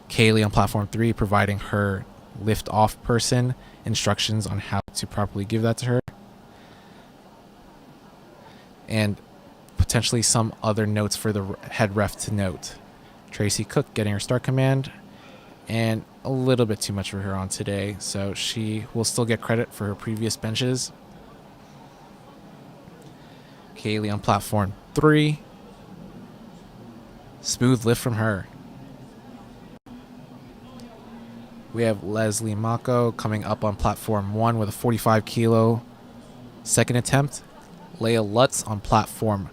Speaker 3: Kaylee on platform 3 providing her lift off person instructions on how to properly give that to her. And potentially some other notes for the head ref to note. Tracy Cook getting her start command, and a little bit too much for her on today, so she will still get credit for her previous benches. Kaylee on platform 3. Smooth lift from her. We have Leslie Mako coming up on platform 1 with a 45 kilo second attempt. Leia Lutz on platform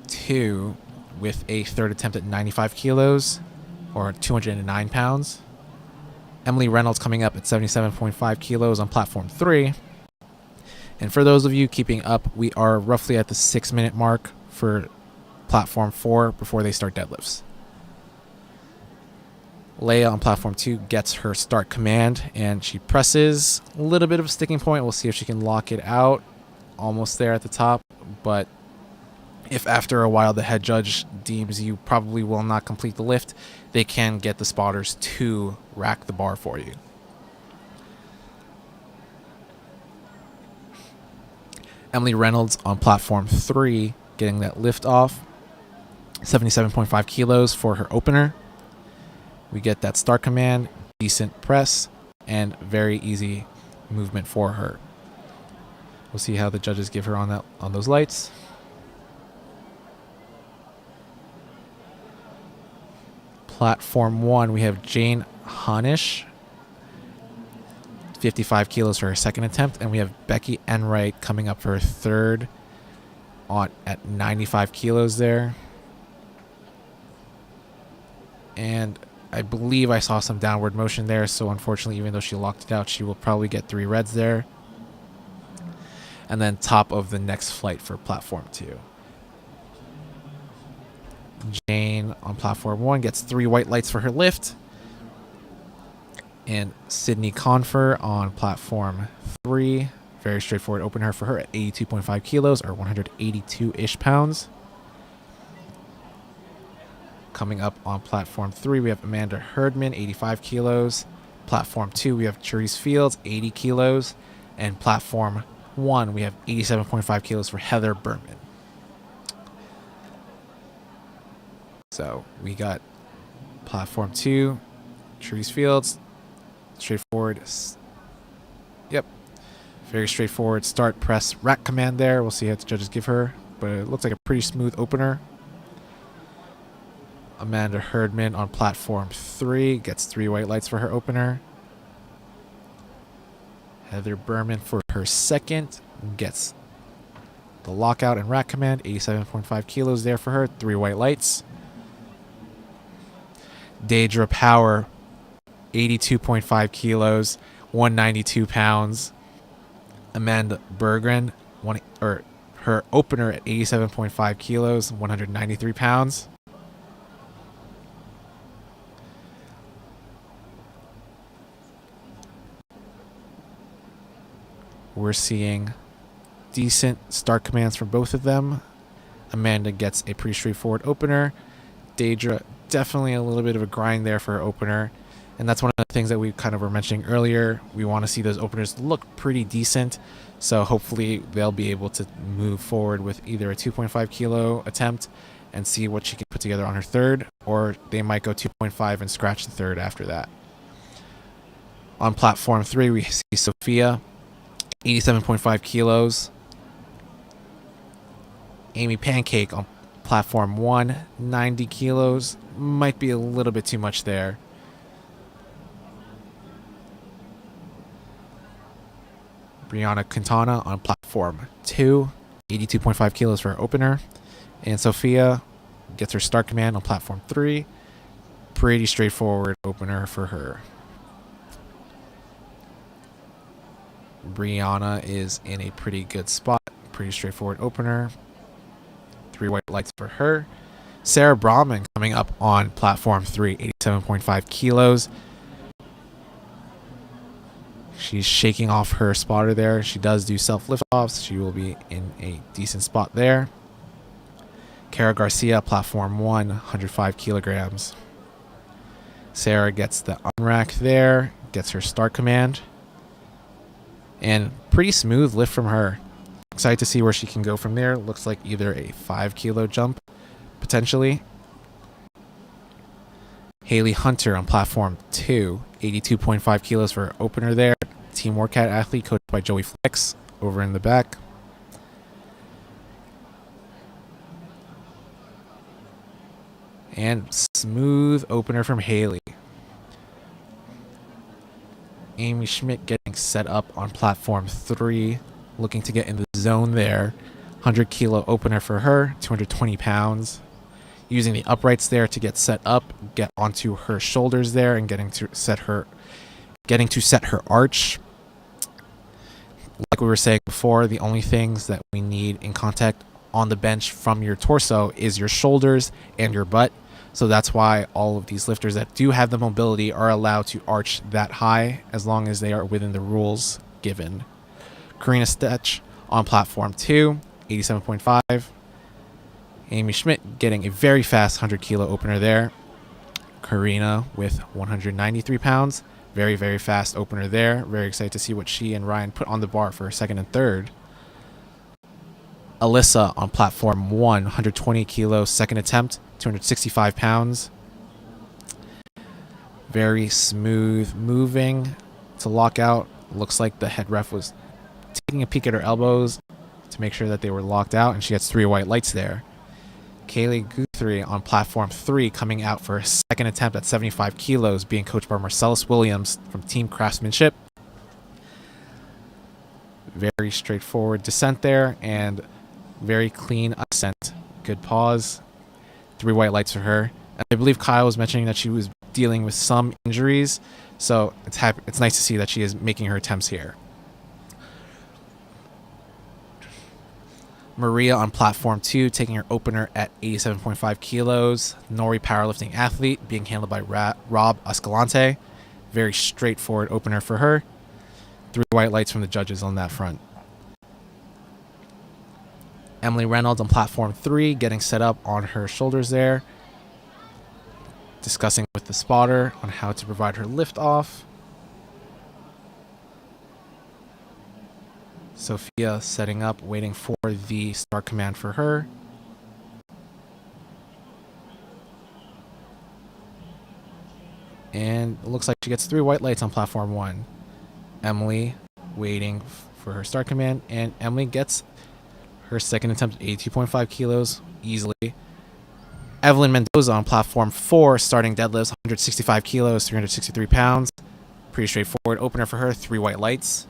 Speaker 3: 2 with a third attempt at 95 kilos or 209 pounds. Emily Reynolds coming up at 77.5 kilos on platform 3. And for those of you keeping up, we are roughly at the 6-minute mark for platform 4 before they start deadlifts. Leia on platform 2 gets her start command, and she presses. A little bit of a sticking point. We'll see if she can lock it out. Almost there at the top, but if after a while the head judge deems you probably will not complete the lift, they can get the spotters to rack the bar for you. Emily Reynolds on platform 3 getting that lift off. 77.5 kilos for her opener. We get that start command, decent press, and very easy movement for her. We'll see how the judges give her on those lights. Platform 1, we have Jane Honish, 55 kilos for her second attempt, and we have Becky Enright coming up for her third at 95 kilos there. And I believe I saw some downward motion there, so unfortunately, even though she locked it out, she will probably get 3 reds there. And then top of the next flight for platform 2. Jane on platform 1 gets 3 white lights for her lift. And Sydney Confer on platform 3. Very straightforward opener for her at 82.5 kilos or 182-ish pounds. Coming up on platform 3, we have Amanda Herdman, 85 kilos. Platform 2, we have Charisse Fields, 80 kilos. And platform 1, we have 87.5 kilos for Heather Berman. So we got platform 2, Charisse Fields, straightforward. Yep, very straightforward start, press, rack command there. We'll see how the judges give her, but it looks like a pretty smooth opener. Amanda Herdman on platform 3 gets 3 white lights for her opener. Heather Berman for her second gets the lockout and rack command, 87.5 kilos there for her, 3 white lights. Deidre Power, 82.5 kilos, 192 pounds. Amanda Berggren, her opener at 87.5 kilos, 193 pounds. We're seeing decent start commands from both of them. Amanda gets a pretty straightforward opener. Deidre, definitely a little bit of a grind there for her opener. And that's one of the things that we kind of were mentioning earlier. We want to see those openers look pretty decent. So hopefully they'll be able to move forward with either a 2.5 kilo attempt and see what she can put together on her third, or they might go 2.5 and scratch the third after that. On platform 3, we see Sophia, 87.5 kilos. Amy Pancake on platform 1, 90 kilos. Might be a little bit too much there. Brianna Quintana on platform 2, 82.5 kilos for her opener. And Sophia gets her start command on platform 3. Pretty straightforward opener for her. Brianna is in a pretty good spot. Pretty straightforward opener. 3 white lights for her. Sarah Brahman coming up on platform 3, 87.5 kilos. She's shaking off her spotter there. She does do self lift-offs. She will be in a decent spot there. Kara Garcia, platform 1, 105 kilograms. Sarah gets the unrack there, gets her start command. And pretty smooth lift from her. Excited to see where she can go from there. Looks like either a 5 kilo jump, potentially. Haley Hunter on platform 2, 82.5 kilos for her opener there. Team workout athlete coached by Joey Flex over in the back. And smooth opener from Haley. Amy Schmidt getting set up on platform 3, looking to get in the zone there. 100 kilo opener for her, 220 pounds. Using the uprights there to get set up, get onto her shoulders there, and getting to set her arch. Like we were saying before, the only things that we need in contact on the bench from your torso is your shoulders and your butt. So that's why all of these lifters that do have the mobility are allowed to arch that high as long as they are within the rules given. Karina Stetch on platform 2, 87.5. Amy Schmidt getting a very fast 100 kilo opener there. Karina with 193 pounds. Very, very fast opener there. Very excited to see what she and Ryan put on the bar for second and third. Alyssa on platform 1, 120 kilos, second attempt, 265 pounds. Very smooth moving to lock out. Looks like the head ref was taking a peek at her elbows to make sure that they were locked out, and she gets 3 white lights there. Kaylee Guthrie on platform 3 coming out for a second attempt at 75 kilos, being coached by Marcellus Williams from Team Craftsmanship. Very straightforward descent there and very clean ascent. Good pause. 3 white lights for her. And I believe Kyle was mentioning that she was dealing with some injuries, so it's nice to see that she is making her attempts here. Maria on platform 2 taking her opener at 87.5 kilos. Nori powerlifting athlete being handled by Rob Escalante. Very straightforward opener for her. 3 white lights from the judges on that front. Emily Reynolds on platform 3 getting set up on her shoulders there. Discussing with the spotter on how to provide her lift off. Sophia setting up, waiting for the start command for her. And it looks like she gets 3 white lights on platform 1. Emily waiting for her start command, and Emily gets her second attempt at 82.5 kilos easily. Evelyn Mendoza on platform 4 starting deadlifts, 165 kilos, 363 pounds. Pretty straightforward opener for her, 3 white lights.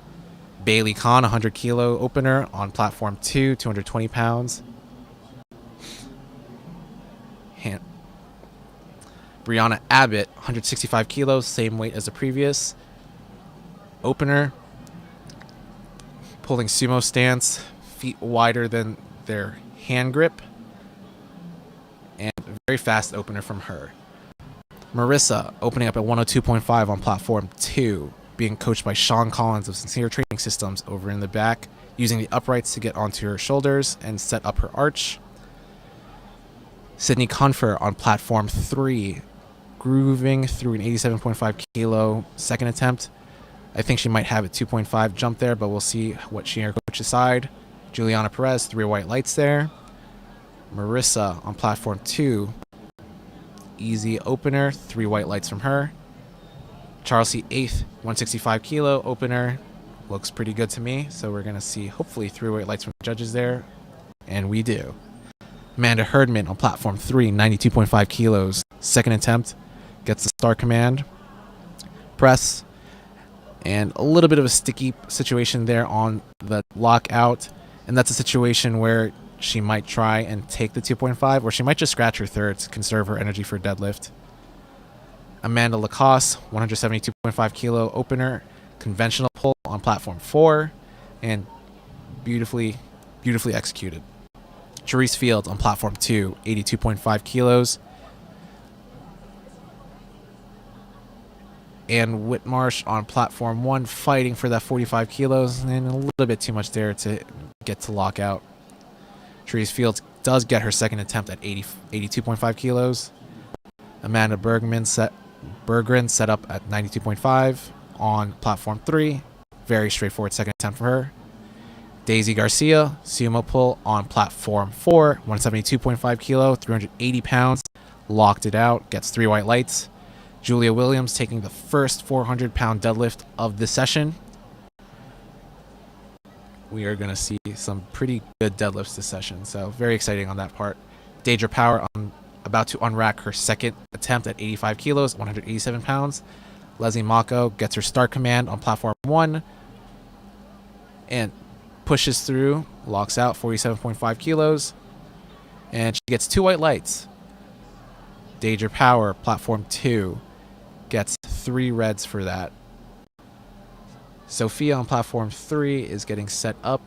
Speaker 3: Bailey Kahn, 100 kilo opener on platform 2, 220 pounds. Brianna Abbott, 165 kilos, same weight as the previous opener. Pulling sumo stance, feet wider than their hand grip. And very fast opener from her. Marissa opening up at 102.5 on platform 2. Being coached by Sean Collins of Sincere Training Systems over in the back, using the uprights to get onto her shoulders and set up her arch. Sydney Confer on platform 3, grooving through an 87.5 kilo second attempt. I think she might have a 2.5 jump there, but we'll see what she and her coach decide. Juliana Perez, 3 white lights there. Marissa on platform 2, easy opener, 3 white lights from her. Charles C. 8th, 165 kilo opener. Looks pretty good to me. So we're going to see hopefully 3 white lights from the judges there. And we do. Amanda Herdman on platform 3, 92.5 kilos. Second attempt. Gets the start command. Press. And a little bit of a sticky situation there on the lockout. And that's a situation where she might try and take the 2.5, or she might just scratch her third to conserve her energy for deadlift. Amanda Lacoste, 172.5 kilo opener, conventional pull on platform 4, and beautifully executed. Therese Fields on platform 2, 82.5 kilos. And Whitmarsh on platform 1, fighting for that 45 kilos, and a little bit too much there to get to lockout. Therese Fields does get her second attempt at 82.5 kilos. Amanda Bergren set up at 92.5 on platform 3. Very straightforward second attempt for her. Daisy Garcia, sumo pull on platform 4, 172.5 kilo, 380 pounds. Locked it out, gets 3 white lights. Julia Williams taking the first 400-pound deadlift of the session. We are going to see some pretty good deadlifts this session, so very exciting on that part. Deidre Power about to unrack her second attempt at 85 kilos, 187 pounds. Leslie Mako gets her start command on platform 1 and pushes through, locks out 47.5 kilos, and she gets 2 white lights. Deidre Power, platform 2, gets 3 reds for that. Sophia on platform 3 is getting set up.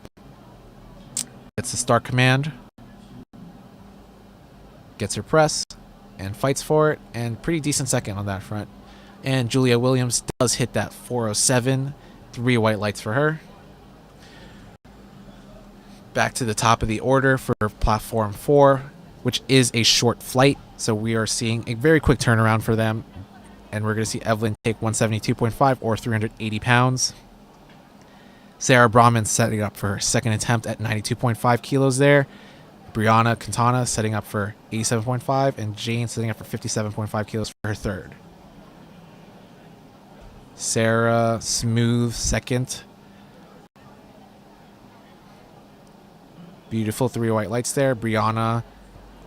Speaker 3: Gets the start command. Gets her press and fights for it, and pretty decent second on that front. And Julia Williams does hit that 407. 3 white lights for her. Back to the top of the order for platform 4, which is a short flight. So we are seeing a very quick turnaround for them. And we're going to see Evelyn take 172.5 or 380 pounds. Sarah Brahman setting up for her second attempt at 92.5 kilos there. Brianna Quintana setting up for 87.5. And Jane setting up for 57.5 kilos for her third. Sarah, smooth second. Beautiful 3 white lights there. Brianna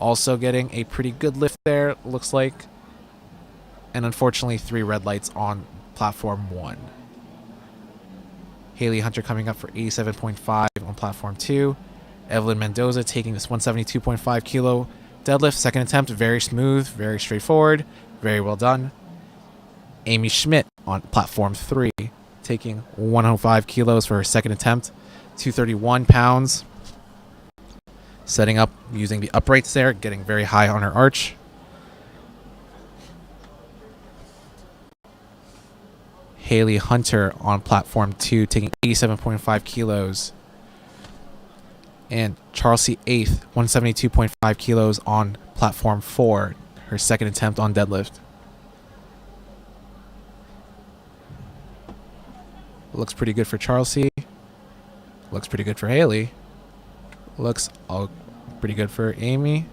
Speaker 3: also getting a pretty good lift there, looks like. And unfortunately, 3 red lights on platform 1. Haley Hunter coming up for 87.5 on platform 2. Evelyn Mendoza taking this 172.5 kilo deadlift. Second attempt, very smooth, very straightforward, very well done. Amy Schmidt on platform 3 taking 105 kilos for her second attempt. 231 pounds. Setting up using the uprights there, getting very high on her arch. Haley Hunter on platform 2 taking 87.5 kilos. And Charles Eighth, 172.5 kilos on platform 4, her second attempt on deadlift. Looks pretty good for Charles. Looks pretty good for Haley. Looks all pretty good for Amy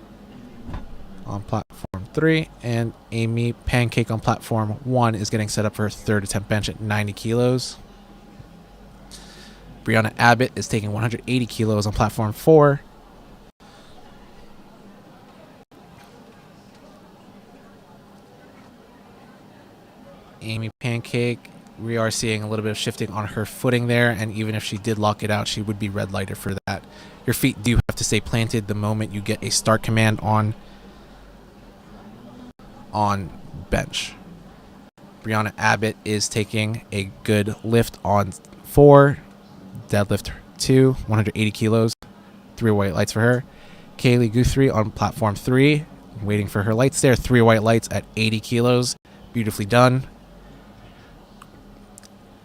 Speaker 3: on platform 3, and Amy Pancake on platform 1 is getting set up for her third attempt bench at 90 kilos. Brianna Abbott is taking 180 kilos on platform 4. Amy Pancake, we are seeing a little bit of shifting on her footing there, and even if she did lock it out, she would be red lighted for that. Your feet do have to stay planted the moment you get a start command on bench. Brianna Abbott is taking a good lift on 4, deadlift 2, 180 kilos, 3 white lights for her. Kaylee Guthrie on platform 3, waiting for her lights there, 3 white lights at 80 kilos, beautifully done.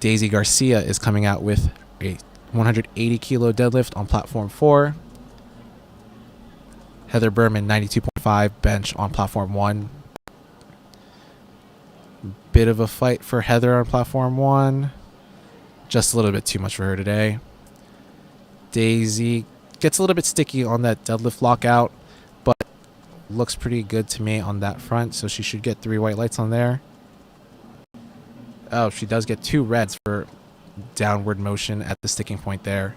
Speaker 3: Daisy Garcia is coming out with a 180 kilo deadlift on platform 4. Heather Berman, 92.5 bench on platform 1. Bit of a fight for Heather on platform 1. Just a little bit too much for her today. Daisy gets a little bit sticky on that deadlift lockout, but looks pretty good to me on that front, so she should get 3 white lights on there. Oh, she does get 2 reds for downward motion at the sticking point there.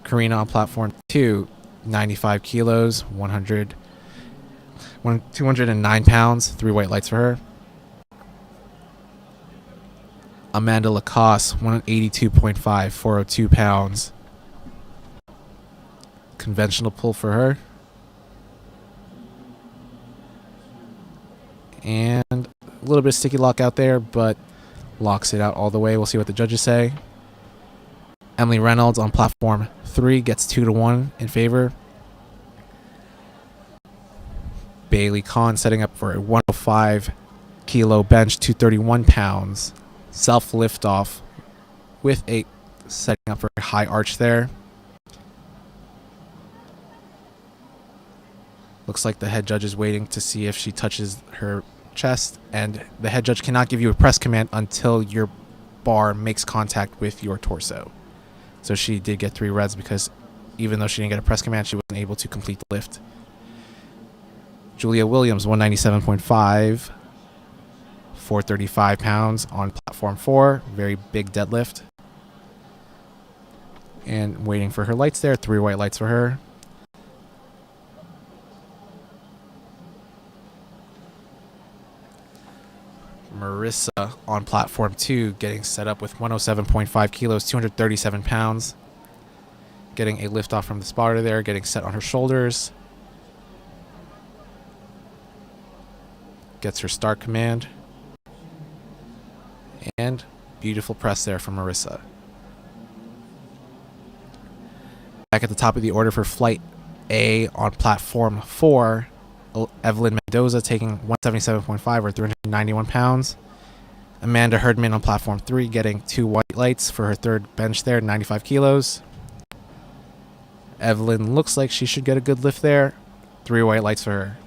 Speaker 3: Karina on platform 2, 95 kilos, 209 pounds, 3 white lights for her. Amanda Lacoste, 182.5, 402 pounds. Conventional pull for her. And a little bit of sticky lock out there, but locks it out all the way. We'll see what the judges say. Emily Reynolds on platform 3 gets 2-1 in favor. Bailey Kahn setting up for a 105 kilo bench, 231 pounds. Self lift off with a setting up for a high arch there. Looks like the head judge is waiting to see if she touches her chest, and the head judge cannot give you a press command until your bar makes contact with your torso. So she did get 3 reds because even though she didn't get a press command, she wasn't able to complete the lift. Julia Williams, 197.5, 435 pounds on platform 4. Very big deadlift. And waiting for her lights there. 3 white lights for her. Marissa on platform 2 getting set up with 107.5 kilos, 237 pounds. Getting a lift off from the spotter there, getting set on her shoulders. Gets her start command. And beautiful press there from Marissa. Back at the top of the order for flight A on platform 4, Evelyn Mendoza taking 177.5 or 391 pounds. Amanda Herdman on platform 3 getting 2 white lights for her third bench there, 95 kilos. Evelyn looks like she should get a good lift there. 3 white lights for her.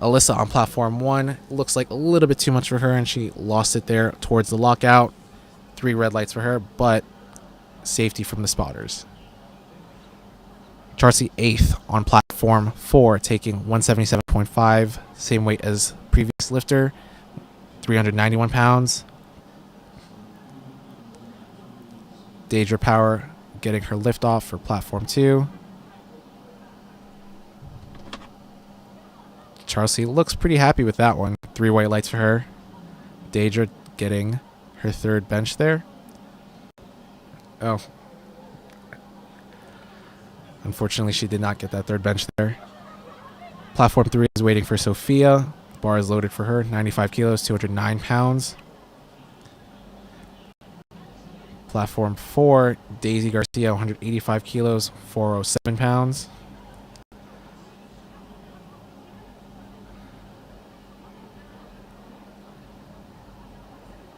Speaker 3: Alyssa on platform 1 looks like a little bit too much for her, and she lost it there towards the lockout. 3 red lights for her, but safety from the spotters. Charcy 8th on platform 4, taking 177.5, same weight as previous lifter, 391 pounds. Deidre Power getting her lift off for platform 2. Charcy looks pretty happy with that one. 3 white lights for her. Deidre getting her third bench there. Oh. Unfortunately, she did not get that third bench there. Platform 3 is waiting for Sophia. Bar is loaded for her. 95 kilos, 209 pounds. Platform 4, Daisy Garcia, 185 kilos, 407 pounds.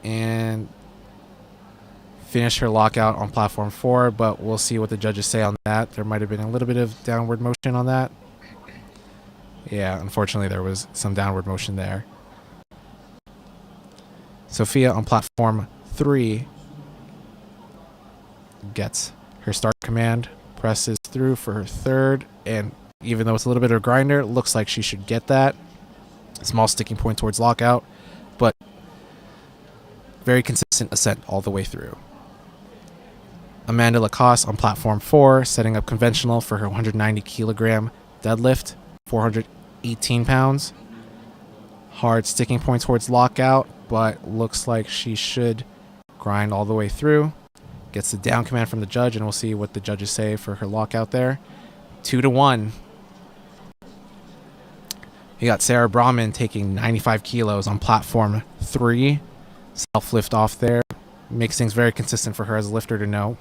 Speaker 3: And finish her lockout on platform 4, but we'll see what the judges say on that. There might have been a little bit of downward motion on that. Yeah, unfortunately there was some downward motion there. Sophia on platform 3 gets her start command, presses through for her third, and even though it's a little bit of a grinder, it looks like she should get that. Small sticking point towards lockout, but very consistent ascent all the way through. Amanda Lacoste on platform 4, setting up conventional for her 190 kilogram deadlift, 418 pounds. Hard sticking point towards lockout, but looks like she should grind all the way through. Gets the down command from the judge, and we'll see what the judges say for her lockout there. 2-1. You got Sarah Brahman taking 95 kilos on platform 3. Self lift off there. Makes things very consistent for her as a lifter to know.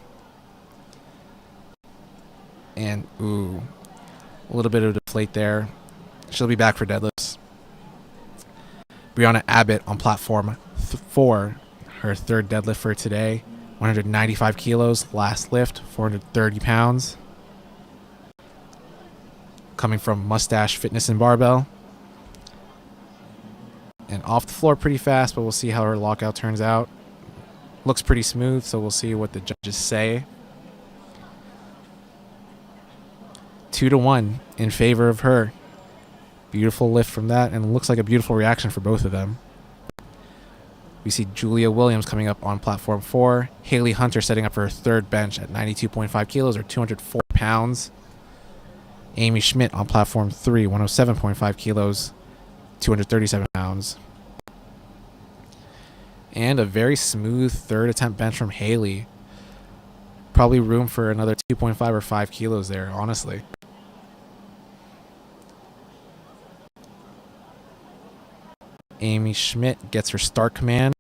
Speaker 3: And, ooh, a little bit of deflate there. She'll be back for deadlifts. Brianna Abbott on platform 4. Her third deadlift for today. 195 kilos, last lift, 430 pounds. Coming from Mustache Fitness and Barbell. And off the floor pretty fast, but we'll see how her lockout turns out. Looks pretty smooth, so we'll see what the judges say. 2-1 in favor of her. Beautiful lift from that, and looks like a beautiful reaction for both of them. We see Julia Williams coming up on platform 4. Haley Hunter setting up for her third bench at 92.5 kilos or 204 pounds. Amy Schmidt on platform 3, 107.5 kilos, 237 pounds. And a very smooth third attempt bench from Haley. Probably room for another 2.5 or 5 kilos there, honestly. Amy Schmidt gets her start command.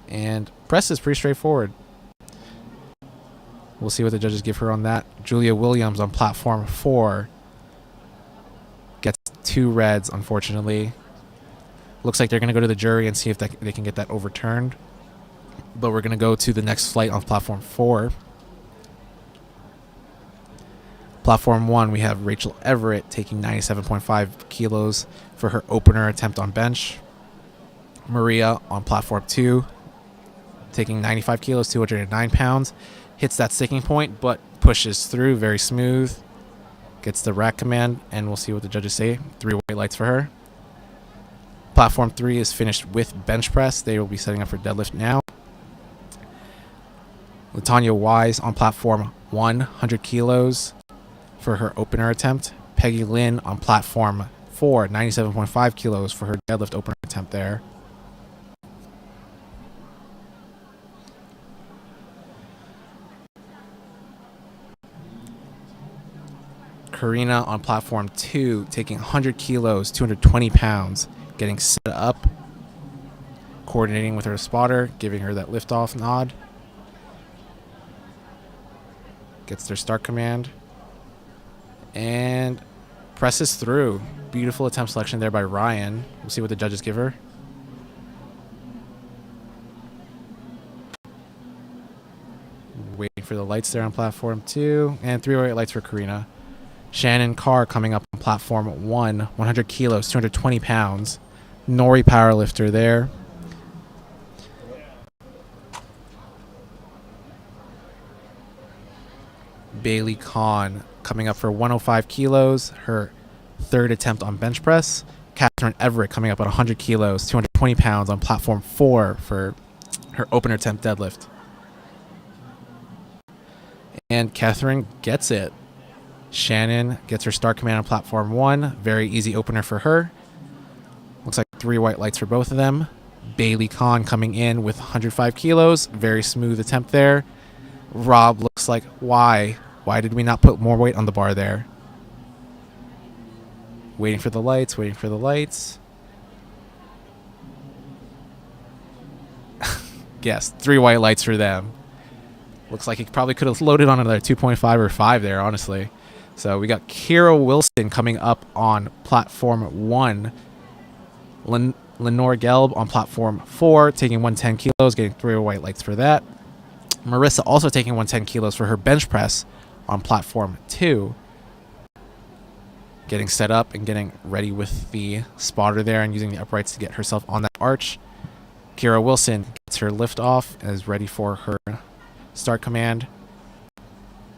Speaker 3: And press is pretty straightforward. We'll see what the judges give her on that. Julia Williams on platform 4 gets 2 reds, unfortunately. Looks like they're going to go to the jury and see if they can get that overturned. But we're going to go to the next flight on platform 4. Platform 1, we have Rachel Everett taking 97.5 kilos for her opener attempt on bench. Maria on platform 2 taking 95 kilos, 209 pounds. Hits that sticking point, but pushes through very smooth. Gets the rack command, and we'll see what the judges say. 3 white lights for her. Platform 3 is finished with bench press. They will be setting up for deadlift now. Latanya Wise on platform 1, 100 kilos for her opener attempt. Peggy Lynn on platform 4, 97.5 kilos for her deadlift opener attempt there. Karina on platform 2, taking 100 kilos, 220 pounds, getting set up, coordinating with her spotter, giving her that liftoff nod. Gets their start command. And presses through. Beautiful attempt selection there by Ryan. We'll see what the judges give her. Waiting for the lights there on platform 2. And 3 white lights for Karina. Shannon Carr coming up on platform 1, 100 kilos, 220 pounds. Nori powerlifter there. Bailey Kahn coming up for 105 kilos, her 3rd attempt on bench press. Catherine Everett coming up at 100 kilos, 220 pounds on platform 4 for her opener attempt deadlift. And Catherine gets it. Shannon gets her start command on platform 1. Very easy opener for her. Looks like 3 white lights for both of them. Bailey Kahn coming in with 105 kilos. Very smooth attempt there. Rob looks like, why? Why did we not put more weight on the bar there? Waiting for the lights, waiting for the lights. Yes, 3 white lights for them. Looks like he probably could have loaded on another 2.5 or 5 there, honestly. So we got Kira Wilson coming up on platform 1. Lenore Gelb on platform 4, taking 110 kilos, getting 3 white lights for that. Marissa also taking 110 kilos for her bench press on platform 2. Getting set up and getting ready with the spotter there and using the uprights to get herself on that arch. Kira Wilson gets her lift off and is ready for her start command.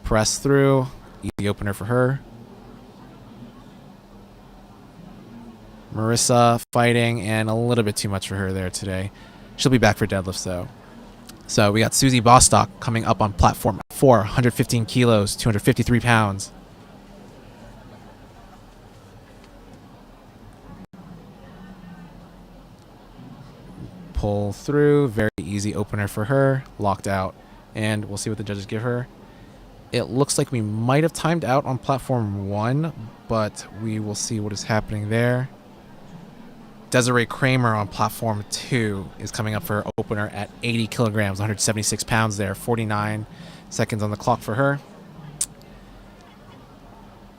Speaker 3: Press through. Easy opener for her. Marissa fighting and a little bit too much for her there today. She'll be back for deadlifts though. So we got Susie Bostock coming up on platform 4, 115 kilos, 253 pounds. Pull through. Very easy opener for her. Locked out. And we'll see what the judges give her. It looks like we might have timed out on platform 1, but we will see what is happening there. Desiree Kramer on platform 2 is coming up for her opener at 80 kilograms, 176 pounds there. 49 seconds on the clock for her.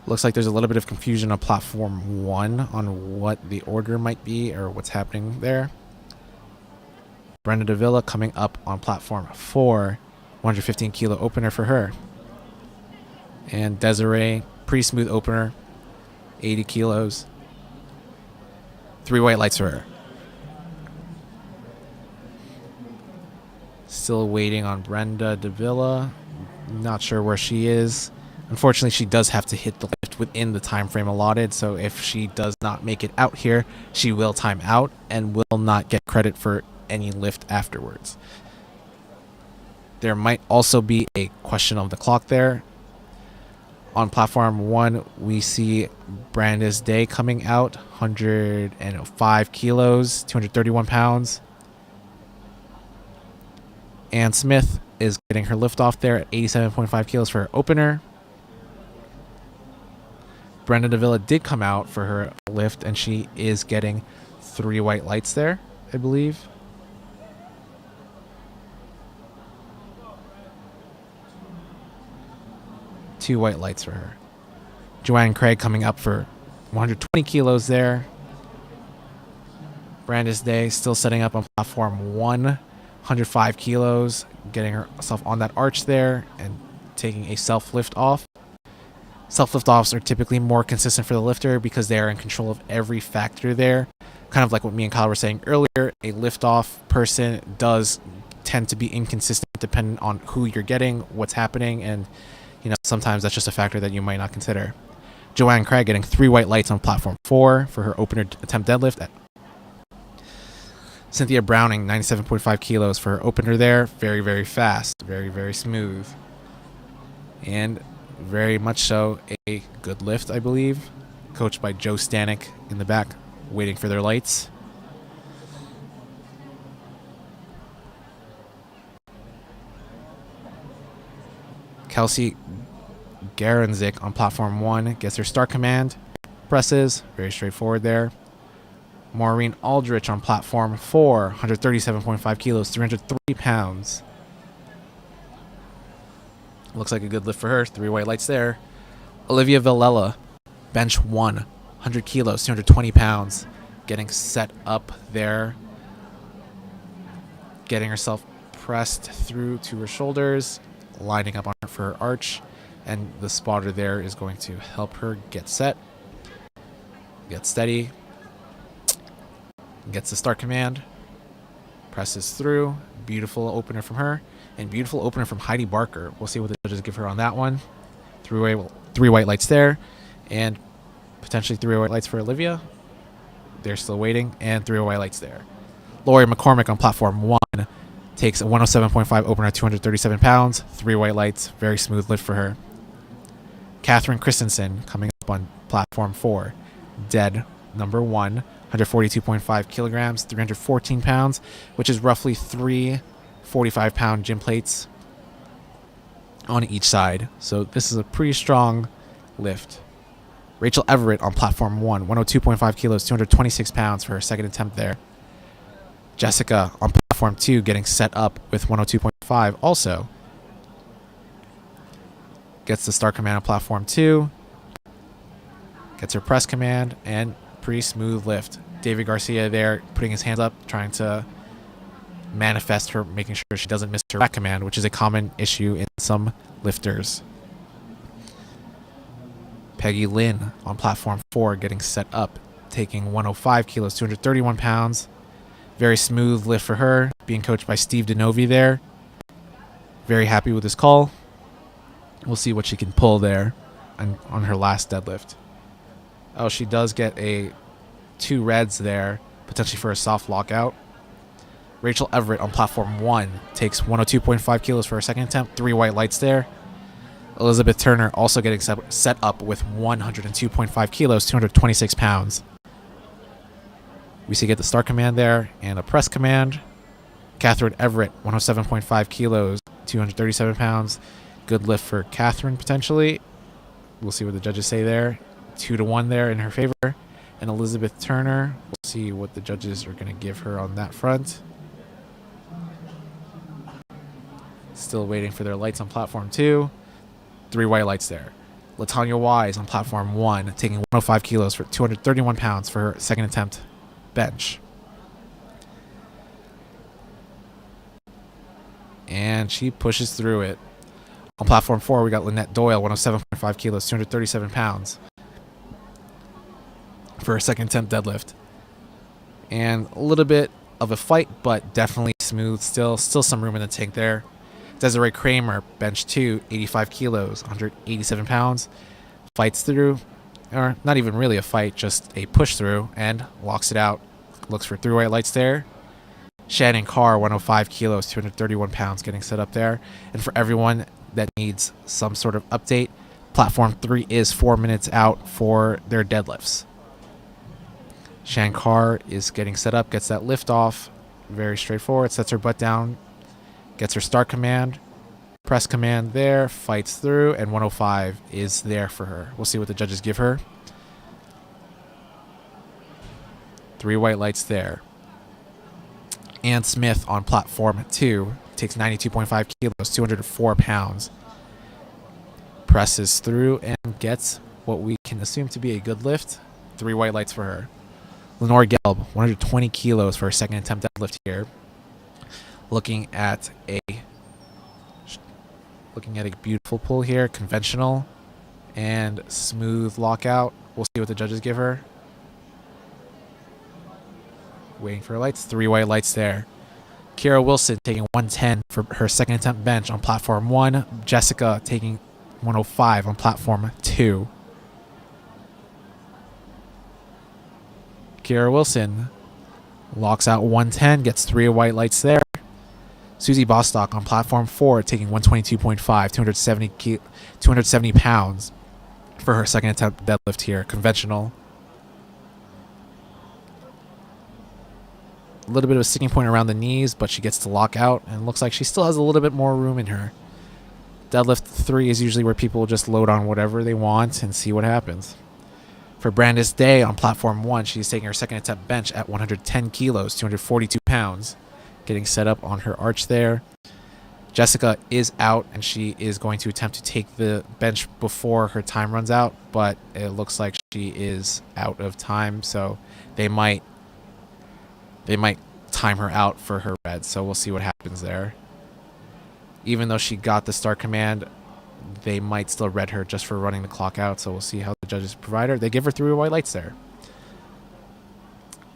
Speaker 3: Looks like there's a little bit of confusion on platform 1 on what the order might be or what's happening there. Brenda Davila coming up on platform 4, 115 kilo opener for her. And Desiree, pretty smooth opener, 80 kilos. 3 white lights for her. Still waiting on Brenda Davila. Not sure where she is. Unfortunately, she does have to hit the lift within the time frame allotted, so if she does not make it out here, she will time out and will not get credit for any lift afterwards. There might also be a question of the clock there. On platform 1, we see Brandis Day coming out, 105 kilos, 231 pounds. Ann Smith is getting her lift off there at 87.5 kilos for her opener. Brenda Davila did come out for her lift, and she is getting 3 white lights there, I believe. 2 white lights for her. Joanne Craig coming up for 120 kilos there. Brandis Day still setting up on platform 1, 105 kilos, getting herself on that arch there and taking a self-lift off. Self-lift offs are typically more consistent for the lifter because they are in control of every factor there. Kind of like what me and Kyle were saying earlier, a lift-off person does tend to be inconsistent depending on who you're getting, what's happening, and sometimes that's just a factor that you might not consider. Joanne Craig getting 3 white lights on platform 4 for her opener attempt deadlift. Cynthia Browning, 97.5 kilos for her opener there. Very, very fast. Very, very smooth. And very much so a good lift, I believe. Coached by Joe Stanek in the back, waiting for their lights. Kelsey Garanzik on platform 1 gets her start command. Presses. Very straightforward there. Maureen Aldrich on platform 4, 137.5 kilos, 303 pounds. Looks like a good lift for her. 3 white lights there. Olivia Villela, bench 1, 100 kilos, 220 pounds. Getting set up there. Getting herself pressed through to her shoulders. Lining up on her for her arch. And the spotter there is going to help her get set. Get steady. Gets the start command. Presses through. Beautiful opener from her. And beautiful opener from Heidi Barker. We'll see what the judges give her on that one. 3 white lights there. And potentially 3 white lights for Olivia. They're still waiting. And 3 white lights there. Lori McCormick on platform 1 takes a 107.5 opener at 237 pounds. 3 white lights. Very smooth lift for her. Catherine Christensen coming up on platform 4. Dead number 1. 142.5 kilograms, 314 pounds, which is roughly 3 45-pound gym plates on each side. So this is a pretty strong lift. Rachel Everett on platform 1, 102.5 kilos, 226 pounds for her second attempt there. Jessica on platform 2 getting set up with 102.5 also. Gets the start command on platform 2. Gets her press command and pretty smooth lift. David Garcia there putting his hands up, trying to manifest her, making sure she doesn't miss her back command, which is a common issue in some lifters. Peggy Lynn on platform 4 getting set up, taking 105 kilos, 231 pounds. Very smooth lift for her, being coached by Steve DeNovi there. Very happy with this call. We'll see what she can pull there on her last deadlift. Oh, she does get 2 reds there, potentially for a soft lockout. Rachel Everett on platform 1 takes 102.5 kilos for her second attempt. 3 white lights there. Elizabeth Turner also getting set up with 102.5 kilos, 226 pounds. We see get the start command there and a press command. Catherine Everett, 107.5 kilos, 237 pounds. Good lift for Catherine potentially. We'll see what the judges say there. 2-1 there in her favor. And Elizabeth Turner, we'll see what the judges are going to give her on that front. Still waiting for their lights on platform 2. 3 white lights there. Latanya Wise on platform 1, taking 105 kilos for 231 pounds for her second attempt bench. And she pushes through it. On platform 4, we got Lynette Doyle, 107.5 kilos, 237 pounds for her second attempt deadlift. And a little bit of a fight, but definitely smooth. Still some room in the tank there. Desiree Kramer, bench 2, 85 kilos, 187 pounds. Fights through, or not even really a fight, just a push through, and locks it out. Looks for 3 white lights there. Shannon Carr, 105 kilos, 231 pounds, getting set up there. And for everyone that needs some sort of update, platform 3 is 4 minutes out for their deadlifts. Shannon Carr is getting set up, gets that lift off. Very straightforward, sets her butt down, gets her start command, press command there, fights through, and 105 is there for her. We'll see what the judges give her. 3 white lights there. Ann Smith on platform 2 takes 92.5 kilos, 204 pounds. presses through and gets what we can assume to be a good lift. 3 white lights for her. Lenore Gelb, 120 kilos for her second attempt deadlift here. Looking at a beautiful pull here, conventional and smooth lockout. We'll see what the judges give her. Waiting for her lights. 3 white lights there. Kira Wilson taking 110 for her second attempt bench on platform 1. Jessica taking 105 on platform 2. Kira Wilson locks out 110, gets 3 white lights there. Susie Bostock on platform 4 taking 122.5, 270 pounds for her second attempt deadlift here, conventional. A little bit of a sticking point around the knees, but she gets to lock out, and looks like she still has a little bit more room in her. Deadlift 3 is usually where people just load on whatever they want and see what happens. For Brandis Day on platform 1, she's taking her second attempt bench at 110 kilos, 242 pounds, getting set up on her arch there. Jessica is out, and she is going to attempt to take the bench before her time runs out, but it looks like she is out of time, so they might time her out for her red, so we'll see what happens there. Even though she got the start command, they might still red her just for running the clock out, so we'll see how the judges provide her. They give her 3 white lights there.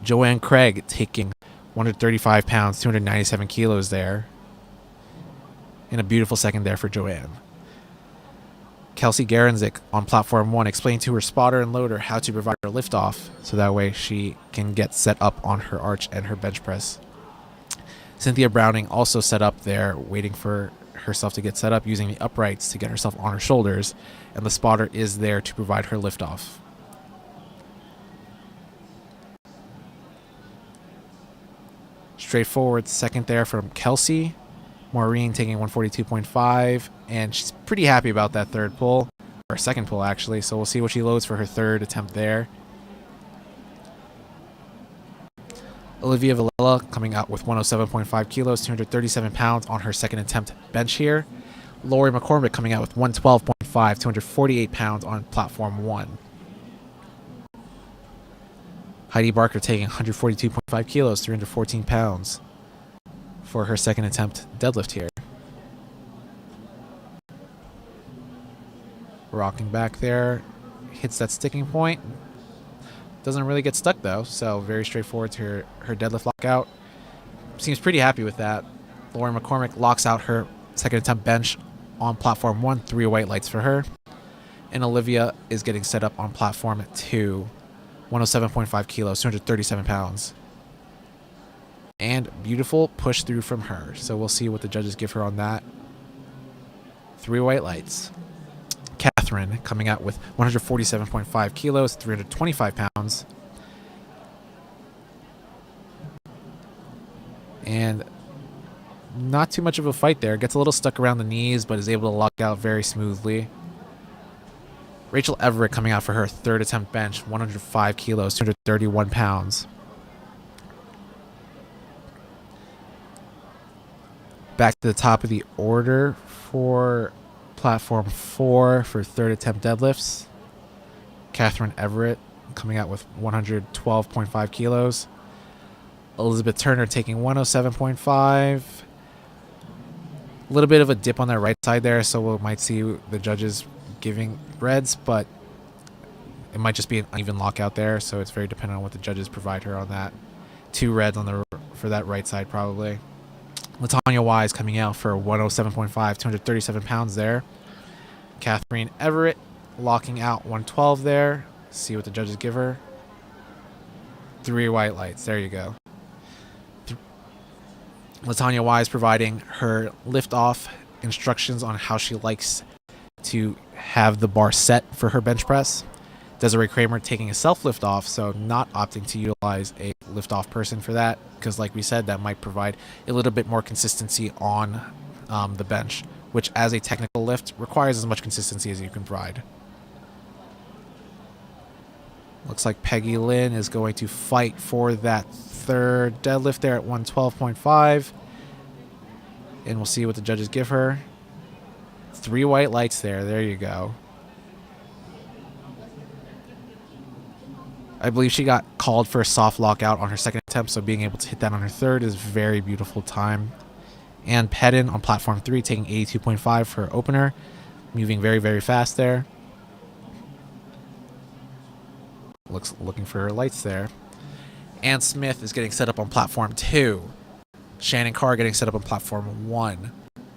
Speaker 3: Joanne Craig taking 135 pounds, 297 kilos there. And a beautiful second there for Joanne. Kelsey Garanzik on platform 1 explained to her spotter and loader how to provide her liftoff, so that way she can get set up on her arch and her bench press. Cynthia Browning also set up there, waiting for herself to get set up, using the uprights to get herself on her shoulders, and the spotter is there to provide her liftoff. Straightforward second there from Kelsey. Maureen taking 142.5, and she's pretty happy about that third pull, or second pull actually, so we'll see what she loads for her third attempt there. Olivia Villela coming out with 107.5 kilos, 237 pounds on her second attempt bench here. Lori McCormick coming out with 112.5, 248 pounds on platform 1. Heidi Barker taking 142.5 kilos, 314 pounds for her second attempt deadlift here. Rocking back there, hits that sticking point. Doesn't really get stuck though, so very straightforward to her deadlift lockout. Seems pretty happy with that. Lauren McCormick locks out her second attempt bench on platform 1, 3 white lights for her. And Olivia is getting set up on platform 2, 107.5 kilos, 237 pounds. And beautiful push through from her. So we'll see what the judges give her on that. 3 white lights. Catherine coming out with 147.5 kilos, 325 pounds. And not too much of a fight there. Gets a little stuck around the knees, but is able to lock out very smoothly. Rachel Everett coming out for her third attempt bench, 105 kilos, 231 pounds. Back to the top of the order for platform 4 for third attempt deadlifts. Catherine Everett coming out with 112.5 kilos. Elizabeth Turner taking 107.5. A little bit of a dip on that right side there, so we might see the judges giving reds, but it might just be an uneven lockout there, so it's very dependent on what the judges provide her on that. 2 reds on the for that right side probably. Latanya Wise coming out for 107.5, 237 pounds there. Catherine Everett locking out 112 there. See what the judges give her. 3 white lights. There you go. Latanya Wise providing her lift-off instructions on how she likes to have the bar set for her bench press. Desiree Kramer taking a self-lift off, so not opting to utilize a lift-off person for that, because like we said, that might provide a little bit more consistency on the bench, which as a technical lift requires as much consistency as you can provide. Looks like Peggy Lynn is going to fight for that third deadlift there at 112.5, and we'll see what the judges give her. 3 white lights there. There you go. I believe she got called for a soft lockout on her second attempt, so being able to hit that on her third is very beautiful time. And Pedin on platform 3 taking 82.5 for her opener, moving very, very fast there. Looking for her lights there. Ann Smith is getting set up on platform 2. Shannon Carr getting set up on platform 1.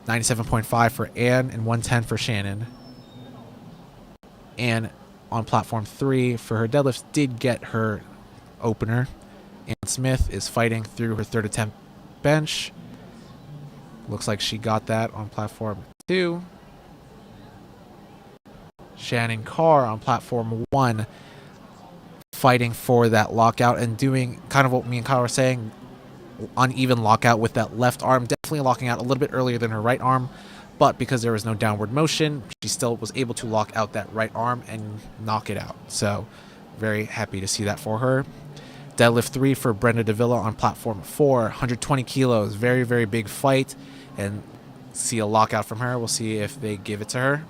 Speaker 3: 97.5 for Ann and 110 for Shannon. And on platform 3 for her deadlifts did get her opener. Ann Smith is fighting through her third attempt bench. Looks like she got that on platform 2. Shannon Carr on platform 1 fighting for that lockout and doing kind of what me and Kyle were saying, uneven lockout with that left arm, definitely locking out a little bit earlier than her right arm, but because there was no downward motion, she still was able to lock out that right arm and knock it out. So very happy to see that for her. Deadlift 3 for Brenda Davila on platform 4, 120 kilos, very, very big fight, and see a lockout from her. We'll see if they give it to her.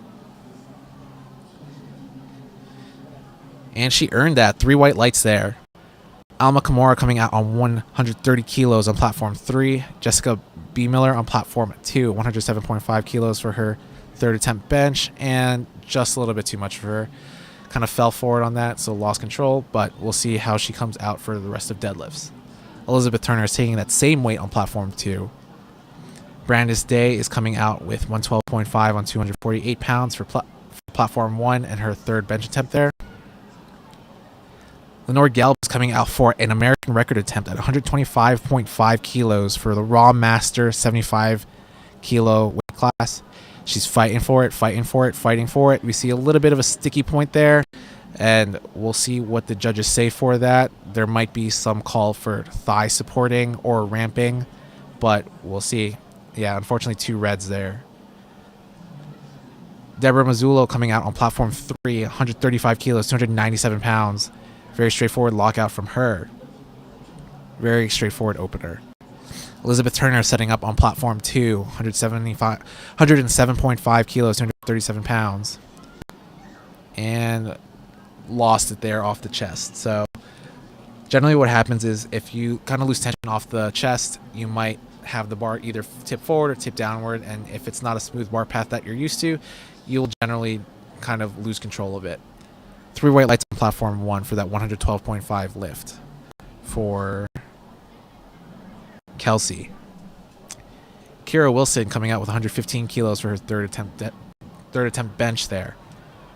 Speaker 3: And she earned that. 3 white lights there. Alma Kimura coming out on 130 kilos on platform 3. Jessica B. Miller on platform 2. 107.5 kilos for her third attempt bench. And just a little bit too much for her. Kind of fell forward on that, so lost control. But we'll see how she comes out for the rest of deadlifts. Elizabeth Turner is taking that same weight on platform 2. Brandis Day is coming out with 112.5 on 248 pounds for platform 1 and her third bench attempt there. Lenore Gelb is coming out for an American record attempt at 125.5 kilos for the Raw Master 75 kilo weight class. She's fighting for it, fighting for it, fighting for it. We see a little bit of a sticky point there, and we'll see what the judges say for that. There might be some call for thigh supporting or ramping, but we'll see. Yeah, unfortunately, 2 reds there. Deborah Mazzullo coming out on platform 3, 135 kilos, 297 pounds. Very straightforward lockout from her. Very straightforward opener. Elizabeth Turner setting up on platform 2, 107.5 kilos, 237 pounds. And lost it there off the chest. So generally what happens is if you kind of lose tension off the chest, you might have the bar either tip forward or tip downward. And if it's not a smooth bar path that you're used to, you'll generally kind of lose control of it. 3 white lights on platform 1 for that 112.5 lift for Kelsey. Kira Wilson coming out with 115 kilos for her third attempt bench there.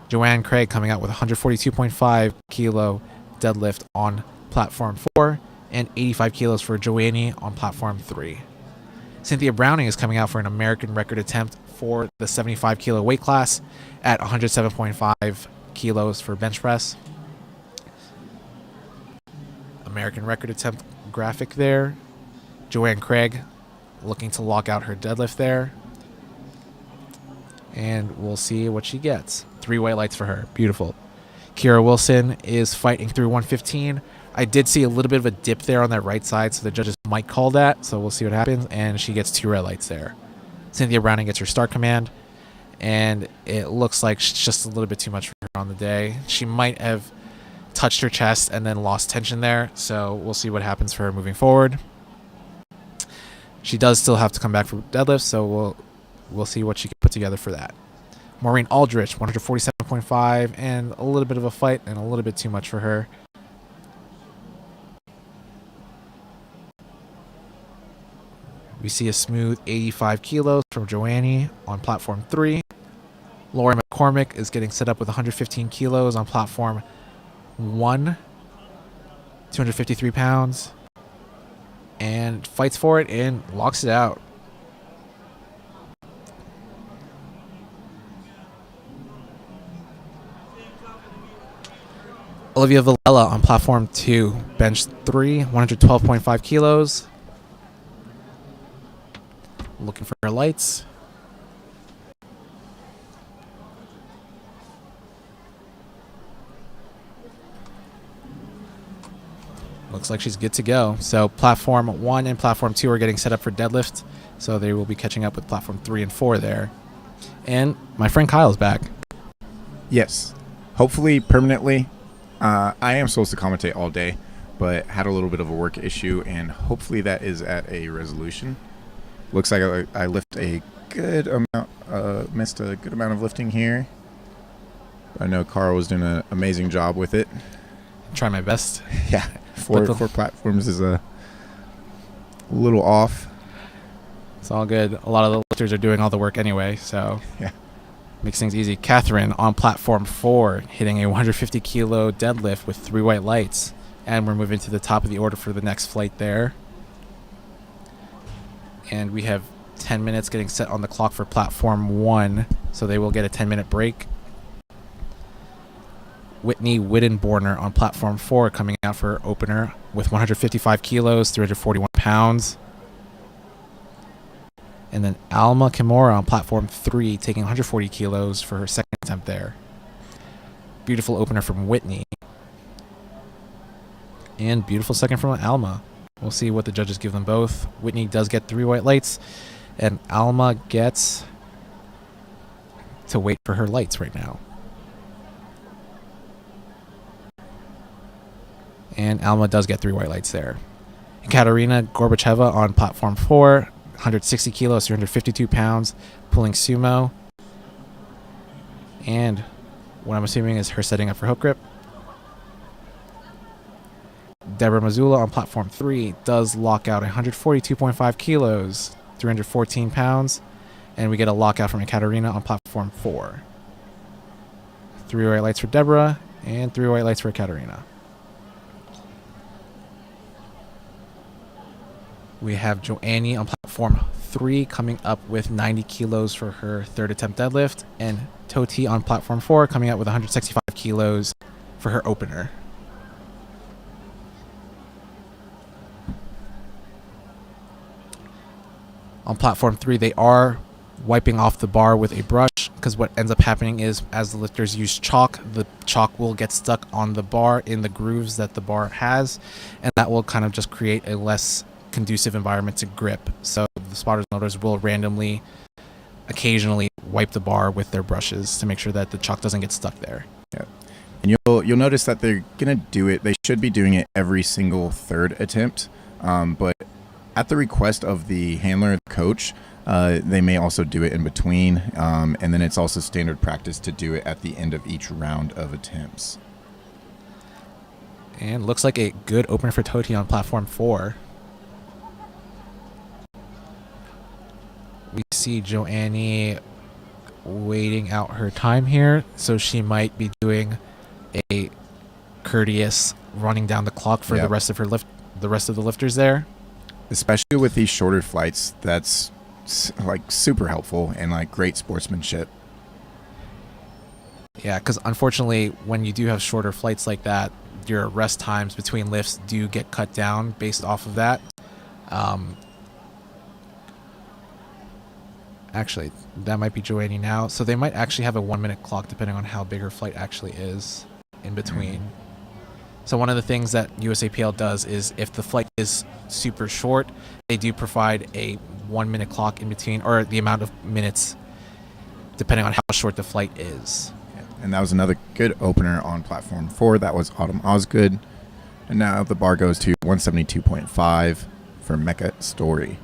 Speaker 3: Joanne Craig coming out with 142.5 kilo deadlift on platform 4 and 85 kilos for Joanne on platform 3. Cynthia Browning is coming out for an American record attempt for the 75 kilo weight class at 107.5 kilos for bench press. American record attempt graphic there. Joanne Craig looking to lock out her deadlift there. And we'll see what she gets. 3 white lights for her. Beautiful. Kira Wilson is fighting through 115. I did see a little bit of a dip there on that right side, so the judges might call that. So we'll see what happens. And she gets 2 red lights there. Cynthia Browning gets her start command. And it looks like it's just a little bit too much for her on the day. She might have touched her chest and then lost tension there. So we'll see what happens for her moving forward. She does still have to come back for deadlifts, so we'll see what she can put together for that. Maureen Aldrich, 147.5, and a little bit of a fight and a little bit too much for her. We see a smooth 85 kilos from Joanne on platform 3. Laura McCormick is getting set up with 115 kilos on platform 1, 253 pounds, and fights for it and locks it out. Olivia Villela on platform 2, bench 3, 112.5 kilos. Looking for her lights. Looks like she's good to go. So platform 1 and platform 2 are getting set up for deadlift. So they will be catching up with platform 3 and 4 there. And my friend Kyle's back.
Speaker 2: Yes. Hopefully permanently. I am supposed to commentate all day, but had a little bit of a work issue, and hopefully that is at a resolution. Looks like I lift a good amount, missed a good amount of lifting here. I know Carl was doing an amazing job with it.
Speaker 3: Try my best.
Speaker 2: Yeah, four platforms is a little off.
Speaker 3: It's all good. A lot of the lifters are doing all the work anyway, so
Speaker 2: Yeah.
Speaker 3: makes things easy. Catherine on platform 4, hitting a 150 kilo deadlift with 3 white lights. And we're moving to the top of the order for the next flight there. And we have 10 minutes getting set on the clock for platform 1, so they will get a 10-minute break. Whitney Wittenborner on platform 4 coming out for her opener with 155 kilos, 341 pounds. And then Alma Kimura on platform 3 taking 140 kilos for her second attempt there. Beautiful opener from Whitney. And beautiful second from Alma. We'll see what the judges give them both. Whitney does get 3 white lights, and Alma gets to wait for her lights right now. And Alma does get 3 white lights there. Katerina Gorbacheva on platform 4, 160 kilos, 352 pounds, pulling sumo. And what I'm assuming is her setting up for hook grip. Deborah Mazzulla on platform 3 does lock out 142.5 kilos, 314 pounds. And we get a lockout from Katerina on platform 4. 3 white lights for Deborah and 3 white lights for Katerina. We have Joannie on platform 3 coming up with 90 kilos for her third attempt deadlift. And Toti on platform 4 coming out with 165 kilos for her opener. On platform 3, they are wiping off the bar with a brush, because what ends up happening is as the lifters use chalk, the chalk will get stuck on the bar in the grooves that the bar has, and that will kind of just create a less conducive environment to grip. So the spotters and loaders will randomly, occasionally wipe the bar with their brushes to make sure that the chalk doesn't get stuck there.
Speaker 2: Yeah. And you'll notice that they're gonna do it. They should be doing it every single third attempt, but at the request of the handler and coach, they may also do it in between, and then it's also standard practice to do it at the end of each round of attempts.
Speaker 3: And looks like a good opener for Toti on platform 4. We see Joannie waiting out her time here, so she might be doing a courteous running down the clock for the rest of the lifters there.
Speaker 2: Especially with these shorter flights, that's like super helpful and like great sportsmanship.
Speaker 3: Yeah, because unfortunately, when you do have shorter flights like that, your rest times between lifts do get cut down based off of that. Actually, that might be Joannie now. So they might actually have a 1-minute clock depending on how big her flight actually is in between. So one of the things that USAPL does is if the flight is super short, they do provide a 1-minute clock in between, or the amount of minutes depending on how short the flight is.
Speaker 2: And that was another good opener on platform 4. That was Autumn Osgood. And now the bar goes to 172.5 for Mecca Story.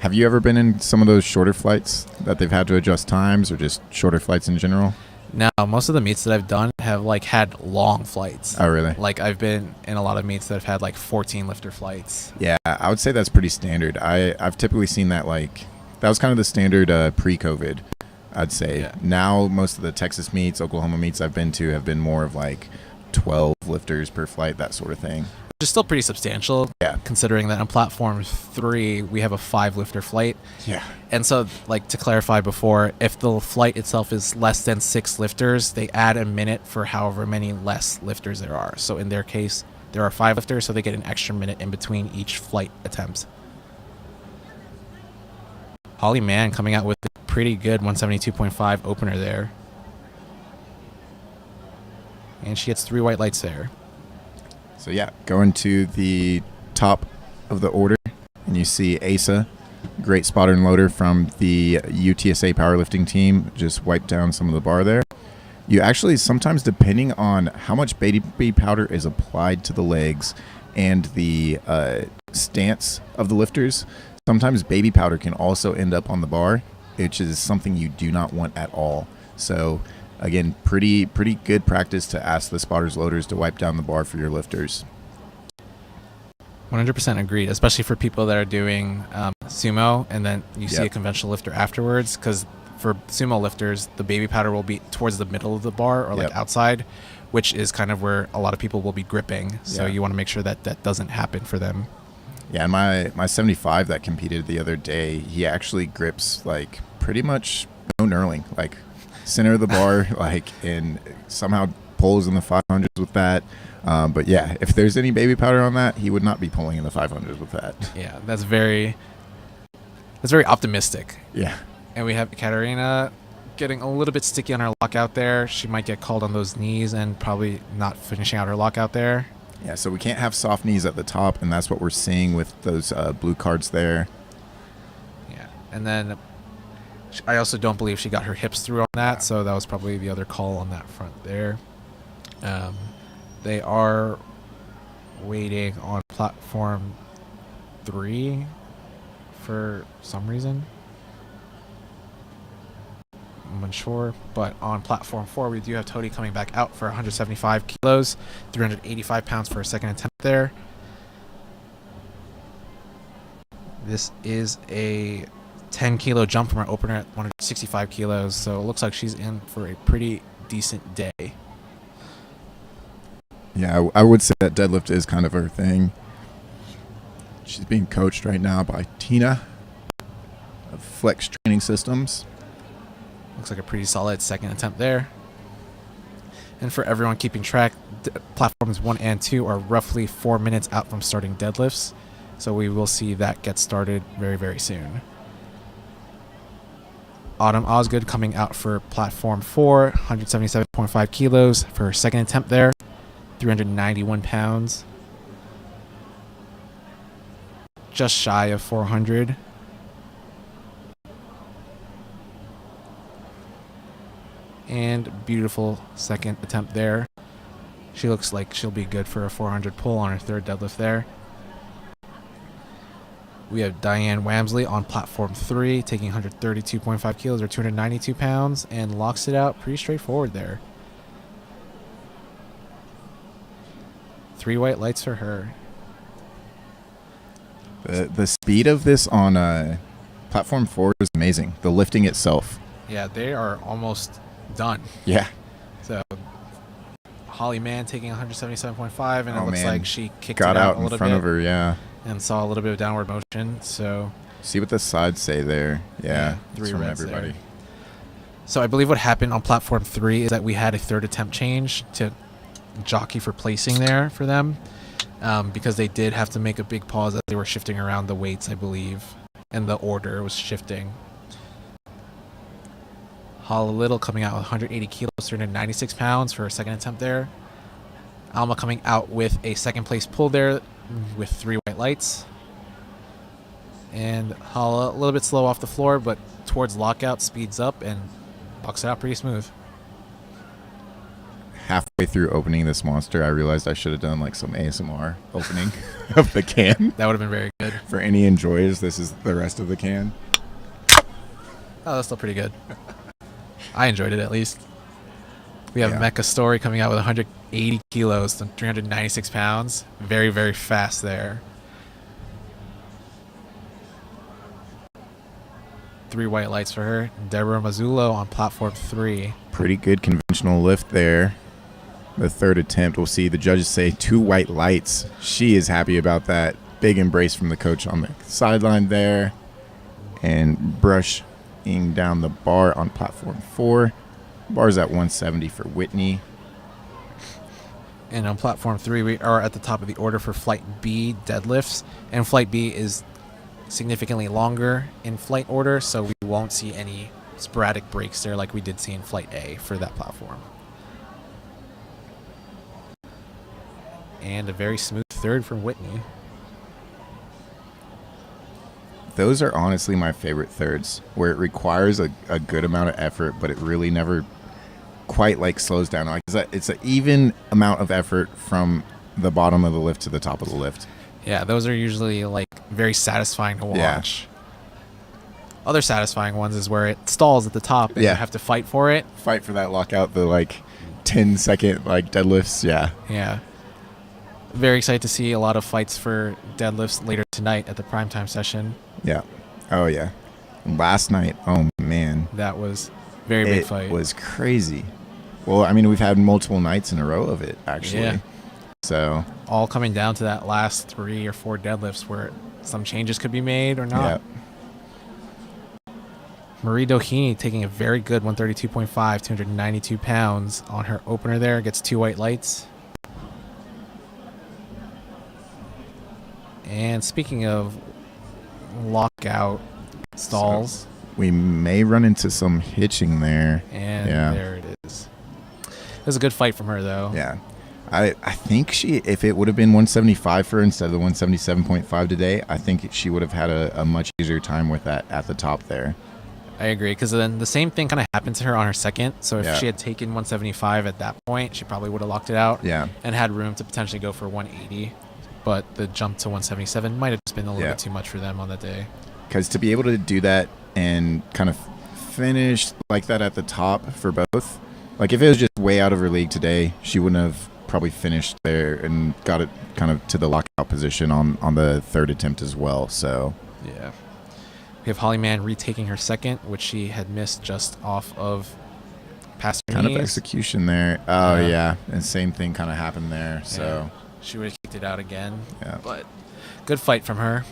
Speaker 2: Have you ever been in some of those shorter flights that they've had to adjust times, or just shorter flights in general?
Speaker 3: No, most of the meets that I've done have like had long flights.
Speaker 2: Oh, really?
Speaker 3: Like I've been in a lot of meets that have had like 14 lifter flights.
Speaker 2: Yeah, I would say that's pretty standard. I've typically seen that, like, that was kind of the standard pre-COVID, I'd say.
Speaker 3: Yeah.
Speaker 2: Now most of the Texas meets, Oklahoma meets I've been to have been more of like 12 lifters per flight, that sort of thing.
Speaker 3: Which is still pretty substantial,
Speaker 2: Yeah.
Speaker 3: considering that on platform 3 we have a 5 lifter flight.
Speaker 2: Yeah.
Speaker 3: And so, like, to clarify before, if the flight itself is less than 6 lifters, they add a minute for however many less lifters there are. So in their case, there are 5 lifters, so they get an extra minute in between each flight attempt. Holly Mann coming out with a pretty good 172.5 opener there. And she gets 3 white lights there.
Speaker 2: So yeah, going to the top of the order in and you see Asa, great spotter and loader from the UTSA powerlifting team, just wipe down some of the bar there. You actually sometimes, depending on how much baby powder is applied to the legs and the stance of the lifters, sometimes baby powder can also end up on the bar, which is something you do not want at all. So again, pretty good practice to ask the spotters loaders to wipe down the bar for your lifters.
Speaker 3: 100% agreed, especially for people that are doing sumo and then you see a conventional lifter afterwards, because for sumo lifters, the baby powder will be towards the middle of the bar or like outside, which is kind of where a lot of people will be gripping. So you want to make sure that that doesn't happen for them.
Speaker 2: Yeah, and my 75 that competed the other day, he actually grips like pretty much no knurling, like center of the bar, like, and somehow pulls in the 500s with that. But yeah, if there's any baby powder on that, he would not be pulling in the 500s with that.
Speaker 3: Yeah, that's very optimistic.
Speaker 2: Yeah.
Speaker 3: And we have Katarina getting a little bit sticky on her lockout there. She might get called on those knees and probably not finishing out her lockout there.
Speaker 2: Yeah, so we can't have soft knees at the top, and that's what we're seeing with those blue cards there.
Speaker 3: Yeah, and then I also don't believe she got her hips through on that, so that was probably the other call on that front there. They are waiting on platform 3 for some reason. I'm unsure, but on platform 4 we do have Todi coming back out for 175 kilos, 385 pounds for a second attempt there. This is a 10 kilo jump from our opener at 165 kilos, so it looks like she's in for a pretty decent day.
Speaker 2: Yeah, I would say that deadlift is kind of her thing. She's being coached right now by Tina of Flex Training Systems.
Speaker 3: Looks like a pretty solid second attempt there. And for everyone keeping track, platforms 1 and 2 are roughly 4 minutes out from starting deadlifts. So we will see that get started very, very soon. Autumn Osgood coming out for platform 4, 177.5 kilos for her second attempt there, 391 pounds. Just shy of 400. And beautiful second attempt there. She looks like she'll be good for a 400 pull on her third deadlift there. We have Diane Wamsley on platform 3, taking 132.5 kilos or 292 pounds, and locks it out pretty straightforward there. 3 white lights for her.
Speaker 2: The speed of this on platform 4 is amazing. The lifting itself.
Speaker 3: Yeah, they are almost done.
Speaker 2: Yeah.
Speaker 3: So Holly Mann taking 177.5, and it looks like she kicked
Speaker 2: got
Speaker 3: it out
Speaker 2: out
Speaker 3: a
Speaker 2: in
Speaker 3: little
Speaker 2: front
Speaker 3: bit
Speaker 2: of her, yeah.
Speaker 3: and saw a little bit of downward motion. So
Speaker 2: See what the sides say there. Yeah,
Speaker 3: 3
Speaker 2: from
Speaker 3: reds
Speaker 2: everybody.
Speaker 3: there. So I believe what happened on platform 3 is that we had a third attempt change to jockey for placing there for them, because they did have to make a big pause as they were shifting around the weights, I believe, and the order was shifting. Hala Little coming out with 180 kilos, 396 pounds for her second attempt there. Alma coming out with a second place pull there with 3 white lights. And Hala a little bit slow off the floor, but towards lockout speeds up and bucks it out pretty smooth.
Speaker 2: Halfway through opening this monster, I realized I should have done like some ASMR opening of the can.
Speaker 3: That would have been very good.
Speaker 2: For any enjoyers, this is the rest of the can.
Speaker 3: Oh, that's still pretty good. I enjoyed it at least. We have
Speaker 2: Yeah.
Speaker 3: Mecca Story coming out with 180 kilos and 396 pounds. Very, very fast there. 3 white lights for her. Deborah Mazzullo on platform 3.
Speaker 2: Pretty good conventional lift there. The third attempt, we'll see the judges say 2 white lights. She is happy about that. Big embrace from the coach on the sideline there. And brushing down the bar on platform 4. Bar's at 170 for Whitney.
Speaker 3: And on platform 3, we are at the top of the order for flight B deadlifts. And flight B is significantly longer in flight order, so we won't see any sporadic breaks there like we did see in flight A for that platform. And a very smooth third from Whitney.
Speaker 2: those are honestly my favorite thirds, where it requires a good amount of effort, but it really never quite like slows down. Like it's an even amount of effort from the bottom of the lift to the top of the lift.
Speaker 3: Yeah, those are usually like very satisfying to watch. Other satisfying ones is where it stalls at the top and you have to fight for it.
Speaker 2: Fight for that lockout, the like 10-second like deadlifts.
Speaker 3: Yeah. Very excited to see a lot of fights for deadlifts later tonight at the primetime session.
Speaker 2: Yeah. Oh yeah. Last night, oh man.
Speaker 3: That was very big fight.
Speaker 2: It was crazy. Well, I mean, we've had multiple nights in a row of it, actually.
Speaker 3: Yeah.
Speaker 2: So
Speaker 3: all coming down to that last 3 or 4 deadlifts where some changes could be made or not. Marie Doheny taking a very good 132.5, 292 pounds on her opener there. Gets 2 white lights. And speaking of lockout stalls.
Speaker 2: So we may run into some hitching there.
Speaker 3: And there it is. It was a good fight from her, though.
Speaker 2: Yeah. I think if it would have been 175 for her instead of the 177.5 today, I think she would have had a much easier time with that at the top there.
Speaker 3: I agree, because then the same thing kind of happened to her on her second. So if she had taken 175 at that point, she probably would have locked it out.
Speaker 2: Yeah.
Speaker 3: And had room to potentially go for 180. But the jump to 177 might have just been a little bit too much for them on that day.
Speaker 2: Because to be able to do that and kind of finish like that at the top for both, like if it was just way out of her league today, she wouldn't have probably finished there and got it kind of to the lockout position on the third attempt as well. So
Speaker 3: yeah. We have Holly Mann retaking her second, which she had missed just off of past her
Speaker 2: kind
Speaker 3: knees.
Speaker 2: of execution there. Oh yeah, and same thing kind of happened there. So
Speaker 3: she would have kicked it out again.
Speaker 2: Yeah.
Speaker 3: But good fight from her.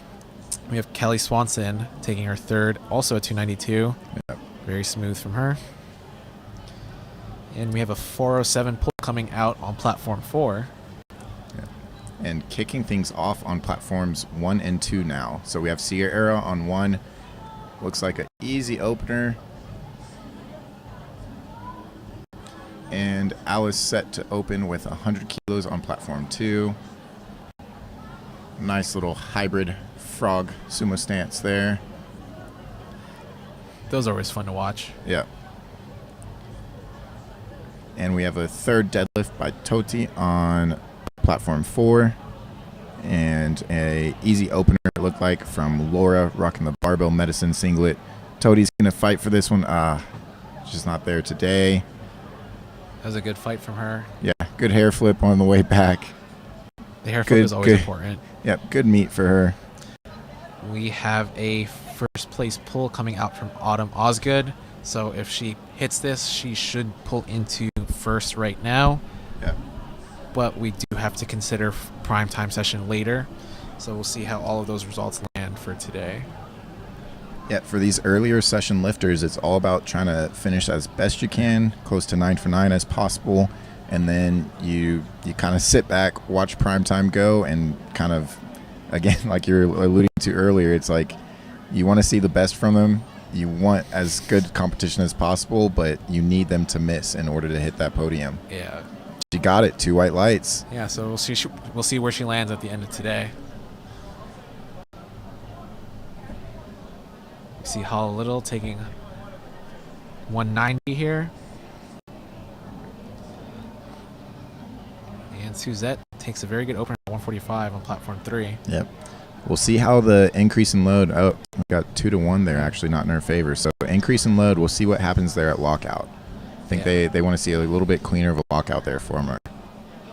Speaker 3: We have Kelly Swanson taking her third, also at 292.
Speaker 2: Yep.
Speaker 3: Very smooth from her. And we have a 407 pull coming out on platform 4.
Speaker 2: And kicking things off on platforms 1 and 2 now. So we have Sierra on 1. Looks like an easy opener. And Alice set to open with 100 kilos on platform 2. Nice little hybrid frog sumo stance there.
Speaker 3: Those are always fun to watch.
Speaker 2: Yeah. And we have a third deadlift by Toti on platform 4. And a easy opener, it looked like, from Laura, rocking the barbell medicine singlet. Toti's going to fight for this one. She's not there today.
Speaker 3: That was a good fight from her.
Speaker 2: Yeah, good hair flip on the way back.
Speaker 3: The hair flip is always important.
Speaker 2: Yep, good meat for her.
Speaker 3: We have a first place pull coming out from Autumn Osgood. So if she hits this, she should pull into first right now.
Speaker 2: Yeah.
Speaker 3: But we do have to consider prime time session later. So we'll see how all of those results land for today.
Speaker 2: Yeah, for these earlier session lifters, it's all about trying to finish as best you can, close to 9 for 9 as possible. And then you kind of sit back, watch prime time go, and kind of, again, like you're alluding to earlier, it's like you want to see the best from them. You want as good competition as possible, but you need them to miss in order to hit that podium.
Speaker 3: Yeah.
Speaker 2: She got it, 2 white lights.
Speaker 3: Yeah, so we'll see where she lands at the end of today. We see Holly Little taking 190 here. And Suzette takes a very good opener at 145 on platform 3.
Speaker 2: Yep. We'll see how the increase in load. Oh, we got 2-1 there, actually not in her favor. So increase in load, we'll see what happens there at lockout. I think they want to see a little bit cleaner of a lockout there for her.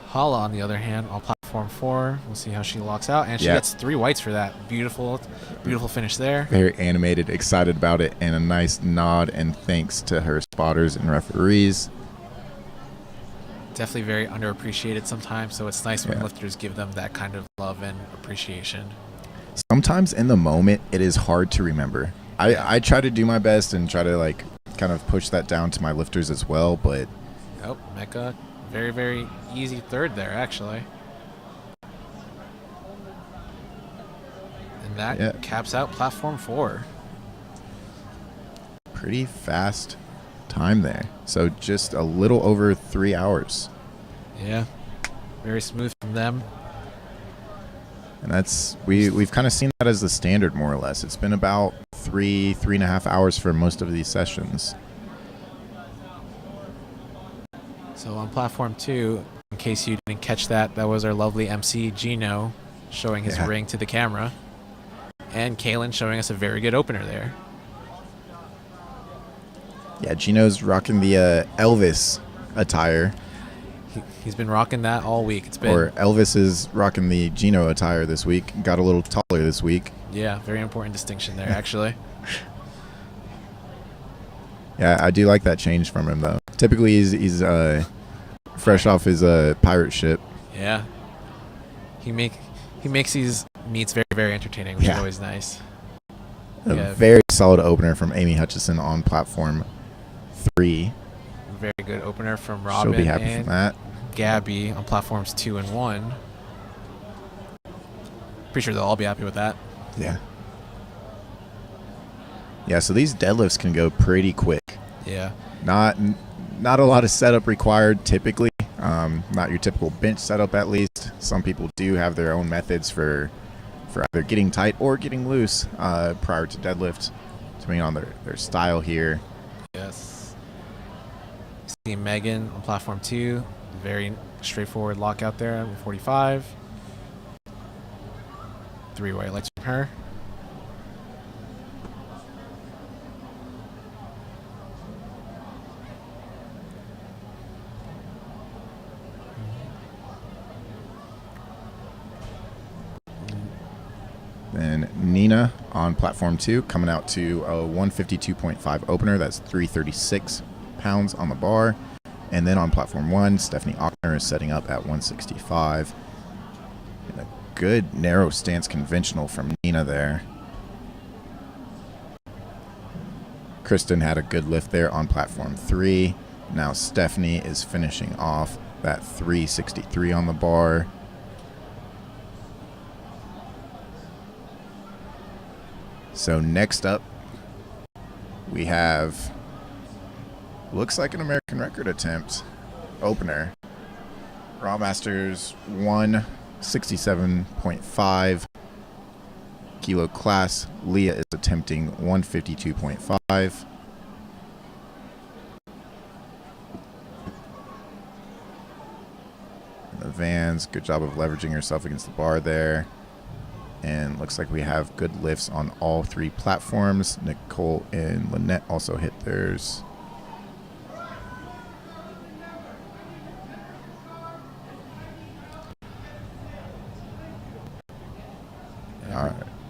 Speaker 3: Hala, on the other hand, on platform 4, we'll see how she locks out. And she gets 3 whites for that. Beautiful finish there.
Speaker 2: Very animated, excited about it, and a nice nod and thanks to her spotters and referees.
Speaker 3: Definitely very underappreciated sometimes, so it's nice when lifters give them that kind of love and appreciation.
Speaker 2: Sometimes in the moment, it is hard to remember. I try to do my best and try to like kind of push that down to my lifters as well, but...
Speaker 3: Oh, Mecca, very, very easy third there, actually. And that caps out platform 4.
Speaker 2: Pretty fast time there. So just a little over 3 hours.
Speaker 3: Yeah, very smooth from them.
Speaker 2: And that's we've kind of seen that as the standard, more or less. It's been about 3.5 hours for most of these sessions.
Speaker 3: So on platform 2, in case you didn't catch that, that was our lovely MC Gino showing his ring to the camera, and Kalen showing us a very good opener there.
Speaker 2: Yeah, Gino's rocking the Elvis attire.
Speaker 3: He's been rocking that all week.
Speaker 2: Or Elvis is rocking the Gino attire this week. Got a little taller this week.
Speaker 3: Yeah, very important distinction there, actually.
Speaker 2: Yeah, I do like that change from him, though. Typically, he's fresh off his pirate ship.
Speaker 3: Yeah. He makes these meets very, very entertaining, which is always nice.
Speaker 2: A very solid opener from Amy Hutchison on platform 3.
Speaker 3: Very good opener from Robin.
Speaker 2: She'll be happy
Speaker 3: and
Speaker 2: from that.
Speaker 3: Gabby on platforms 2 and 1. Pretty sure they'll all be happy with that.
Speaker 2: Yeah. Yeah, so these deadlifts can go pretty quick.
Speaker 3: Yeah.
Speaker 2: Not a lot of setup required typically. Not your typical bench setup, at least. Some people do have their own methods for either getting tight or getting loose prior to deadlift, depending on their style here.
Speaker 3: Yes. See Megan on platform 2. Very straightforward lockout there at 45. 3 white lights from her.
Speaker 2: Then Nina on platform 2 coming out to a 152.5 opener. That's 336 pounds on the bar. And then on platform 1, Stephanie Ochner is setting up at 165. And a good narrow stance conventional from Nina there. Kristen had a good lift there on platform 3. Now Stephanie is finishing off that 363 on the bar. So next up, we have, looks like an American record attempt, opener. Raw Masters 167.5 kilo class. Leah is attempting 152.5. The Vans, good job of leveraging herself against the bar there. And looks like we have good lifts on all 3 platforms. Nicole and Lynette also hit theirs.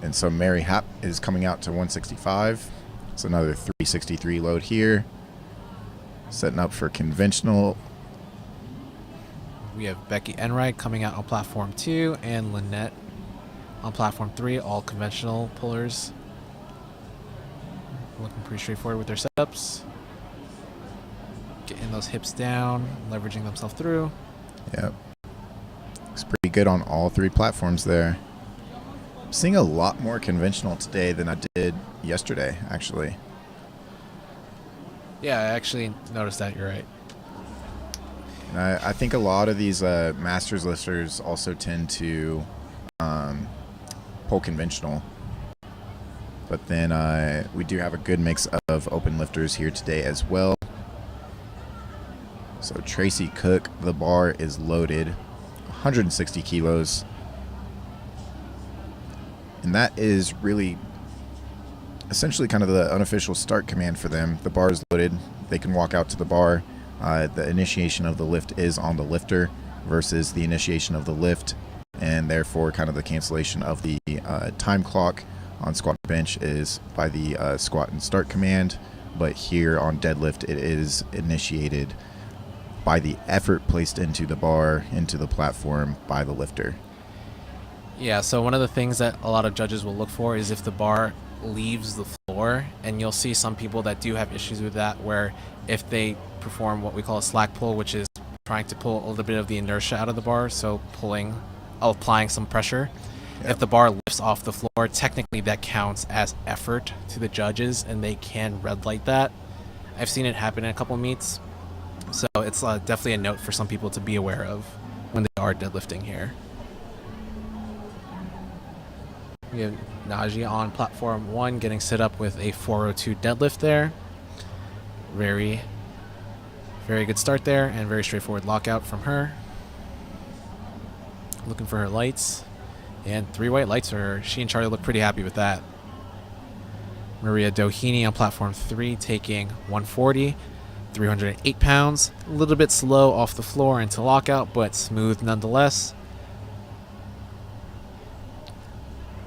Speaker 2: And so Mary Happ is coming out to 165. It's another 363 load here. Setting up for conventional.
Speaker 3: We have Becky Enright coming out on platform 2 and Lynette on platform 3, all conventional pullers. Looking pretty straightforward with their setups. Getting those hips down, leveraging themselves through.
Speaker 2: Yep. Looks pretty good on all 3 platforms there. I'm seeing a lot more conventional today than I did yesterday, actually.
Speaker 3: Yeah, I actually noticed that. You're right.
Speaker 2: And I think a lot of these masters lifters also tend to pull conventional. But then we do have a good mix of open lifters here today as well. So Tracy Cook, the bar is loaded, 160 kilos. And that is really essentially kind of the unofficial start command for them. The bar is loaded. They can walk out to the bar. The initiation of the lift is on the lifter versus the initiation of the lift, and therefore kind of the cancellation of the time clock on squat bench is by the squat and start command. But here on deadlift, it is initiated by the effort placed into the bar, into the platform by the lifter.
Speaker 3: Yeah, so one of the things that a lot of judges will look for is if the bar leaves the floor, and you'll see some people that do have issues with that, where if they perform what we call a slack pull, which is trying to pull a little bit of the inertia out of the bar, so applying some pressure. Yep. If the bar lifts off the floor, technically that counts as effort to the judges, and they can red light that. I've seen it happen in a couple meets, so it's definitely a note for some people to be aware of when they are deadlifting here. We have Najee on platform 1 getting set up with a 402 deadlift there. Very, very good start there and very straightforward lockout from her. Looking for her lights. And 3 white lights for her. She and Charlie look pretty happy with that. Maria Doheny on platform 3 taking 140, 308 pounds. A little bit slow off the floor into lockout, but smooth nonetheless.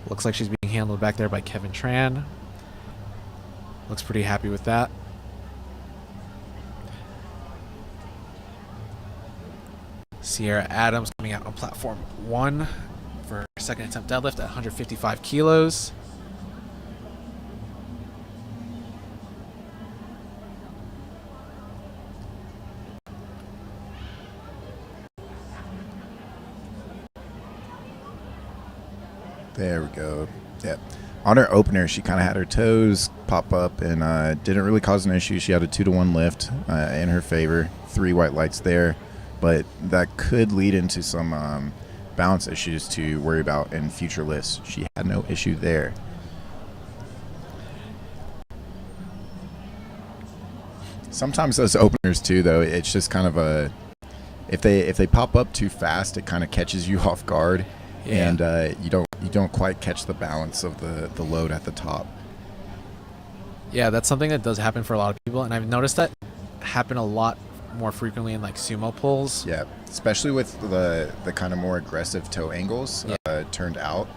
Speaker 3: Looks like she's being handled back there by Kevin Tran. Looks pretty happy with that. Sierra Adams coming out on platform 1 for her second attempt deadlift at 155 kilos.
Speaker 2: There we go. Yep. On her opener, she kind of had her toes pop up and didn't really cause an issue. She had a 2-to-1 lift in her favor. 3 white lights there. But that could lead into some balance issues to worry about in future lifts. She had no issue there. Sometimes those openers too, though, it's just kind of a if they pop up too fast, it kind of catches you off guard,
Speaker 3: Yeah.
Speaker 2: and you don't quite catch the balance of the load at the top.
Speaker 3: Yeah, that's something that does happen for a lot of people, and I've noticed that happen a lot more frequently in like sumo pulls.
Speaker 2: Yeah, especially with the kind of more aggressive toe angles turned out,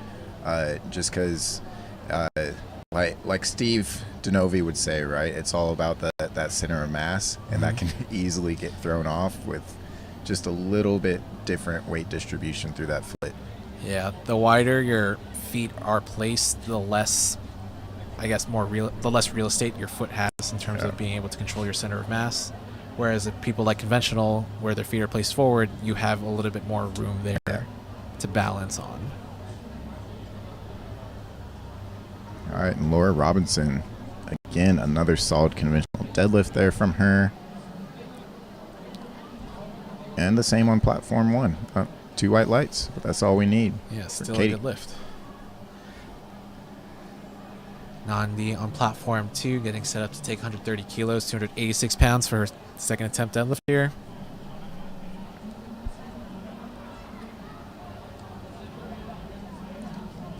Speaker 2: just because, like Steve Denovi would say, right? It's all about that center of mass, and that can easily get thrown off with just a little bit different weight distribution through that foot.
Speaker 3: Yeah, the wider your feet are placed, the less, I guess, the less real estate your foot has in terms of being able to control your center of mass. Whereas if people like conventional, where their feet are placed forward, you have a little bit more room there to balance on.
Speaker 2: All right, and Laura Robinson, again, another solid conventional deadlift there from her. And the same on platform 1. 2 white lights, but that's all we need.
Speaker 3: Yeah, still
Speaker 2: Katie.
Speaker 3: a good lift. Nandi on platform 2 getting set up to take 130 kilos, 286 pounds for her second attempt deadlift here.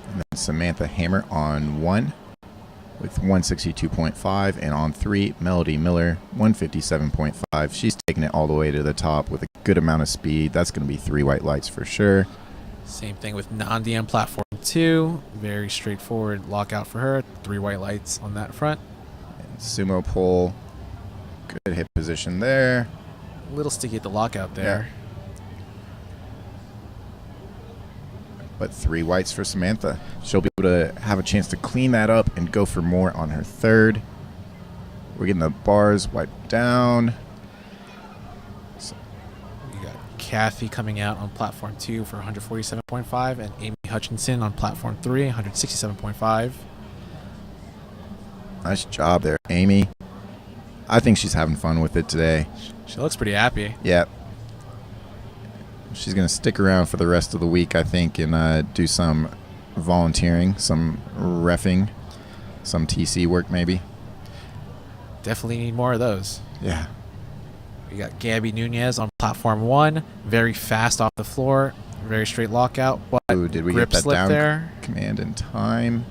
Speaker 2: And then Samantha Hammer on 1 with 162.5, and on 3, Melody Miller, 157.5. She's taking it all the way to the top with a good amount of speed. That's going to be 3 white lights for sure.
Speaker 3: Same thing with Nandi on platform 2. Very straightforward lockout for her. 3 white lights on that front.
Speaker 2: And sumo pull, good hip position there.
Speaker 3: A little sticky at the lockout there.
Speaker 2: But 3 whites for Samantha. She'll be able to have a chance to clean that up and go for more on her third. We're getting the bars wiped down.
Speaker 3: We got Kathy coming out on platform 2 for 147.5 and Amy Hutchinson on platform 3, 167.5.
Speaker 2: Nice job there, Amy. I think she's having fun with it today.
Speaker 3: She looks pretty happy.
Speaker 2: Yep. She's going to stick around for the rest of the week, I think, and do some volunteering, some reffing, some TC work maybe.
Speaker 3: Definitely need more of those.
Speaker 2: Yeah.
Speaker 3: We got Gabby Nunez on platform 1. Very fast off the floor. Very straight lockout. But
Speaker 2: Ooh, did we
Speaker 3: grip
Speaker 2: get that
Speaker 3: slip
Speaker 2: down
Speaker 3: there.
Speaker 2: command in time?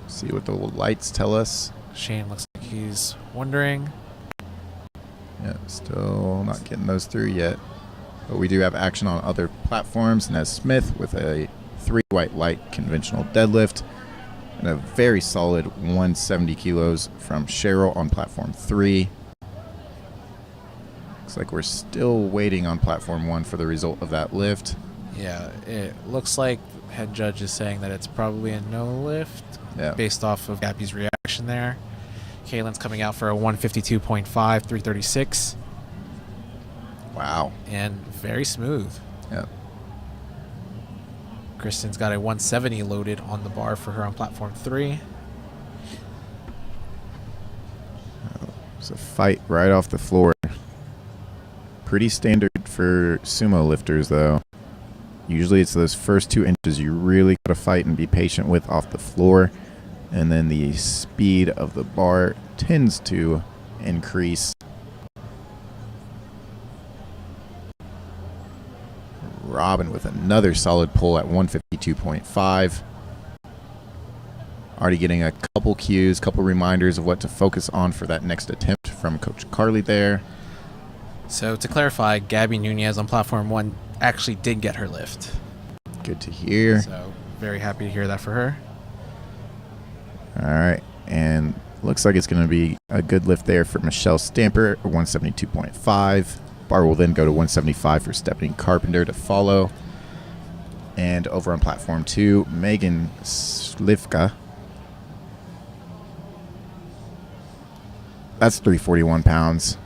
Speaker 2: See what the lights tell us.
Speaker 3: Shane looks like he's wondering.
Speaker 2: Yeah, still not getting those through yet. But we do have action on other platforms. Nez Smith with a 3 white light conventional deadlift. And a very solid 170 kilos from Cheryl on platform 3. Looks like we're still waiting on platform 1 for the result of that lift.
Speaker 3: Yeah, it looks like head judge is saying that it's probably a no lift based off of Gabby's reaction there. Kaylin's coming out for a 152.5, 336.
Speaker 2: Wow.
Speaker 3: And very smooth.
Speaker 2: Yep.
Speaker 3: Kristen's got a 170 loaded on the bar for her on platform 3.
Speaker 2: It's a fight right off the floor. Pretty standard for sumo lifters, though. Usually it's those first 2 inches you really got to fight and be patient with off the floor. And then the speed of the bar tends to increase. Robin with another solid pull at 152.5. Already getting a couple cues, couple reminders of what to focus on for that next attempt from Coach Carly there.
Speaker 3: So to clarify, Gabby Nunez on platform 1 actually did get her lift.
Speaker 2: Good to hear.
Speaker 3: So very happy to hear that for her.
Speaker 2: All right, and looks like it's going to be a good lift there for Michelle Stamper, 172.5. Bar will then go to 175 for Stephanie Carpenter to follow. And over on platform 2, Megan Slivka. That's 341 pounds,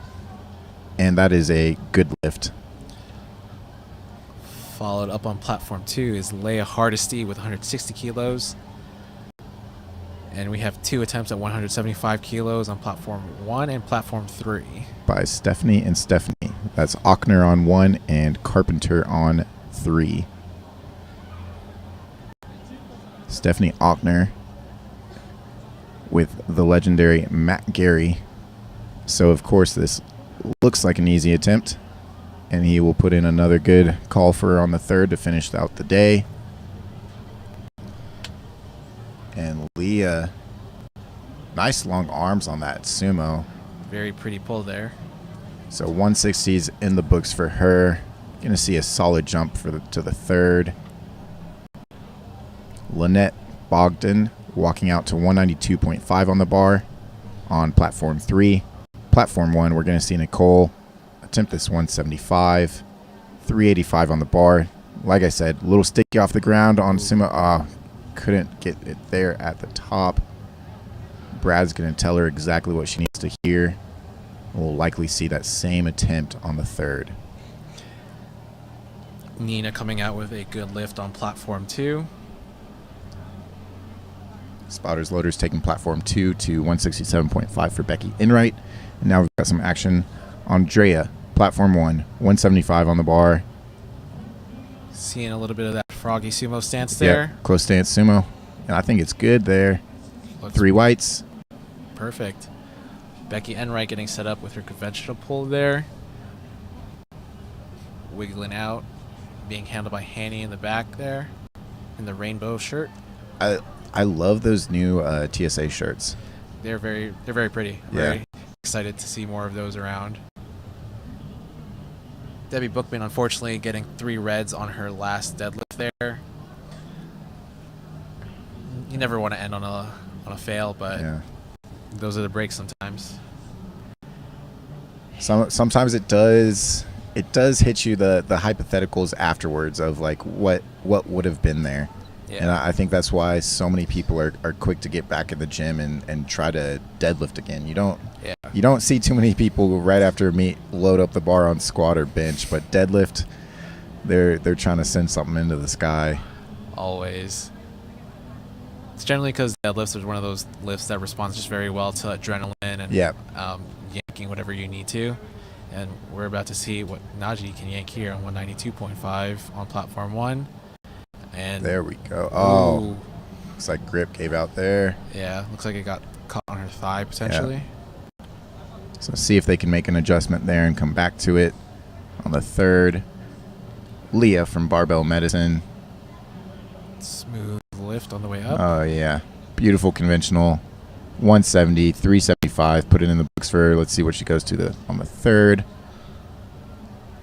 Speaker 2: and that is a good lift.
Speaker 3: Followed up on platform 2 is Leia Hardesty with 160 kilos. And we have 2 attempts at 175 kilos on platform 1 and platform 3.
Speaker 2: By Stephanie and Stephanie. That's Ochner on 1 and Carpenter on 3. Stephanie Ochner with the legendary Matt Gary. So, of course, this looks like an easy attempt. And he will put in another good call for her on the 3rd to finish out the day. And Leah, nice long arms on that sumo.
Speaker 3: Very pretty pull there.
Speaker 2: So 160s in the books for her. Going to see a solid jump to the 3rd. Lynette Bogdan walking out to 192.5 on the bar on platform 3. Platform 1, we're going to see Nicole attempt this 175. 385 on the bar. Like I said, a little sticky off the ground on sumo. Couldn't get it there at the top. Brad's going to tell her exactly what she needs to hear. We'll likely see that same attempt on the 3rd.
Speaker 3: Nina coming out with a good lift on platform 2.
Speaker 2: Spotters Loaders taking platform 2 to 167.5 for Becky Enright. And now we've got some action on Drea. Platform 1, 175 on the bar.
Speaker 3: Seeing a little bit of that froggy sumo stance there.
Speaker 2: Yeah, close stance sumo. And I think it's good there.
Speaker 3: Looks
Speaker 2: 3 whites.
Speaker 3: perfect. Becky Enright getting set up with her conventional pull there. Wiggling out. Being handled by Hanny in the back there. In the rainbow shirt.
Speaker 2: I love those new TSA shirts.
Speaker 3: They're very pretty. I'm very excited to see more of those around. Debbie Bookman, unfortunately, getting 3 reds on her last deadlift there. You never want to end on a fail, but those are the breaks sometimes.
Speaker 2: Sometimes it does hit you the hypotheticals afterwards of like what would have been there. Yeah. And I think that's why so many people are quick to get back in the gym and try to deadlift again. You don't see too many people right after a meet load up the bar on squat or bench, but deadlift, they're trying to send something into the sky.
Speaker 3: Always. It's generally because deadlifts is one of those lifts that responds just very well to adrenaline and yanking whatever you need to. And we're about to see what Najee can yank here on 192.5 on platform 1. And
Speaker 2: there we go. Oh, looks like grip gave out there.
Speaker 3: Yeah, looks like it got caught on her thigh potentially.
Speaker 2: Yeah. So see if they can make an adjustment there and come back to it on the 3rd. Leah from Barbell Medicine.
Speaker 3: Smooth lift on the way up.
Speaker 2: Oh, yeah. Beautiful conventional. 170, 375. Put it in the books for her. Let's see what she goes to on the 3rd.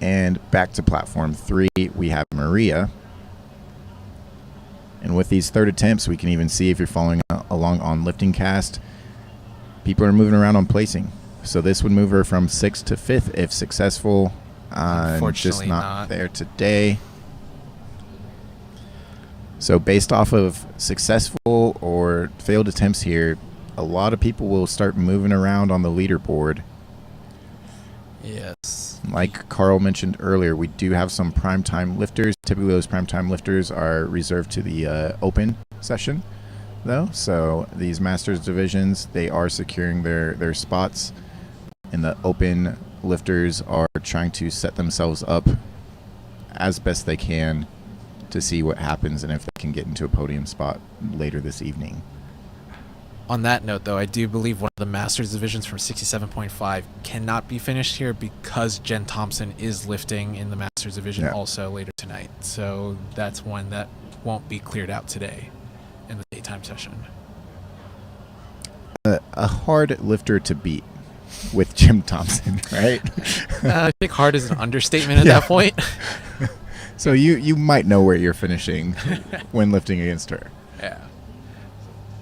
Speaker 2: And back to platform 3, we have Maria. And with these 3rd attempts, we can even see if you're following along on Lifting Cast, people are moving around on placing. So this would move her from 6th to 5th if successful.
Speaker 3: Unfortunately
Speaker 2: just not there today. So based off of successful or failed attempts here, a lot of people will start moving around on the leaderboard.
Speaker 3: Yes.
Speaker 2: Like Carl mentioned earlier, we do have some primetime lifters. Typically, those primetime lifters are reserved to the open session, though. So these masters divisions, they are securing their spots. And the open lifters are trying to set themselves up as best they can to see what happens and if they can get into a podium spot later this evening.
Speaker 3: On that note, though, I do believe one of the Masters divisions from 67.5 cannot be finished here because Jen Thompson is lifting in the Masters division also later tonight. So that's one that won't be cleared out today in the daytime session.
Speaker 2: A hard lifter to beat with Jim Thompson, right?
Speaker 3: I think hard is an understatement at that point.
Speaker 2: So you might know where you're finishing when lifting against her.
Speaker 3: Yeah.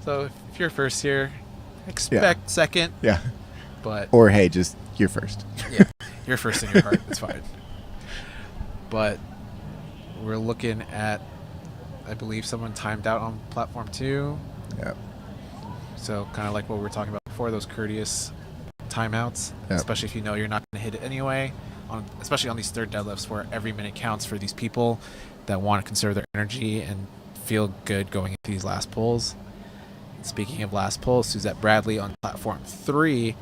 Speaker 3: So if you're first here, expect second.
Speaker 2: Yeah.
Speaker 3: But
Speaker 2: or hey, just you're first.
Speaker 3: Yeah, you're first in your heart. It's fine. But we're looking at, I believe someone timed out on platform 2.
Speaker 2: Yeah.
Speaker 3: So kind of like what we were talking about before, those courteous timeouts, especially if you know you're not going to hit it anyway, especially on these third deadlifts where every minute counts for these people that want to conserve their energy and feel good going into these last pulls. Speaking of last pull, Suzette Bradley on platform 3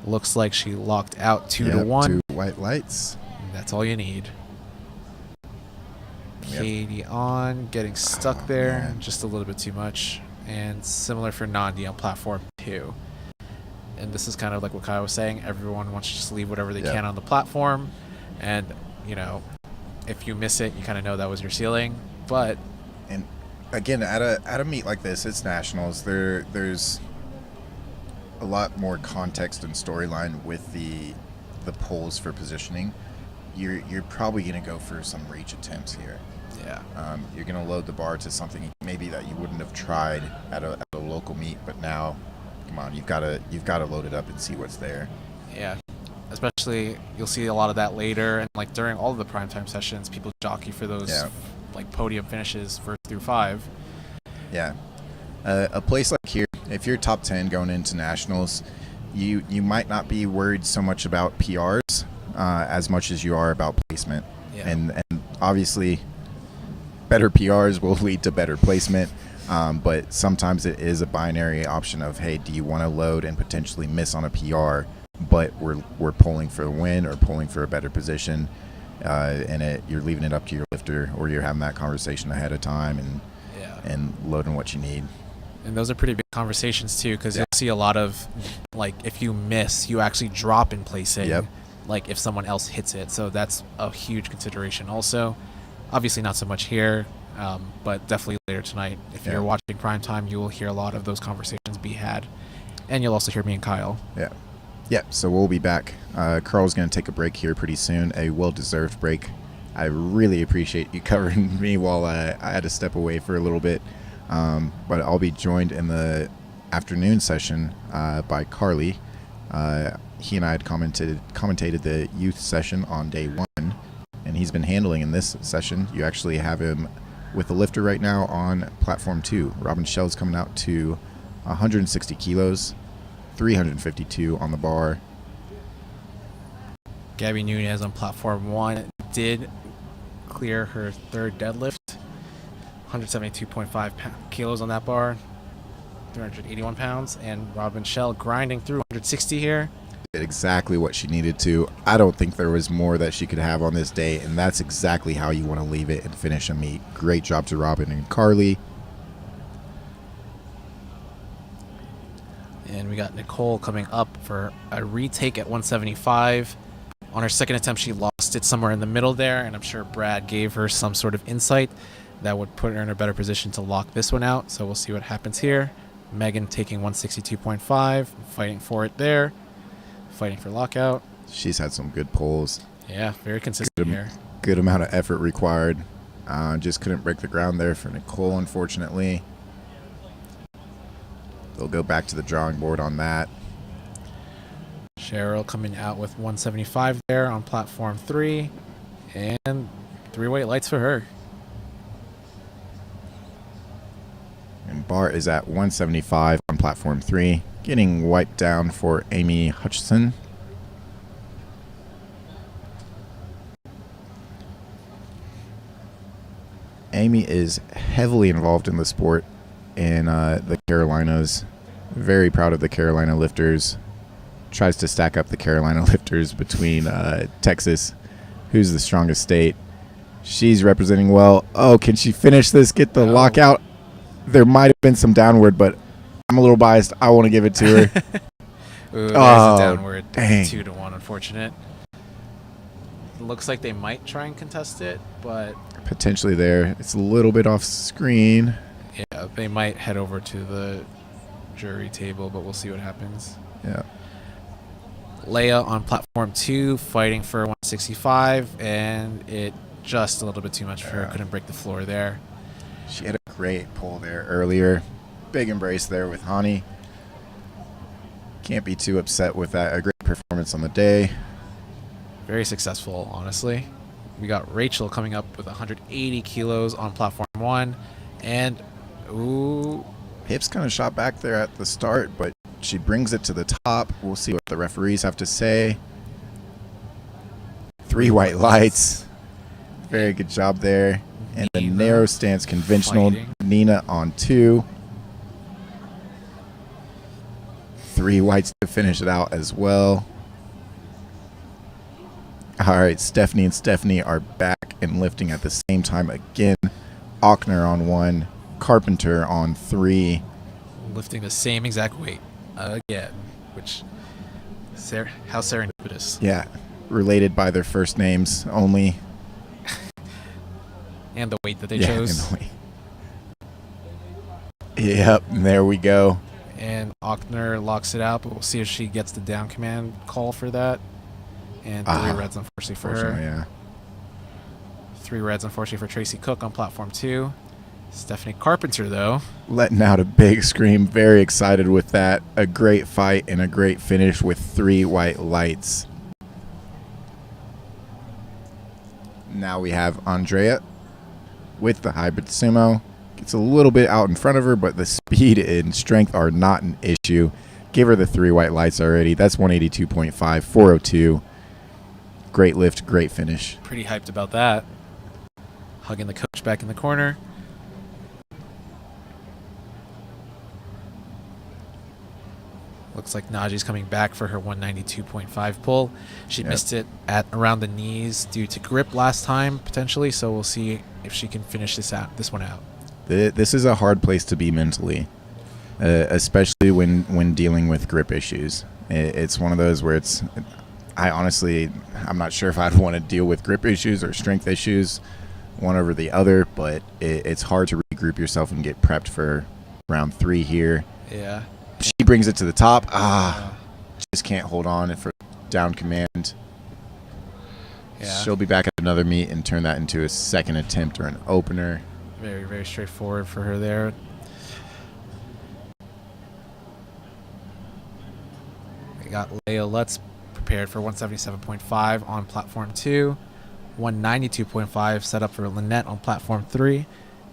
Speaker 3: looks like she locked out 2-1.
Speaker 2: 2 white lights.
Speaker 3: And that's all you need. Katie on, getting stuck there just a little bit too much. And similar for Nandi on platform 2. And this is kind of like what Kyle was saying. Everyone wants to just leave whatever they can on the platform. And, you know, if you miss it, you kind of know that was your ceiling. But
Speaker 2: and again, at a meet like this, it's nationals. There's a lot more context and storyline with the polls for positioning. You're probably going to go for some reach attempts here.
Speaker 3: Yeah.
Speaker 2: You're going to load the bar to something maybe that you wouldn't have tried at a local meet, but now, come on, you've got to load it up and see what's there.
Speaker 3: Yeah. Especially, you'll see a lot of that later, and like during all of the primetime sessions, people jockey for those like podium finishes 1st through 5.
Speaker 2: Yeah. A place like here, if you're top 10 going into nationals, you might not be worried so much about PRs as much as you are about placement.
Speaker 3: Yeah.
Speaker 2: And obviously, better PRs will lead to better placement, but sometimes it is a binary option of, hey, do you want to load and potentially miss on a PR, but we're pulling for a win or pulling for a better position, and you're leaving it up to your lifter, or you're having that conversation ahead of time and loading what you need.
Speaker 3: And those are pretty big conversations too, because you'll see a lot of, like, if you miss, you actually drop in placing, like if someone else hits it. So that's a huge consideration also. Obviously not so much here, but definitely later tonight. If you're watching primetime, you will hear a lot of those conversations be had. And you'll also hear me and Kyle.
Speaker 2: Yeah, so we'll be back. Carl's going to take a break here pretty soon, a well-deserved break. I really appreciate you covering me while I had to step away for a little bit. But I'll be joined in the afternoon session by Carly. He and I had commentated the youth session on day 1, and he's been handling in this session. You actually have him with the lifter right now on platform 2. Robin Shell's coming out to 160 kilos, 352 on the bar.
Speaker 3: Gabby Nunez on platform 1 did clear her 3rd deadlift, 172.5 kilos on that bar, 381 pounds, and Robin Shell grinding through 160 here.
Speaker 2: Did exactly what she needed to. I don't think there was more that she could have on this day, and that's exactly how you want to leave it and finish a meet. Great job to Robin and Carly.
Speaker 3: And we got Nicole coming up for a retake at 175. On her 2nd attempt, she lost it somewhere in the middle there, and I'm sure Brad gave her some sort of insight that would put her in a better position to lock this one out. So we'll see what happens here. Megan taking 162.5, fighting for it there, fighting for lockout.
Speaker 2: She's had some good pulls.
Speaker 3: Yeah, very consistent here.
Speaker 2: Good amount of effort required. Just couldn't break the ground there for Nicole, unfortunately. They'll go back to the drawing board on that.
Speaker 3: Cheryl coming out with 175 there on platform 3, and 3 white lights for her.
Speaker 2: And bar is at 175 on platform 3, getting wiped down for Amy Hutchison. Amy is heavily involved in the sport in the Carolinas. Very proud of the Carolina lifters. Tries to stack up the Carolina lifters between Texas, who's the strongest state, She's representing well. Oh, can she finish this? Get the lockout? There might have been some downward, but I'm a little biased. I want to give it to her.
Speaker 3: Ooh, there's
Speaker 2: Oh,
Speaker 3: a downward.
Speaker 2: dang.
Speaker 3: 2-1, unfortunate. Looks like they might try and contest it, but
Speaker 2: Potentially there. It's a little bit off screen.
Speaker 3: yeah, they might head over to the jury table, but we'll see what happens.
Speaker 2: Yeah.
Speaker 3: Leia on platform 2 fighting for 165, and it just a little bit too much for her. Couldn't break the floor there.
Speaker 2: She had a great pull there earlier. Big embrace there with Hani. Can't be too upset with that. A great performance on the day.
Speaker 3: Very successful, honestly. We got Rachel coming up with 180 kilos on platform 1, and ooh,
Speaker 2: Hips kind of shot back there at the start, but she brings it to the top. We'll see what the referees have to say. 3 white lights. Very good job there. And the
Speaker 3: Nina
Speaker 2: narrow stance conventional.
Speaker 3: fighting.
Speaker 2: Nina on 2. 3 whites to finish it out as well. All right, Stephanie and Stephanie are back and lifting at the same time again. Ochner on 1, Carpenter on 3.
Speaker 3: lifting the same exact weight again, which how serendipitous.
Speaker 2: Yeah, related by their first names only.
Speaker 3: And the weight that they
Speaker 2: Yeah,
Speaker 3: chose.
Speaker 2: and the weight. Yep, and there we go.
Speaker 3: And Ochner locks it out, but we'll see if she gets the down command call for that. And 3 reds, unfortunately, for her.
Speaker 2: Yeah.
Speaker 3: 3 reds, unfortunately, for Tracy Cook on platform 2. Stephanie Carpenter, though.
Speaker 2: Letting out a big scream. Very excited with that. A great fight and a great finish with 3 white lights. Now we have Andrea with the hybrid sumo. Gets a little bit out in front of her, but the speed and strength are not an issue. Give her the 3 white lights already. That's 182.5, 402. Great lift, great finish.
Speaker 3: Pretty hyped about that. Hugging the coach back in the corner. Looks like Najee's coming back for her 192.5 pull. She missed it at around the knees due to grip last time, potentially, so we'll see if she can finish this one out.
Speaker 2: This is a hard place to be mentally, especially when dealing with grip issues. It's one of those where I'm not sure if I'd want to deal with grip issues or strength issues, one over the other, but it's hard to regroup yourself and get prepped for round 3 here.
Speaker 3: Yeah.
Speaker 2: She brings it to the top. Just can't hold on for down command.
Speaker 3: Yeah.
Speaker 2: She'll be back at another meet and turn that into a second attempt or an opener.
Speaker 3: Very, very straightforward for her there. We got Leia Lutz prepared for 177.5 on platform 2. 192.5 set up for Lynette on platform 3.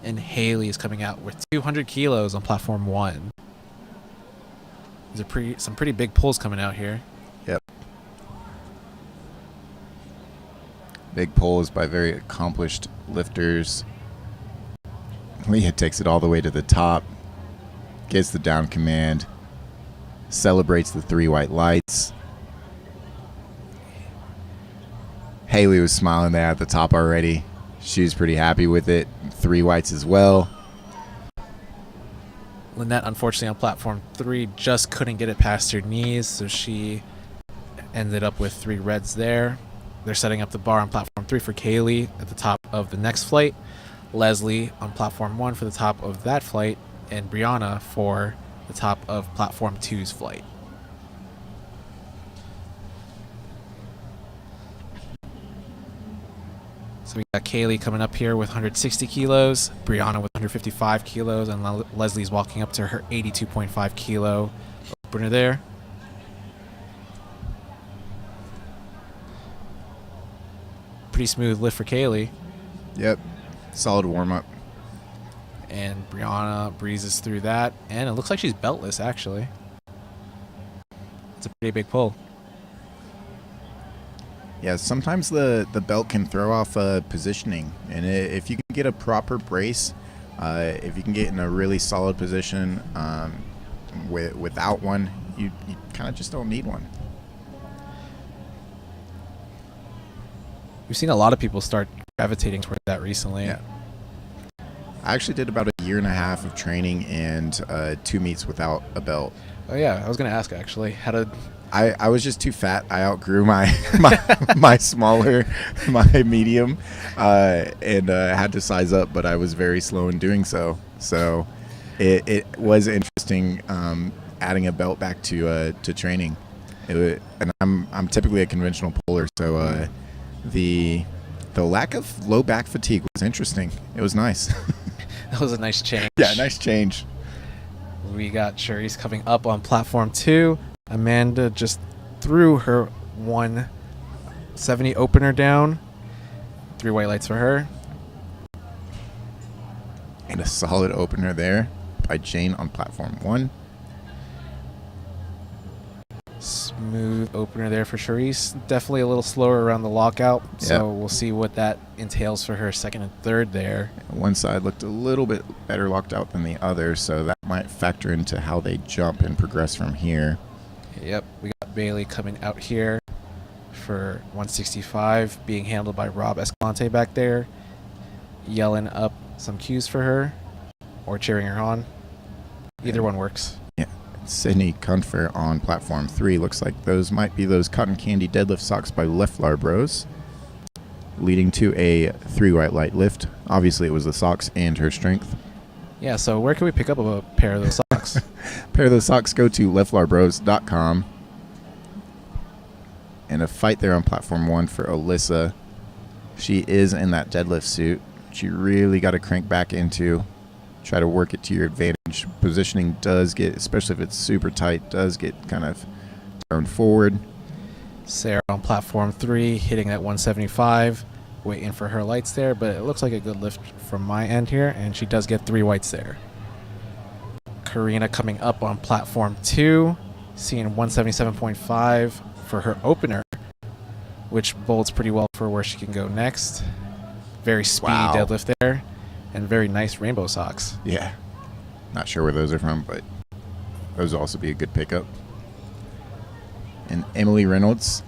Speaker 3: And Haley is coming out with 200 kilos on platform 1. These are some pretty big pulls coming out here.
Speaker 2: Yep. Big pulls by very accomplished lifters. Leah takes it all the way to the top, gets the down command, celebrates the 3 white lights. Haley was smiling there at the top already. She was pretty happy with it. 3 whites as well.
Speaker 3: Lynette, unfortunately, on platform 3, just couldn't get it past her knees, so she ended up with 3 reds there. They're setting up the bar on platform 3 for Kaylee at the top of the next flight, Leslie on platform 1 for the top of that flight, and Brianna for the top of platform 2's flight. So we got Kaylee coming up here with 160 kilos, Brianna with 155 kilos, and Leslie's walking up to her 82.5 kilo opener there. Pretty smooth lift for Kaylee.
Speaker 2: Yep. Solid warm-up.
Speaker 3: And Brianna breezes through that, and it looks like she's beltless, actually. It's a pretty big pull.
Speaker 2: Yeah, sometimes the belt can throw off positioning, and if you can get a proper brace, if you can get in a really solid position without one, you kind of just don't need one.
Speaker 3: We've seen a lot of people start gravitating toward that recently.
Speaker 2: Yeah. I actually did about a year and a half of training and 2 meets without a belt.
Speaker 3: Oh yeah, I was gonna ask actually. How did?
Speaker 2: I was just too fat. I outgrew my smaller, my medium, and had to size up, but I was very slow in doing so. So it was interesting adding a belt back to training. And I'm typically a conventional puller, so the lack of low back fatigue was interesting. It was nice.
Speaker 3: That was a nice change.
Speaker 2: Yeah, nice change.
Speaker 3: We got Cherise coming up on platform 2. Amanda just threw her 170 opener down. 3 white lights for her.
Speaker 2: And a solid opener there by Jane on platform 1.
Speaker 3: Smooth opener there for Cherise. Definitely a little slower around the lockout, so we'll see what that entails for her second and third there.
Speaker 2: One side looked a little bit better locked out than the other, so that might factor into how they jump and progress from here.
Speaker 3: Yep, we got Bailey coming out here for 165, being handled by Rob Escalante back there, yelling up some cues for her or cheering her on. Either one works.
Speaker 2: Yeah. Sydney Cunfer on platform 3. Looks like those might be those cotton candy deadlift socks by Leflar Bros, leading to a 3 white light lift. Obviously, it was the socks and her strength.
Speaker 3: Yeah, so where can we pick up a pair of those socks?
Speaker 2: Pair of those socks, go to leflarbros.com. And a fight there on platform 1 for Alyssa. She is in that deadlift suit. She really got to crank back into, try to work it to your advantage. Positioning does get, especially if it's super tight, does get kind of thrown forward.
Speaker 3: Sarah on platform 3, hitting that 175, waiting for her lights there, but it looks like a good lift from my end here, and she does get 3 whites there. Karina coming up on platform 2, seeing 177.5 for her opener, which bodes pretty well for where she can go next. Very speedy deadlift there, and very nice rainbow socks.
Speaker 2: Yeah. Not sure where those are from, but those will also be a good pickup. And Emily Reynolds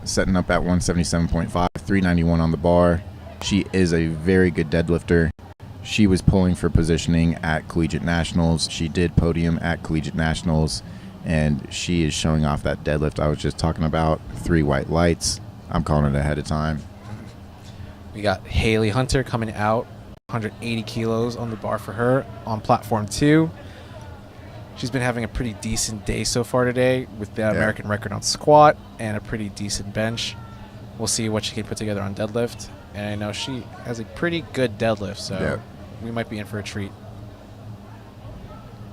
Speaker 2: setting up at 177.5, 391 on the bar. She is a very good deadlifter. She was pulling for positioning at Collegiate Nationals. She did podium at Collegiate Nationals, and she is showing off that deadlift I was just talking about. 3 white lights. I'm calling it ahead of time.
Speaker 3: We got Haley Hunter coming out, 180 kilos on the bar for her on platform 2. She's been having a pretty decent day so far today with the American record on squat and a pretty decent bench. We'll see what she can put together on deadlift. And I know she has a pretty good deadlift, so we might be in for a treat.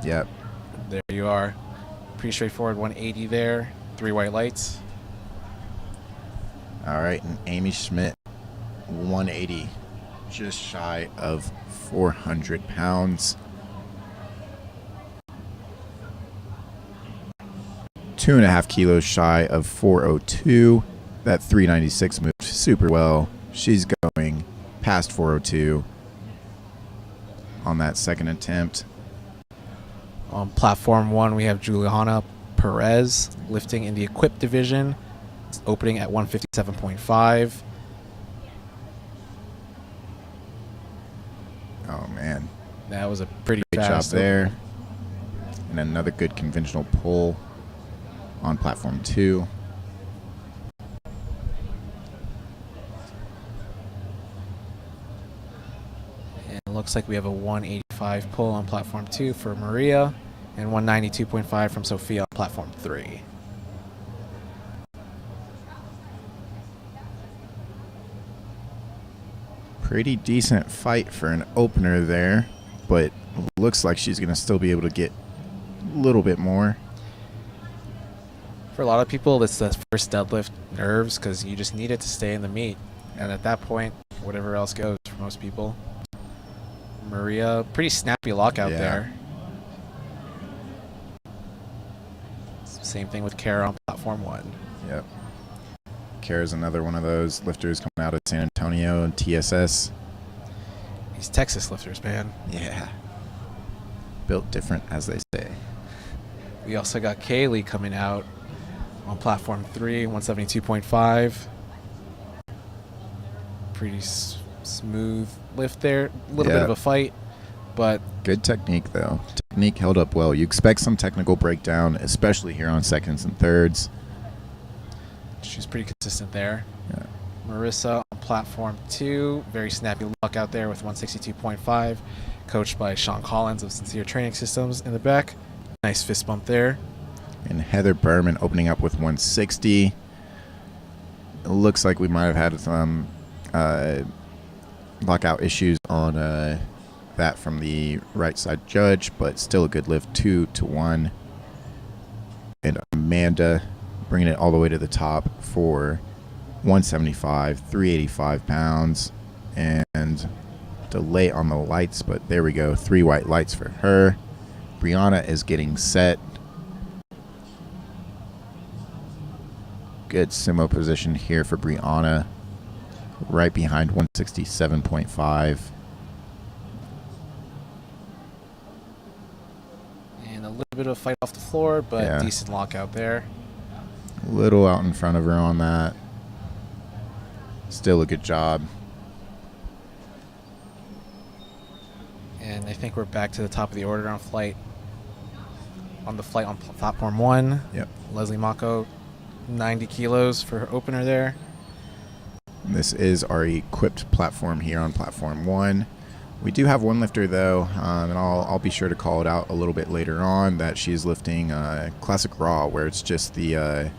Speaker 2: Yep.
Speaker 3: There you are. Pretty straightforward 180 there. 3 white lights.
Speaker 2: All right, and Amy Schmidt, 180, just shy of 400 pounds. 2.5 kilos shy of 402. That 396 moved super well. She's going past 402 on that second attempt.
Speaker 3: On platform 1, we have Juliana Perez lifting in the equipped division. It's opening at 157.5.
Speaker 2: Oh, man.
Speaker 3: That was a pretty
Speaker 2: Great job
Speaker 3: fast
Speaker 2: there. And another good conventional pull on platform 2.
Speaker 3: And it looks like we have a 185 pull on platform 2 for Maria and 192.5 from Sophia on platform 3.
Speaker 2: Pretty decent fight for an opener there, but looks like she's going to still be able to get a little bit more.
Speaker 3: For a lot of people, it's the first deadlift nerves because you just need it to stay in the meet. And at that point, whatever else goes for most people. Maria, pretty snappy lockout there. Same thing with Kara on platform 1.
Speaker 2: Yep. Kara's another one of those lifters coming out of San Antonio and TSS.
Speaker 3: These Texas lifters, man.
Speaker 2: Yeah. Built different, as they say.
Speaker 3: We also got Kaylee coming out on platform 3, 172.5. Pretty smooth lift there. A little bit of a fight, but
Speaker 2: good technique though. Technique held up well. You expect some technical breakdown, especially here on seconds and thirds.
Speaker 3: she's pretty consistent there.
Speaker 2: Yeah.
Speaker 3: Marissa on platform 2, very snappy lockout there with 162.5, coached by Sean Collins of Sincere Training Systems in the back. Nice fist bump there.
Speaker 2: And Heather Berman opening up with 160. It looks like we might have had some lockout issues on that from the right side judge, but still a good lift, 2-1. And Amanda bringing it all the way to the top for 175, 385 pounds. And delay on the lights, but there we go. 3 white lights for her. Brianna is getting set. Good sumo position here for Brianna. Right behind 167.5.
Speaker 3: And a little bit of a fight off the floor, but decent lockout there.
Speaker 2: A little out in front of her on that. Still a good job.
Speaker 3: And I think we're back to the top of the order on flight. On the flight on platform 1.
Speaker 2: Yep.
Speaker 3: Leslie Mako, 90 kilos for her opener there.
Speaker 2: This is our equipped platform here on platform 1. We do have one lifter though, and I'll be sure to call it out a little bit later on, that she's lifting classic raw, where it's just the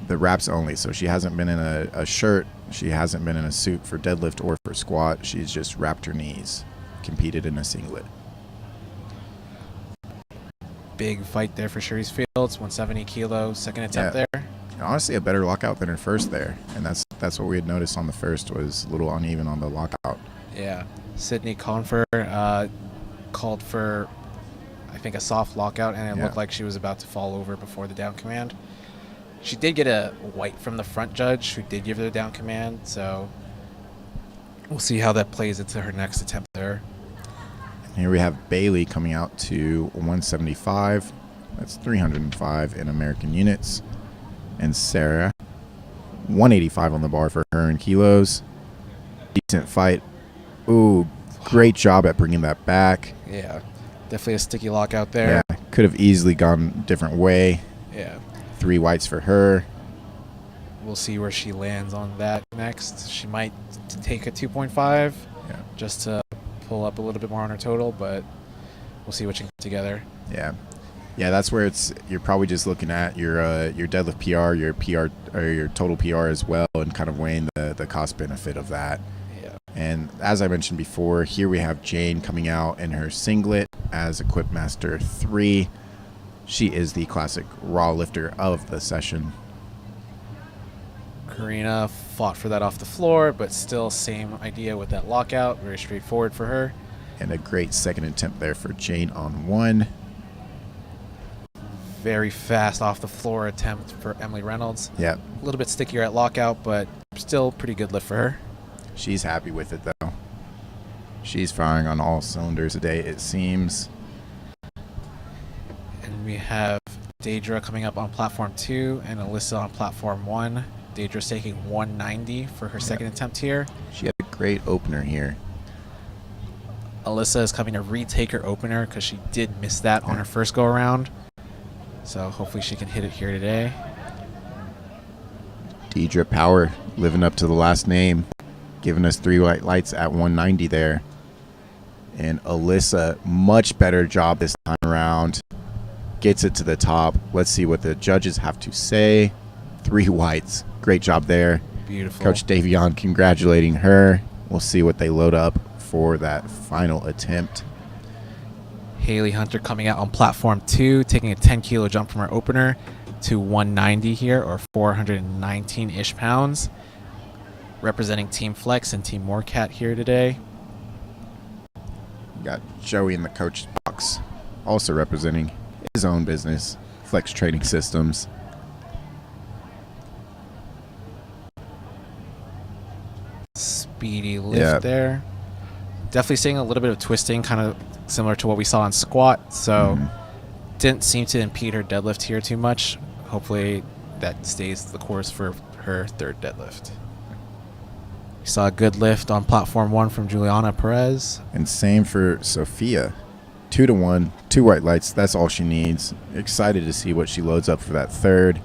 Speaker 2: wraps only. So she hasn't been in a shirt, she hasn't been in a suit for deadlift or for squat. She's just wrapped her knees, competed in a singlet.
Speaker 3: Big fight there for Cherise Fields, 170 kilo, second attempt there.
Speaker 2: Honestly, a better lockout than her first there, and that's what we had noticed on the first, was a little uneven on the lockout.
Speaker 3: Yeah, Sydney Confer called for, I think, a soft lockout, and it looked like she was about to fall over before the down command. She did get a white from the front judge, who did give her the down command, so we'll see how that plays into her next attempt there.
Speaker 2: Here we have Bailey coming out to 175. That's 305 in American units. And Sarah, 185 on the bar for her in kilos. Decent fight. Ooh, great job at bringing that back.
Speaker 3: Yeah, definitely a sticky lockout there.
Speaker 2: Yeah, could have easily gone a different way.
Speaker 3: Yeah.
Speaker 2: 3 whites for her.
Speaker 3: We'll see where she lands on that next. She might take a 2.5 just to pull up a little bit more on her total, but we'll see what she can put together.
Speaker 2: Yeah, that's where you're probably just looking at your deadlift PR, your PR, or your total PR as well, and kind of weighing the cost benefit of that.
Speaker 3: Yeah.
Speaker 2: And as I mentioned before, here we have Jane coming out in her singlet as Equip Master 3. She is the classic raw lifter of the session.
Speaker 3: Karina fought for that off the floor, but still same idea with that lockout. Very straightforward for her.
Speaker 2: And a great second attempt there for Jane on 1.
Speaker 3: Very fast off the floor attempt for Emily Reynolds.
Speaker 2: Yep.
Speaker 3: A little bit stickier at lockout, but still pretty good lift for her.
Speaker 2: She's happy with it though. She's firing on all cylinders today, it seems.
Speaker 3: And we have Daedra coming up on platform 2 and Alyssa on platform 1. Daedra's taking 190 for her second attempt here.
Speaker 2: She had a great opener here.
Speaker 3: Alyssa is coming to retake her opener because she did miss that on her first go around. So hopefully she can hit it here today.
Speaker 2: Deidre Power living up to the last name, giving us 3 white lights at 190 there. And Alyssa, much better job this time around. Gets it to the top. Let's see what the judges have to say. 3 whites. Great job there.
Speaker 3: Beautiful.
Speaker 2: Coach Davion congratulating her. We'll see what they load up for that final attempt.
Speaker 3: Haley Hunter coming out on platform 2, taking a 10 kilo jump from her opener to 190 here, or 419-ish pounds. Representing Team Flex and Team Morecat here today.
Speaker 2: Got Joey in the coach box, also representing his own business, Flex Training Systems.
Speaker 3: Speedy lift there. Definitely seeing a little bit of twisting, kind of similar to what we saw in squat. So didn't seem to impede her deadlift here too much. Hopefully that stays the course for her third deadlift. We saw a good lift on platform 1 from Juliana Perez.
Speaker 2: And same for Sophia. 2-1, 2 white lights. That's all she needs. Excited to see what she loads up for that third.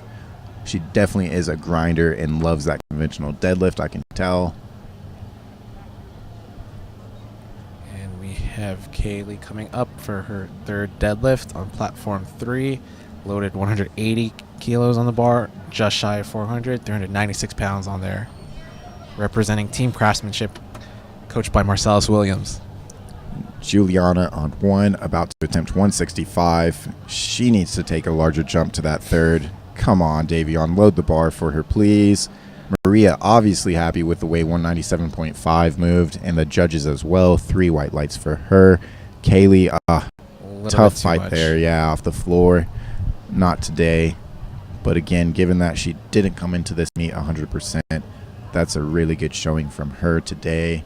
Speaker 2: She definitely is a grinder and loves that conventional deadlift, I can tell.
Speaker 3: And we have Kaylee coming up for her third deadlift on platform 3. Loaded 180 kilos on the bar, just shy of 400, 396 pounds on there. Representing Team Craftsmanship, coached by Marcellus Williams.
Speaker 2: Juliana on 1, about to attempt 165. She needs to take a larger jump to that third. Come on, Davion, load the bar for her, please. Maria obviously happy with the way 197.5 moved, and the judges as well. 3 white lights for her. Kaylee, tough fight there, yeah, off the floor. Not today. But again, given that she didn't come into this meet 100%, that's a really good showing from her today.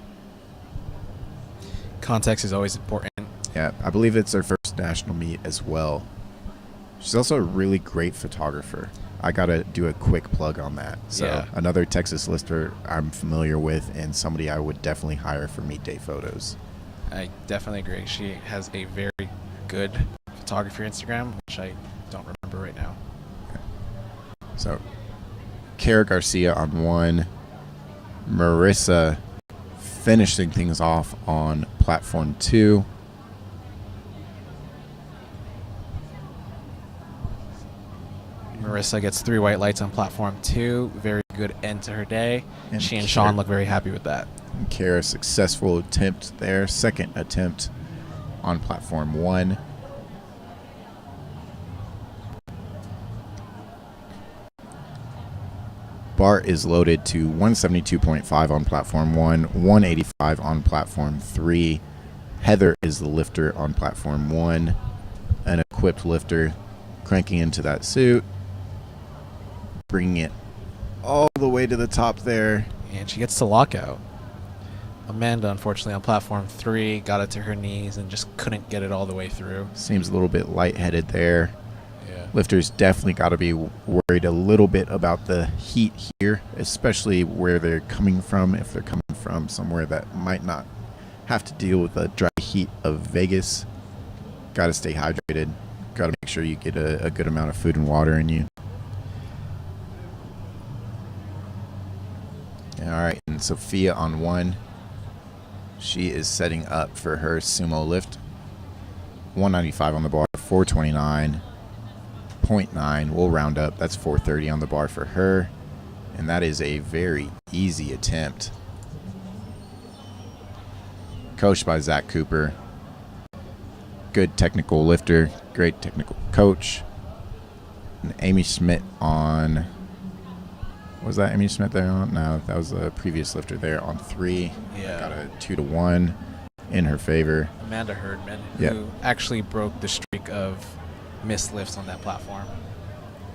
Speaker 3: Context is always important.
Speaker 2: Yeah, I believe it's her first national meet as well. She's also a really great photographer. I got to do a quick plug on that. So
Speaker 3: Yeah.
Speaker 2: Another Texas lister I'm familiar with and somebody I would definitely hire for meet day photos.
Speaker 3: I definitely agree. She has a very good photography Instagram, which I don't remember right now.
Speaker 2: So Kara Garcia on 1. Marissa finishing things off on platform 2.
Speaker 3: Marissa gets 3 white lights on platform 2. Very good end to her day.
Speaker 2: And
Speaker 3: She and
Speaker 2: Kara-
Speaker 3: Sean look very happy with that.
Speaker 2: Kara successful attempt there. Second attempt on platform 1. Bar is loaded to 172.5 on platform 1, 185 on platform 3. Heather is the lifter on platform 1, an equipped lifter, cranking into that suit, bringing it all the way to the top there.
Speaker 3: And she gets to lockout. Amanda, unfortunately, on platform 3, got it to her knees and just couldn't get it all the way through.
Speaker 2: Seems a little bit lightheaded there.
Speaker 3: Yeah.
Speaker 2: Lifters definitely got to be worried a little bit about the heat here, especially where they're coming from. If they're coming from somewhere that might not have to deal with the dry heat of Vegas, got to stay hydrated. Got to make sure you get a good amount of food and water in you. All right, and Sophia on 1. She is setting up for her sumo lift. 195 on the bar, 429.9. We'll round up. That's 430 on the bar for her. And that is a very easy attempt. Coached by Zach Cooper. Good technical lifter. Great technical coach. And Amy Schmidt on... Was that Amy Schmidt there on? No, that was the previous lifter there on 3.
Speaker 3: Yeah.
Speaker 2: Got a 2-1 in her favor.
Speaker 3: Amanda Herdman,
Speaker 2: Yeah.
Speaker 3: who actually broke the streak of missed lifts on that platform.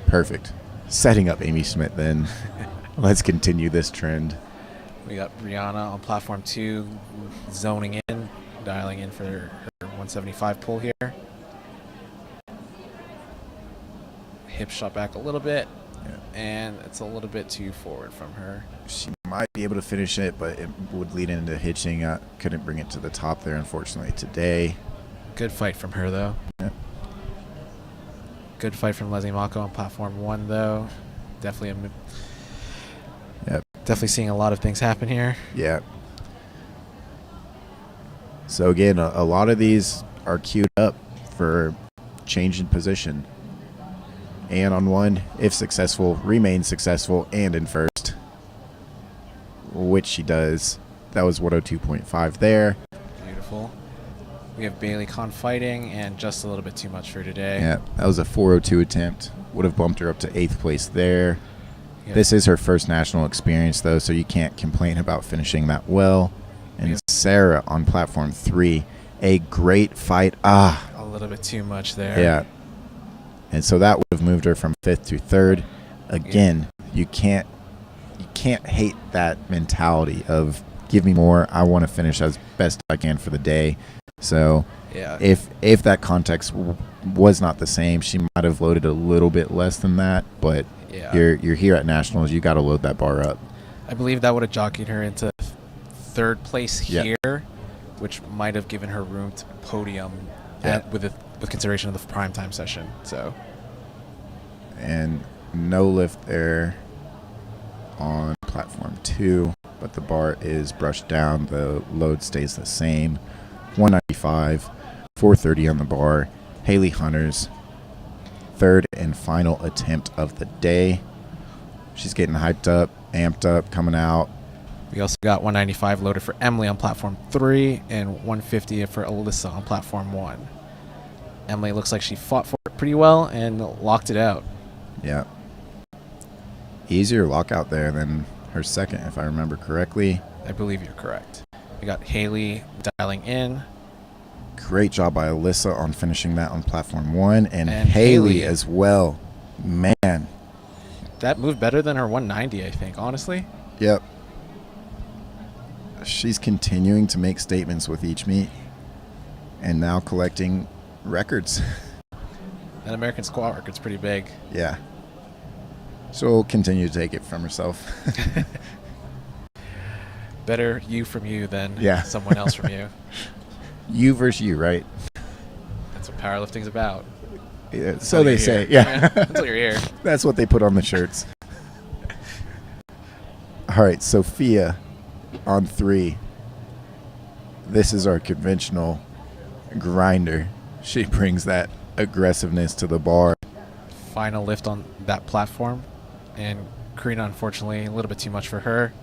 Speaker 2: Perfect. Setting up Amy Schmidt then. Let's continue this trend.
Speaker 3: We got Brianna on platform 2, zoning in, dialing in for her 175 pull here. Hip shot back a little bit, and it's a little bit too forward from her.
Speaker 2: She might be able to finish it, but it would lead into hitching. Couldn't bring it to the top there, unfortunately, today.
Speaker 3: Good fight from her, though.
Speaker 2: Yeah.
Speaker 3: Good fight from Leslie Mako on platform 1, though. Definitely seeing a lot of things happen here.
Speaker 2: Yeah. So again, a lot of these are queued up for change in position. And on 1, if successful, remain successful and in first, which she does. That was 102.5 there.
Speaker 3: Beautiful. We have Bailey Kahn fighting, and just a little bit too much for today.
Speaker 2: Yeah, that was a 402 attempt. Would have bumped her up to 8th place there.
Speaker 3: Yep.
Speaker 2: This is her first national experience, though, so you can't complain about finishing that well. And
Speaker 3: Yep.
Speaker 2: Sarah on platform 3, a great fight.
Speaker 3: A little bit too much there.
Speaker 2: Yeah. And so that would have moved her from 5th to 3rd. Again, you can't hate that mentality of give me more. I want to finish as best I can for the day. So
Speaker 3: Yeah.
Speaker 2: if that context was not the same, she might have loaded a little bit less than that. But
Speaker 3: Yeah.
Speaker 2: you're here at nationals. You got to load that bar up.
Speaker 3: I believe that would have jockeyed her into third place
Speaker 2: Yeah.
Speaker 3: here, which might have given her room to podium
Speaker 2: Yeah.
Speaker 3: with consideration of the primetime session. So
Speaker 2: And no lift there on platform 2, but the bar is brushed down. The load stays the same. 195, 430 on the bar. Haley Hunter's third and final attempt of the day. She's getting hyped up, amped up, coming out.
Speaker 3: we also got 195 loaded for Emily on platform 3 and 150 for Alyssa on platform 1. Emily looks like she fought for it pretty well and locked it out.
Speaker 2: Yeah. Easier lockout there than her second, if I remember correctly.
Speaker 3: I believe you're correct. We got Haley dialing in.
Speaker 2: Great job by Alyssa on finishing that on platform 1, and
Speaker 3: Haley.
Speaker 2: Haley as well. Man.
Speaker 3: That moved better than her 190, I think, honestly.
Speaker 2: Yep. She's continuing to make statements with each meet and now collecting records.
Speaker 3: An American squat record's pretty big.
Speaker 2: Yeah. She'll continue to take it from herself.
Speaker 3: Better you from you than
Speaker 2: Yeah.
Speaker 3: someone else from you.
Speaker 2: You versus you, right?
Speaker 3: That's what powerlifting's about.
Speaker 2: Yeah, so
Speaker 3: Until
Speaker 2: they
Speaker 3: you're
Speaker 2: say.
Speaker 3: here.
Speaker 2: Yeah.
Speaker 3: Until you're here.
Speaker 2: That's what they put on the shirts. All right, Sophia on 3. This is our conventional grinder. She brings that aggressiveness to the bar.
Speaker 3: Final lift on that platform. And Karina, unfortunately, a little bit too much for her.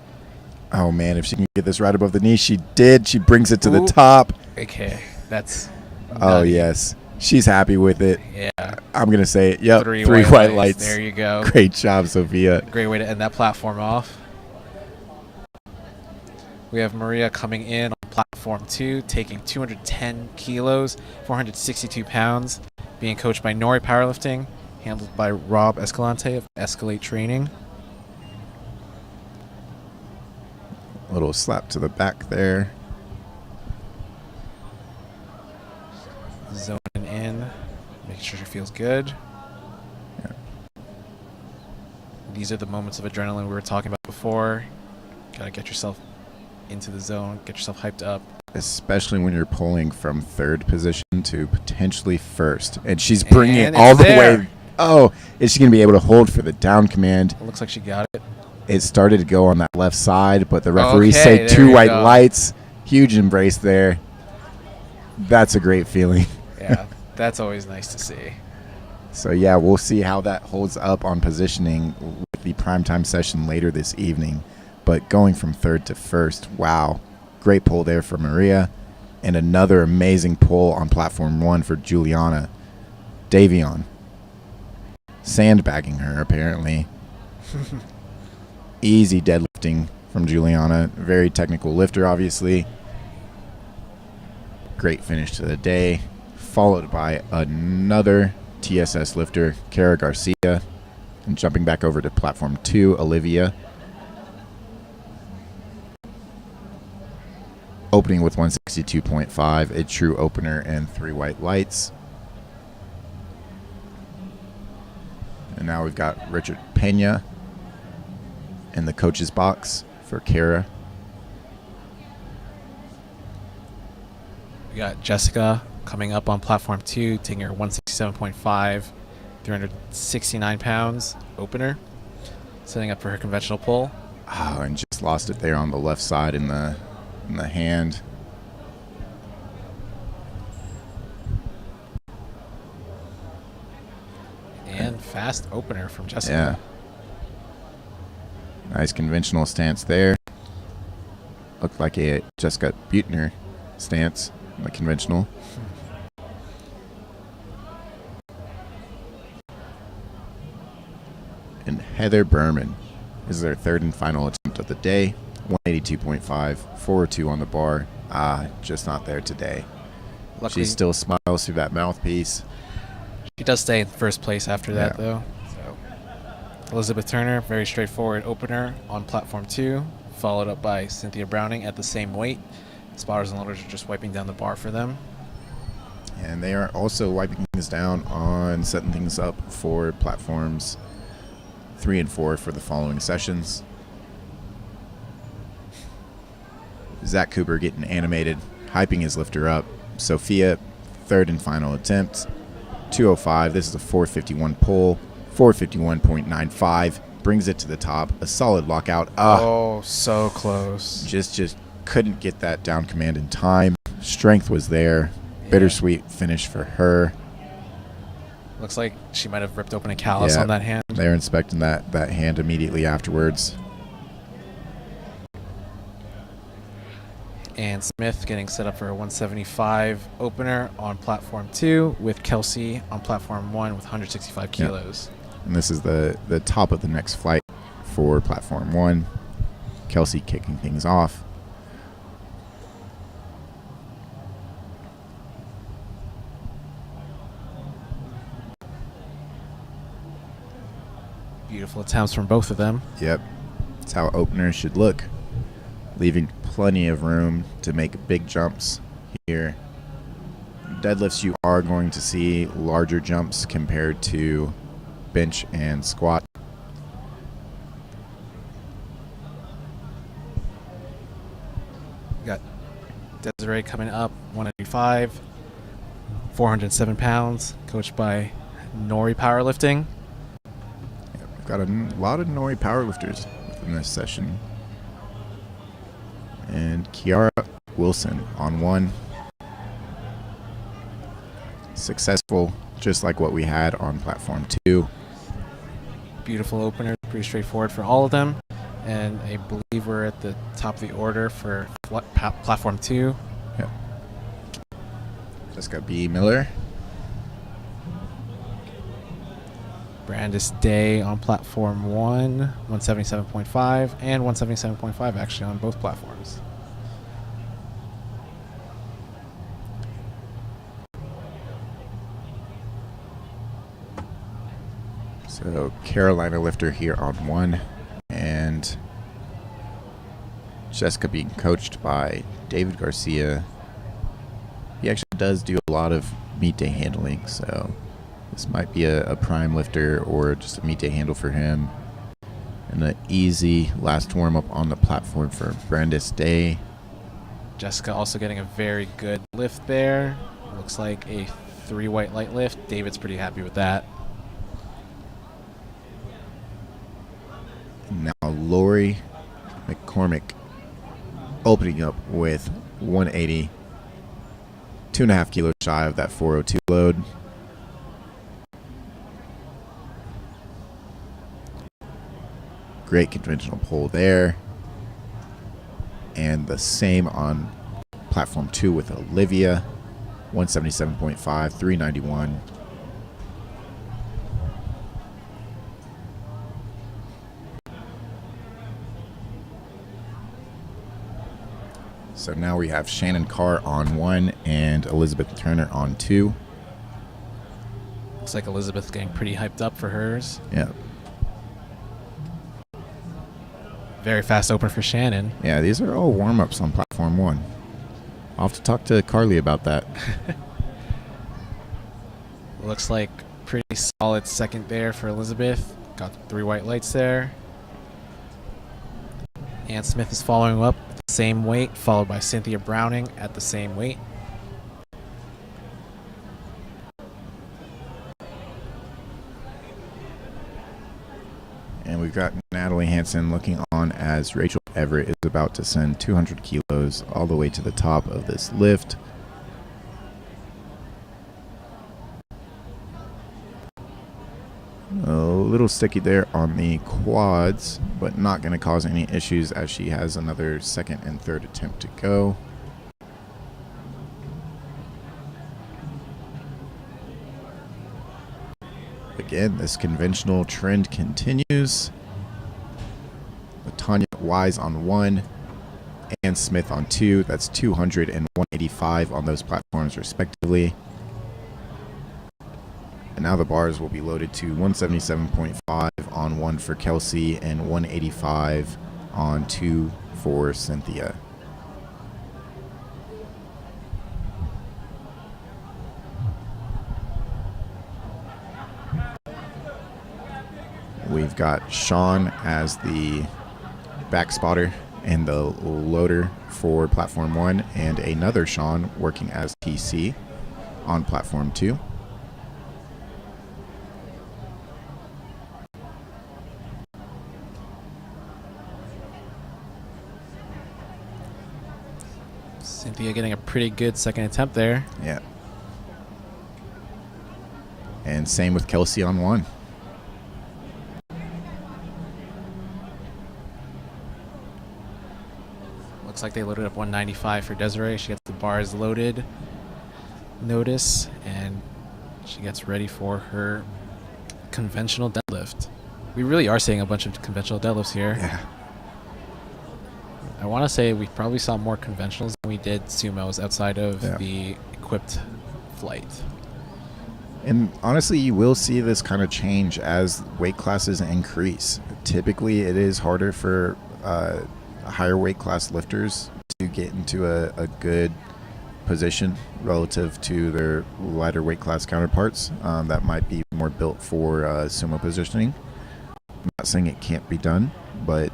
Speaker 2: Oh, man, if she can get this right above the knee, she did. She brings it to the
Speaker 3: Ooh.
Speaker 2: top.
Speaker 3: Okay, that's
Speaker 2: Oh,
Speaker 3: nutty.
Speaker 2: yes. She's happy with it.
Speaker 3: Yeah.
Speaker 2: I'm going to say it. Yep,
Speaker 3: 3
Speaker 2: 3 white lights.
Speaker 3: There you go.
Speaker 2: Great job, Sophia.
Speaker 3: Great way to end that platform off. We have Maria coming in on platform 2, taking 210 kilos, 462 pounds, being coached by Nori Powerlifting, handled by Rob Escalante of Escalate Training.
Speaker 2: A little slap to the back there.
Speaker 3: Zoning in, making sure she feels good.
Speaker 2: Yeah.
Speaker 3: These are the moments of adrenaline we were talking about before. Gotta get yourself into the zone, get yourself hyped up.
Speaker 2: Especially when you're pulling from third position to potentially first. And she's bringing
Speaker 3: And
Speaker 2: it all
Speaker 3: it's
Speaker 2: the
Speaker 3: there.
Speaker 2: way. Oh, is she going to be able to hold for the down command?
Speaker 3: It looks like she got it.
Speaker 2: It started to go on that left side, but the referees
Speaker 3: Okay,
Speaker 2: say
Speaker 3: there
Speaker 2: 2
Speaker 3: you
Speaker 2: white
Speaker 3: go.
Speaker 2: lights. Huge embrace there. That's a great feeling.
Speaker 3: Yeah, that's always nice to see.
Speaker 2: So, yeah, we'll see how that holds up on positioning with the primetime session later this evening. But going from third to first, wow. Great pull there for Maria. And another amazing pull on platform 1 for Juliana. Davion. Sandbagging her, apparently. Easy deadlifting from Juliana. Very technical lifter, obviously. Great finish to the day. Followed by another TSS lifter, Kara Garcia. And jumping back over to platform 2, Olivia. Opening with 162.5, a true opener and 3 white lights. And now we've got Richard Pena in the coach's box for Kara.
Speaker 3: We got Jessica coming up on platform 2, taking her 167.5, 369 pounds opener, setting up for her conventional pull.
Speaker 2: Oh, and just lost it there on the left side in the hand.
Speaker 3: And fast opener from
Speaker 2: Yeah.
Speaker 3: Jessica.
Speaker 2: Nice conventional stance there. Looked like a Jessica Butner stance, like conventional. And Heather Berman is their third and final attempt of the day. 182.5, 402 on the bar. Just not there today.
Speaker 3: Luckily,
Speaker 2: She still smiles through that mouthpiece.
Speaker 3: she does stay in first place after that,
Speaker 2: Yeah.
Speaker 3: though. So, Elizabeth Turner, very straightforward opener on platform 2, followed up by Cynthia Browning at the same weight. Spotters and loaders are just wiping down the bar for them.
Speaker 2: And they are also wiping things down on setting things up for platforms 3 and 4 for the following sessions. Zach Cooper getting animated, hyping his lifter up. Sophia, third and final attempt. 205. This is a 451 pull. 451.95. Brings it to the top. A solid lockout.
Speaker 3: Oh, so close.
Speaker 2: Just couldn't get that down command in time. Strength was there. Bittersweet finish for her.
Speaker 3: Looks like she might have ripped open a callus on that hand.
Speaker 2: They're inspecting that hand immediately afterwards.
Speaker 3: And Smith getting set up for a 175 opener on platform 2 with Kelsey on platform 1 with 165 kilos.
Speaker 2: And this is the top of the next flight for platform 1. Kelsey kicking things off.
Speaker 3: Beautiful attempts from both of them.
Speaker 2: Yep. That's how openers should look. Leaving plenty of room to make big jumps here. Deadlifts, you are going to see larger jumps compared to bench and squat.
Speaker 3: We got Desiree coming up, 185, 407 pounds, coached by Nori Powerlifting.
Speaker 2: We've got a lot of Nori powerlifters within this session. And Kiara Wilson on 1. Successful, just like what we had on platform 2.
Speaker 3: Beautiful opener, pretty straightforward for all of them. And I believe we're at the top of the order for platform 2.
Speaker 2: Yep. Jessica B. Miller.
Speaker 3: Brandis Day on platform 1, 177.5, and 177.5 actually on both platforms.
Speaker 2: So Carolina lifter here on 1, and Jessica being coached by David Garcia. He actually does do a lot of meet day handling, so this might be a prime lifter or just a meet day handle for him. And an easy last warm up on the platform for Brandis Day.
Speaker 3: Jessica also getting a very good lift there. Looks like a 3 white light lift. David's pretty happy with that.
Speaker 2: Now Lori McCormick opening up with 180, 2.5 kilos shy of that 402 load. Great conventional pull there. And the same on platform 2 with Olivia, 177.5, 391. So now we have Shannon Carr on 1 and Elizabeth Turner on 2.
Speaker 3: Looks like Elizabeth's getting pretty hyped up for hers.
Speaker 2: Yeah.
Speaker 3: Very fast open for Shannon.
Speaker 2: Yeah, these are all warm-ups on platform 1. I'll have to talk to Carly about that.
Speaker 3: Looks like pretty solid second there for Elizabeth. Got 3 white lights there. Ann Smith is following up at the same weight, followed by Cynthia Browning at the same weight.
Speaker 2: And we've got Natalie Hansen looking on as Rachel Everett is about to send 200 kilos all the way to the top of this lift. A little sticky there on the quads, but not going to cause any issues as she has another second and third attempt to go. Again, this conventional trend continues. Tanya Wise on 1 and Smith on 2. That's 200 and 185 on those platforms respectively. And now the bars will be loaded to 177.5 on 1 for Kelsey and 185 on 2 for Cynthia. We've got Sean as the back spotter and the loader for platform 1, and another Sean working as TC on platform 2.
Speaker 3: Cynthia getting a pretty good second attempt there.
Speaker 2: Yeah. And same with Kelsey on 1.
Speaker 3: Looks like they loaded up 195 for Desiree. She gets the bars loaded. Notice, and she gets ready for her conventional deadlift. We really are seeing a bunch of conventional deadlifts here.
Speaker 2: Yeah.
Speaker 3: I want to say we probably saw more conventionals than we did sumos outside of the equipped flight.
Speaker 2: And honestly, you will see this kind of change as weight classes increase. Typically, it is harder for higher weight class lifters to get into a good position relative to their lighter weight class counterparts that might be more built for sumo positioning. I'm not saying it can't be done, but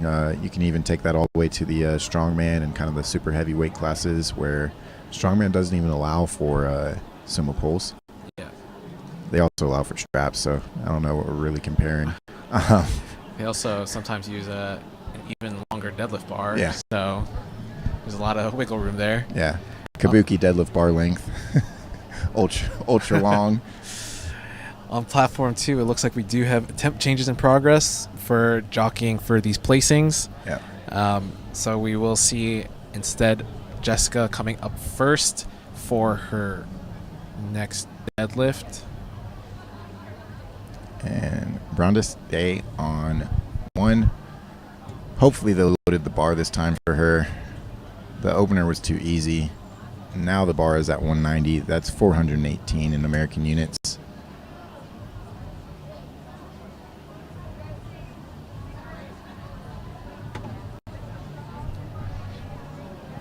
Speaker 2: you can even take that all the way to the strongman and kind of the super heavy weight classes where strongman doesn't even allow for sumo pulls.
Speaker 3: Yeah.
Speaker 2: They also allow for straps, so I don't know what we're really comparing.
Speaker 3: They also sometimes use an even longer deadlift bar.
Speaker 2: Yeah.
Speaker 3: So there's a lot of wiggle room there.
Speaker 2: Yeah. Kabuki deadlift bar length. ultra long.
Speaker 3: On platform 2, it looks like we do have attempt changes in progress for jockeying for these placings.
Speaker 2: Yeah.
Speaker 3: So we will see instead Jessica coming up first for her next deadlift.
Speaker 2: And Brandis Day on 1. Hopefully they loaded the bar this time for her. The opener was too easy. Now the bar is at 190. That's 418 in American units.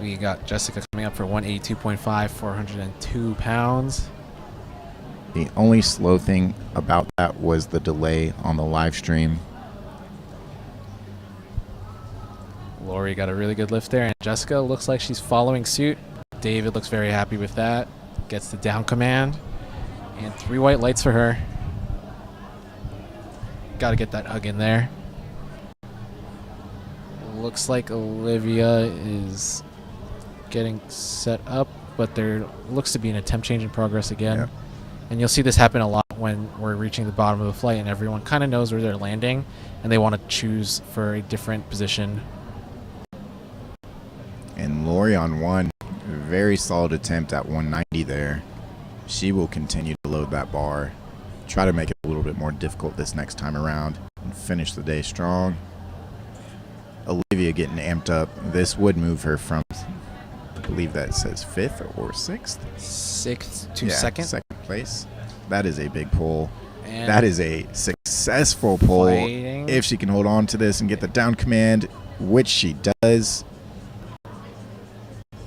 Speaker 3: We got Jessica coming up for 182.5, 402 pounds.
Speaker 2: The only slow thing about that was the delay on the live stream.
Speaker 3: Lori got a really good lift there, and Jessica looks like she's following suit. David looks very happy with that. Gets the down command, and 3 white lights for her. Got to get that hug in there. Looks like Olivia is getting set up, but there looks to be an attempt change in progress again.
Speaker 2: Yep.
Speaker 3: And you'll see this happen a lot when we're reaching the bottom of the flight and everyone kind of knows where they're landing and they want to choose for a different position.
Speaker 2: And Lori on 1, very solid attempt at 190 there. She will continue to load that bar, try to make it a little bit more difficult this next time around, and finish the day strong. Olivia getting amped up. This would move her from, I believe that says 5th or 6th?
Speaker 3: 6th to
Speaker 2: Yeah,
Speaker 3: 2nd.
Speaker 2: second place. That is a big pull.
Speaker 3: And
Speaker 2: That is a successful pull.
Speaker 3: fighting.
Speaker 2: If she can hold on to this and get the down command, which she does.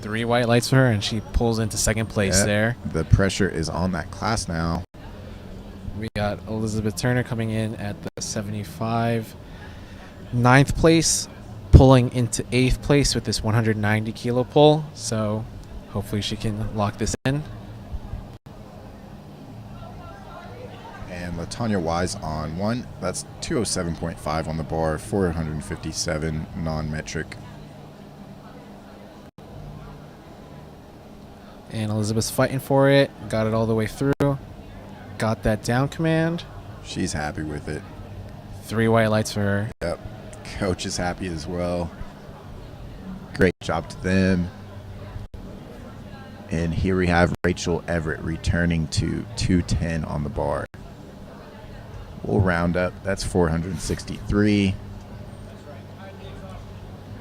Speaker 3: 3 white lights for her, and she pulls into 2nd place
Speaker 2: Yeah,
Speaker 3: there.
Speaker 2: The pressure is on that class now.
Speaker 3: We got Elizabeth Turner coming in at the 75. 9th place, pulling into 8th place with this 190 kilo pull. So hopefully she can lock this in.
Speaker 2: And LaTanya Wise on 1. That's 207.5 on the bar, 457 non-metric.
Speaker 3: And Elizabeth's fighting for it. Got it all the way through. Got that down command.
Speaker 2: She's happy with it.
Speaker 3: 3 white lights for her.
Speaker 2: Yep. Coach is happy as well. Great job to them. And here we have Rachel Everett returning to 210 on the bar. We'll round up. That's 463.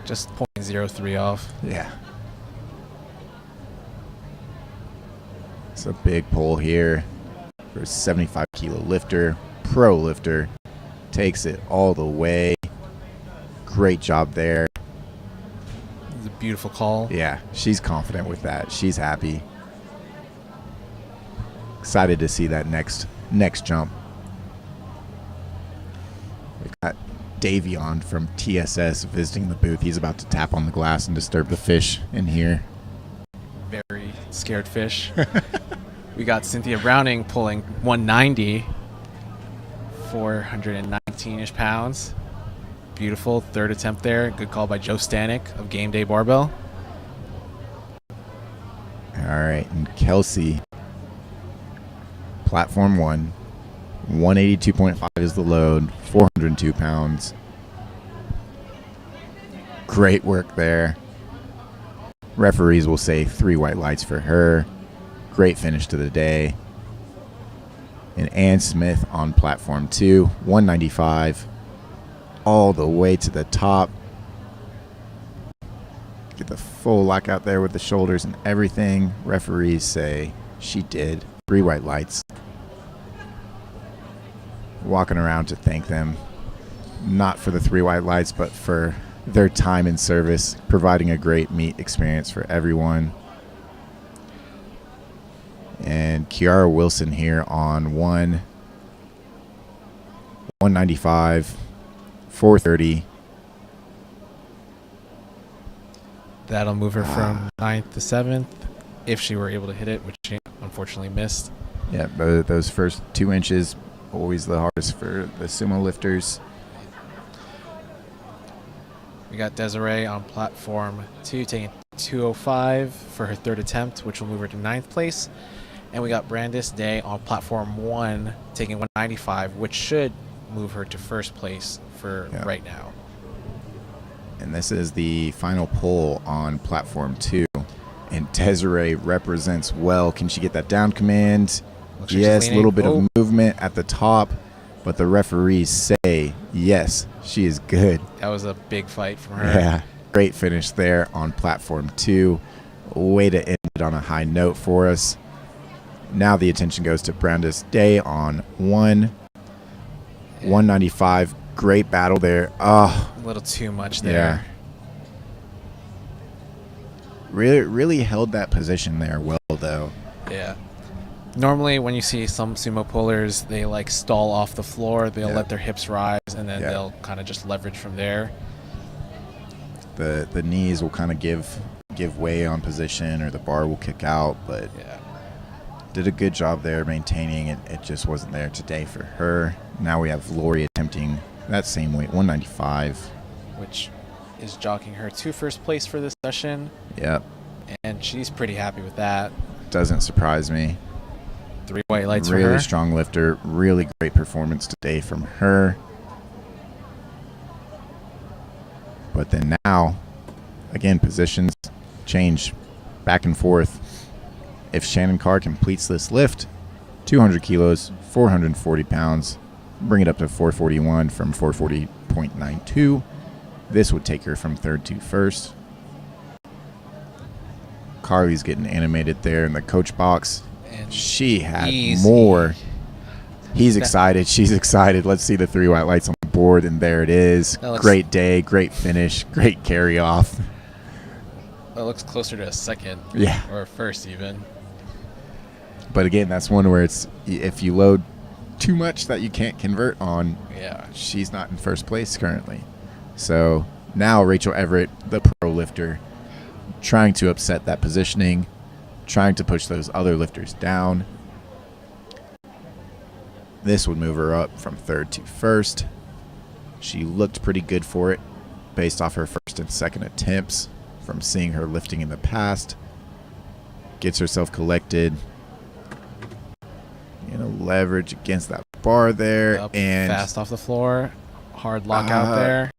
Speaker 3: Just 0.03 off.
Speaker 2: Yeah. It's a big pull here for a 75 kilo lifter, pro lifter. Takes it all the way. Great job there.
Speaker 3: It's a beautiful call.
Speaker 2: Yeah, she's confident with that. She's happy. Excited to see that next jump. We got Davion from TSS visiting the booth. He's about to tap on the glass and disturb the fish in here.
Speaker 3: Very scared fish. We got Cynthia Browning pulling 190, 419-ish pounds. Beautiful third attempt there. Good call by Joe Stanek of Game Day Barbell.
Speaker 2: All right, and Kelsey, platform 1, 182.5 is the load, 402 pounds. Great work there. Referees will say 3 white lights for her. Great finish to the day. And Ann Smith on platform 2, 195, all the way to the top. Get the full lockout there with the shoulders and everything. Referees say she did 3 white lights. Walking around to thank them, not for the 3 white lights, but for their time in service, providing a great meet experience for everyone. And Kiara Wilson here on 195, 430.
Speaker 3: That'll move her from 9th to 7th if she were able to hit it, which she unfortunately missed.
Speaker 2: Yeah, those first 2 inches, always the hardest for the sumo lifters.
Speaker 3: We got Desiree on platform 2 taking 205 for her third attempt, which will move her to 9th place. And we got Brandis Day on platform 1 taking 195, which should move her to 1st place for right now.
Speaker 2: And this is the final pull on platform 2. And Desiree represents well. Can she get that down command? Yes, a little bit of movement at the top, but the referees say, yes, she is good.
Speaker 3: That was a big fight from her.
Speaker 2: Yeah, great finish there on platform 2. Way to end it on a high note for us. Now the attention goes to Brandis Day on 195. Great battle there. Oh,
Speaker 3: a little too much there.
Speaker 2: Yeah. Really held that position there well, though.
Speaker 3: Yeah. Normally, when you see some sumo pullers, they like stall off the floor. They'll let their hips rise, and then they'll kind of just leverage from there.
Speaker 2: The knees will kind of give way on position, or the bar will kick out. But did a good job there maintaining it. It just wasn't there today for her. Now we have Lori attempting that same weight, 195,
Speaker 3: which is jockeying her to 1st place for this session.
Speaker 2: Yep.
Speaker 3: And she's pretty happy with that.
Speaker 2: Doesn't surprise me.
Speaker 3: 3 white lights for her.
Speaker 2: Really strong lifter. Really great performance today from her. But then now, again, positions change back and forth. If Shannon Carr completes this lift, 200 kilos, 440 pounds, bring it up to 441 from 440.92. This would take her from 3rd to 1st. Carly's getting animated there in the coach box. And she had more. He's excited. She's excited. Let's see the 3 white lights on the board, and there it is. Great day, great finish, great carry off.
Speaker 3: It looks closer to a 2nd.
Speaker 2: Yeah.
Speaker 3: Or a 1st even.
Speaker 2: But again, that's one where it's if you load too much that you can't convert on, she's not in 1st place currently. So now Rachel Everett, the pro lifter, trying to upset that positioning, trying to push those other lifters down. This would move her up from 3rd to 1st. She looked pretty good for it based off her 1st and 2nd attempts from seeing her lifting in the past. Gets herself collected. Leverage against that bar there. And
Speaker 3: fast off the floor. Hard lockout there.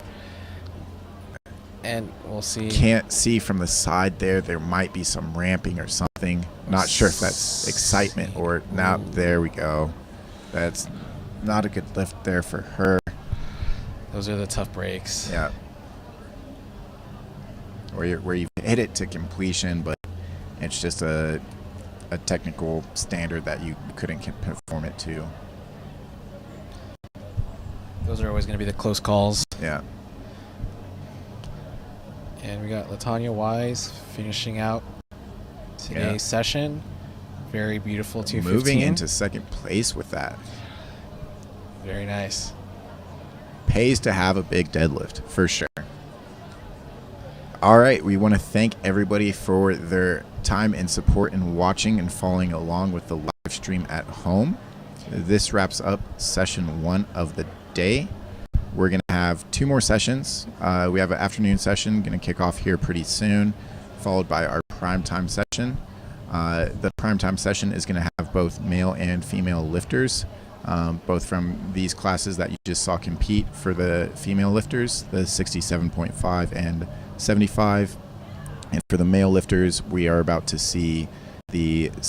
Speaker 3: And we'll see.
Speaker 2: Can't see from the side there. There might be some ramping or something. Not sure if that's excitement or now. There we go. That's not a good lift there for her.
Speaker 3: Those are the tough breaks.
Speaker 2: Yeah. Where you hit it to completion, but it's just a technical standard that you couldn't perform it to.
Speaker 3: Those are always going to be the close calls.
Speaker 2: Yeah.
Speaker 3: And we got LaTanya Wise finishing out today's session. Very beautiful 215.
Speaker 2: Moving into 2nd place with that.
Speaker 3: Very nice.
Speaker 2: pays to have a big deadlift for sure. All right, we want to thank everybody for their time and support in watching and following along with the live stream at home. This wraps up session 1 of the day. We're going to have 2 more sessions. We have an afternoon session going to kick off here pretty soon, followed by our primetime session. The primetime session is going to have both male and female lifters, both from these classes that you just saw compete for the female lifters, the 67.5 and 75. And for the male lifters, we are about to see the the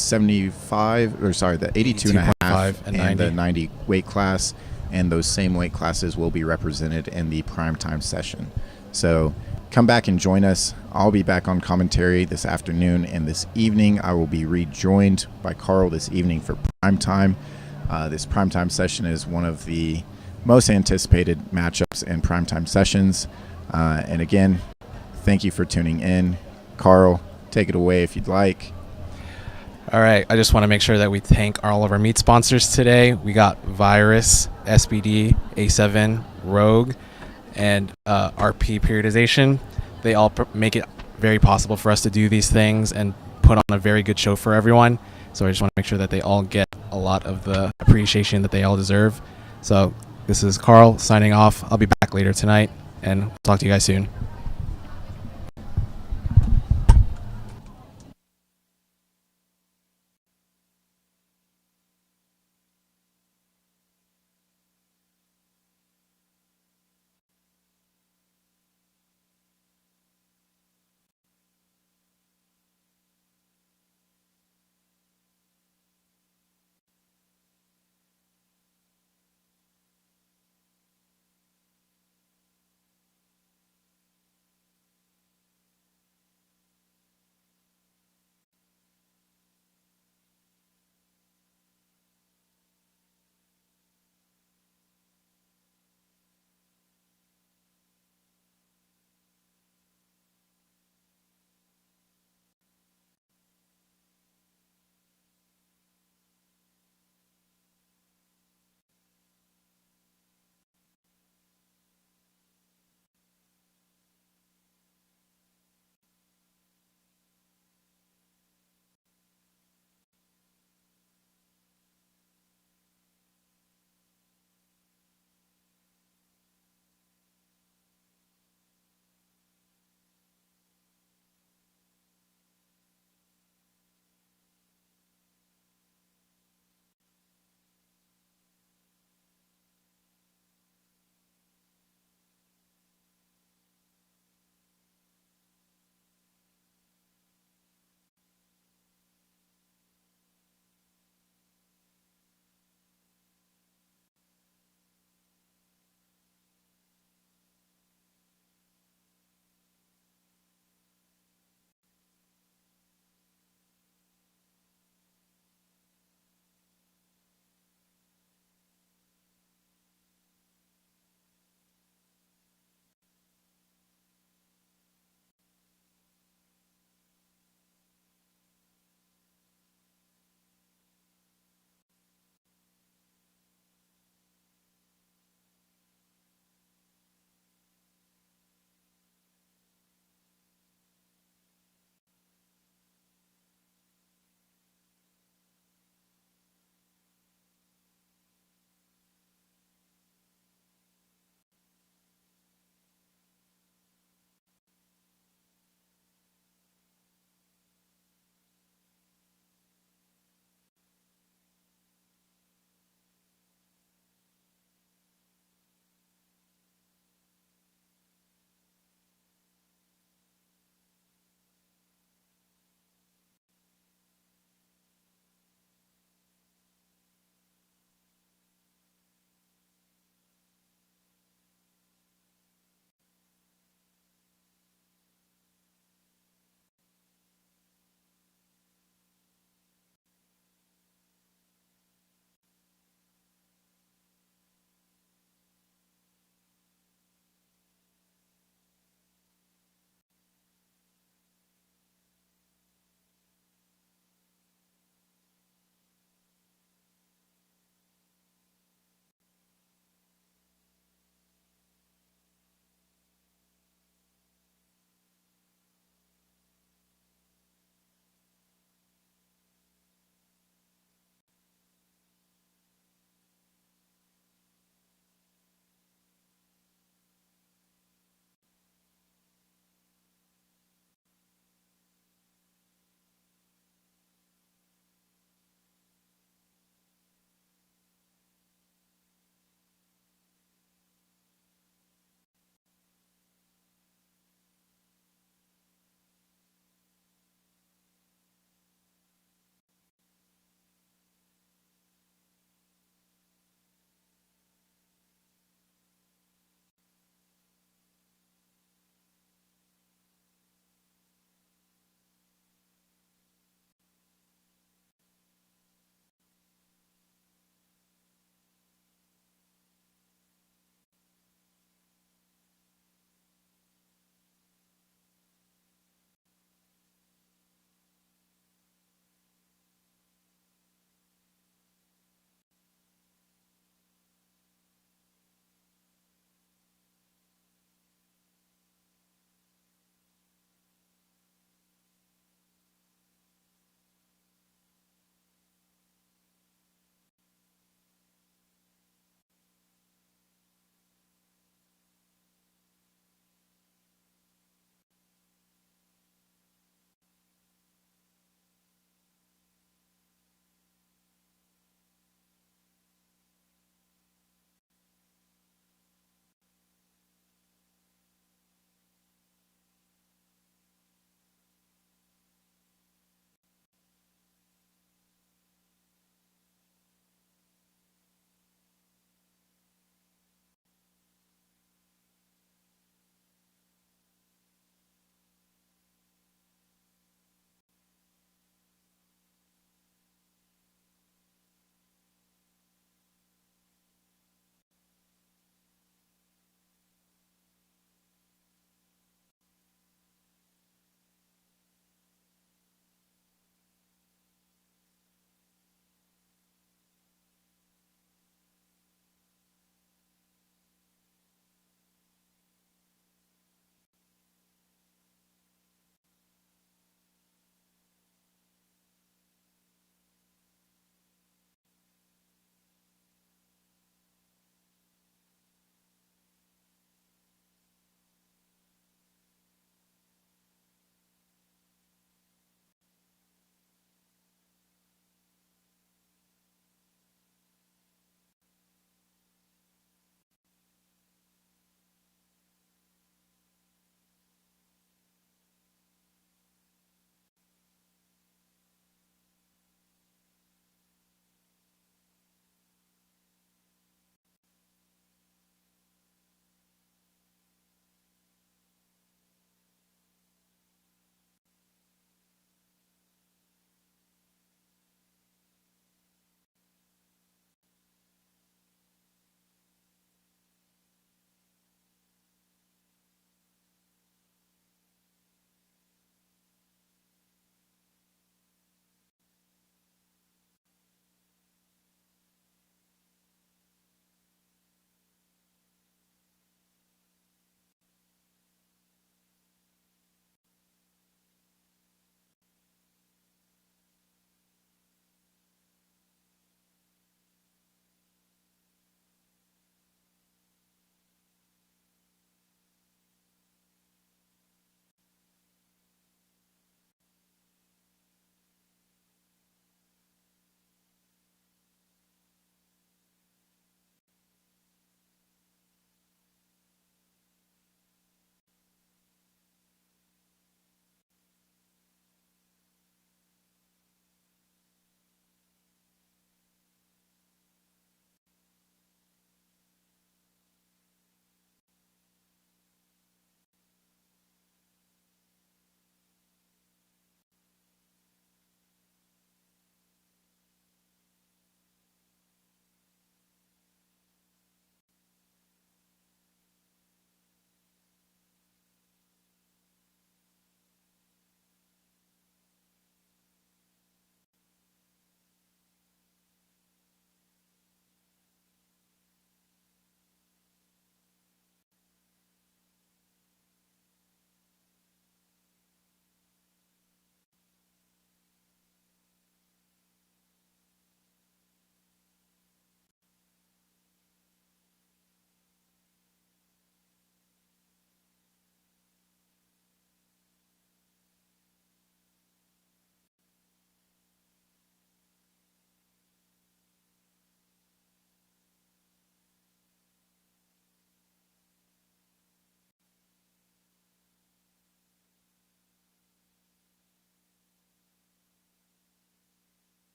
Speaker 2: 82.5 and the 90 weight class, and those same weight classes will be represented in the primetime session. So come back and join us. I'll be back on commentary this afternoon, and this evening I will be rejoined by Carl this evening for primetime. This primetime session is one of the most anticipated matchups and primetime sessions. And again, thank you for tuning in. Carl, take it away if you'd like.
Speaker 3: All right, I just want to make sure that we thank all of our meat sponsors today. We got Virus, SBD, A7, Rogue, and RP Periodization. They all make it very possible for us to do these things and put on a very good show for everyone. So I just want to make sure that they all get a lot of the appreciation that they all deserve. So this is Carl signing off. I'll be back later tonight, and talk to you guys soon.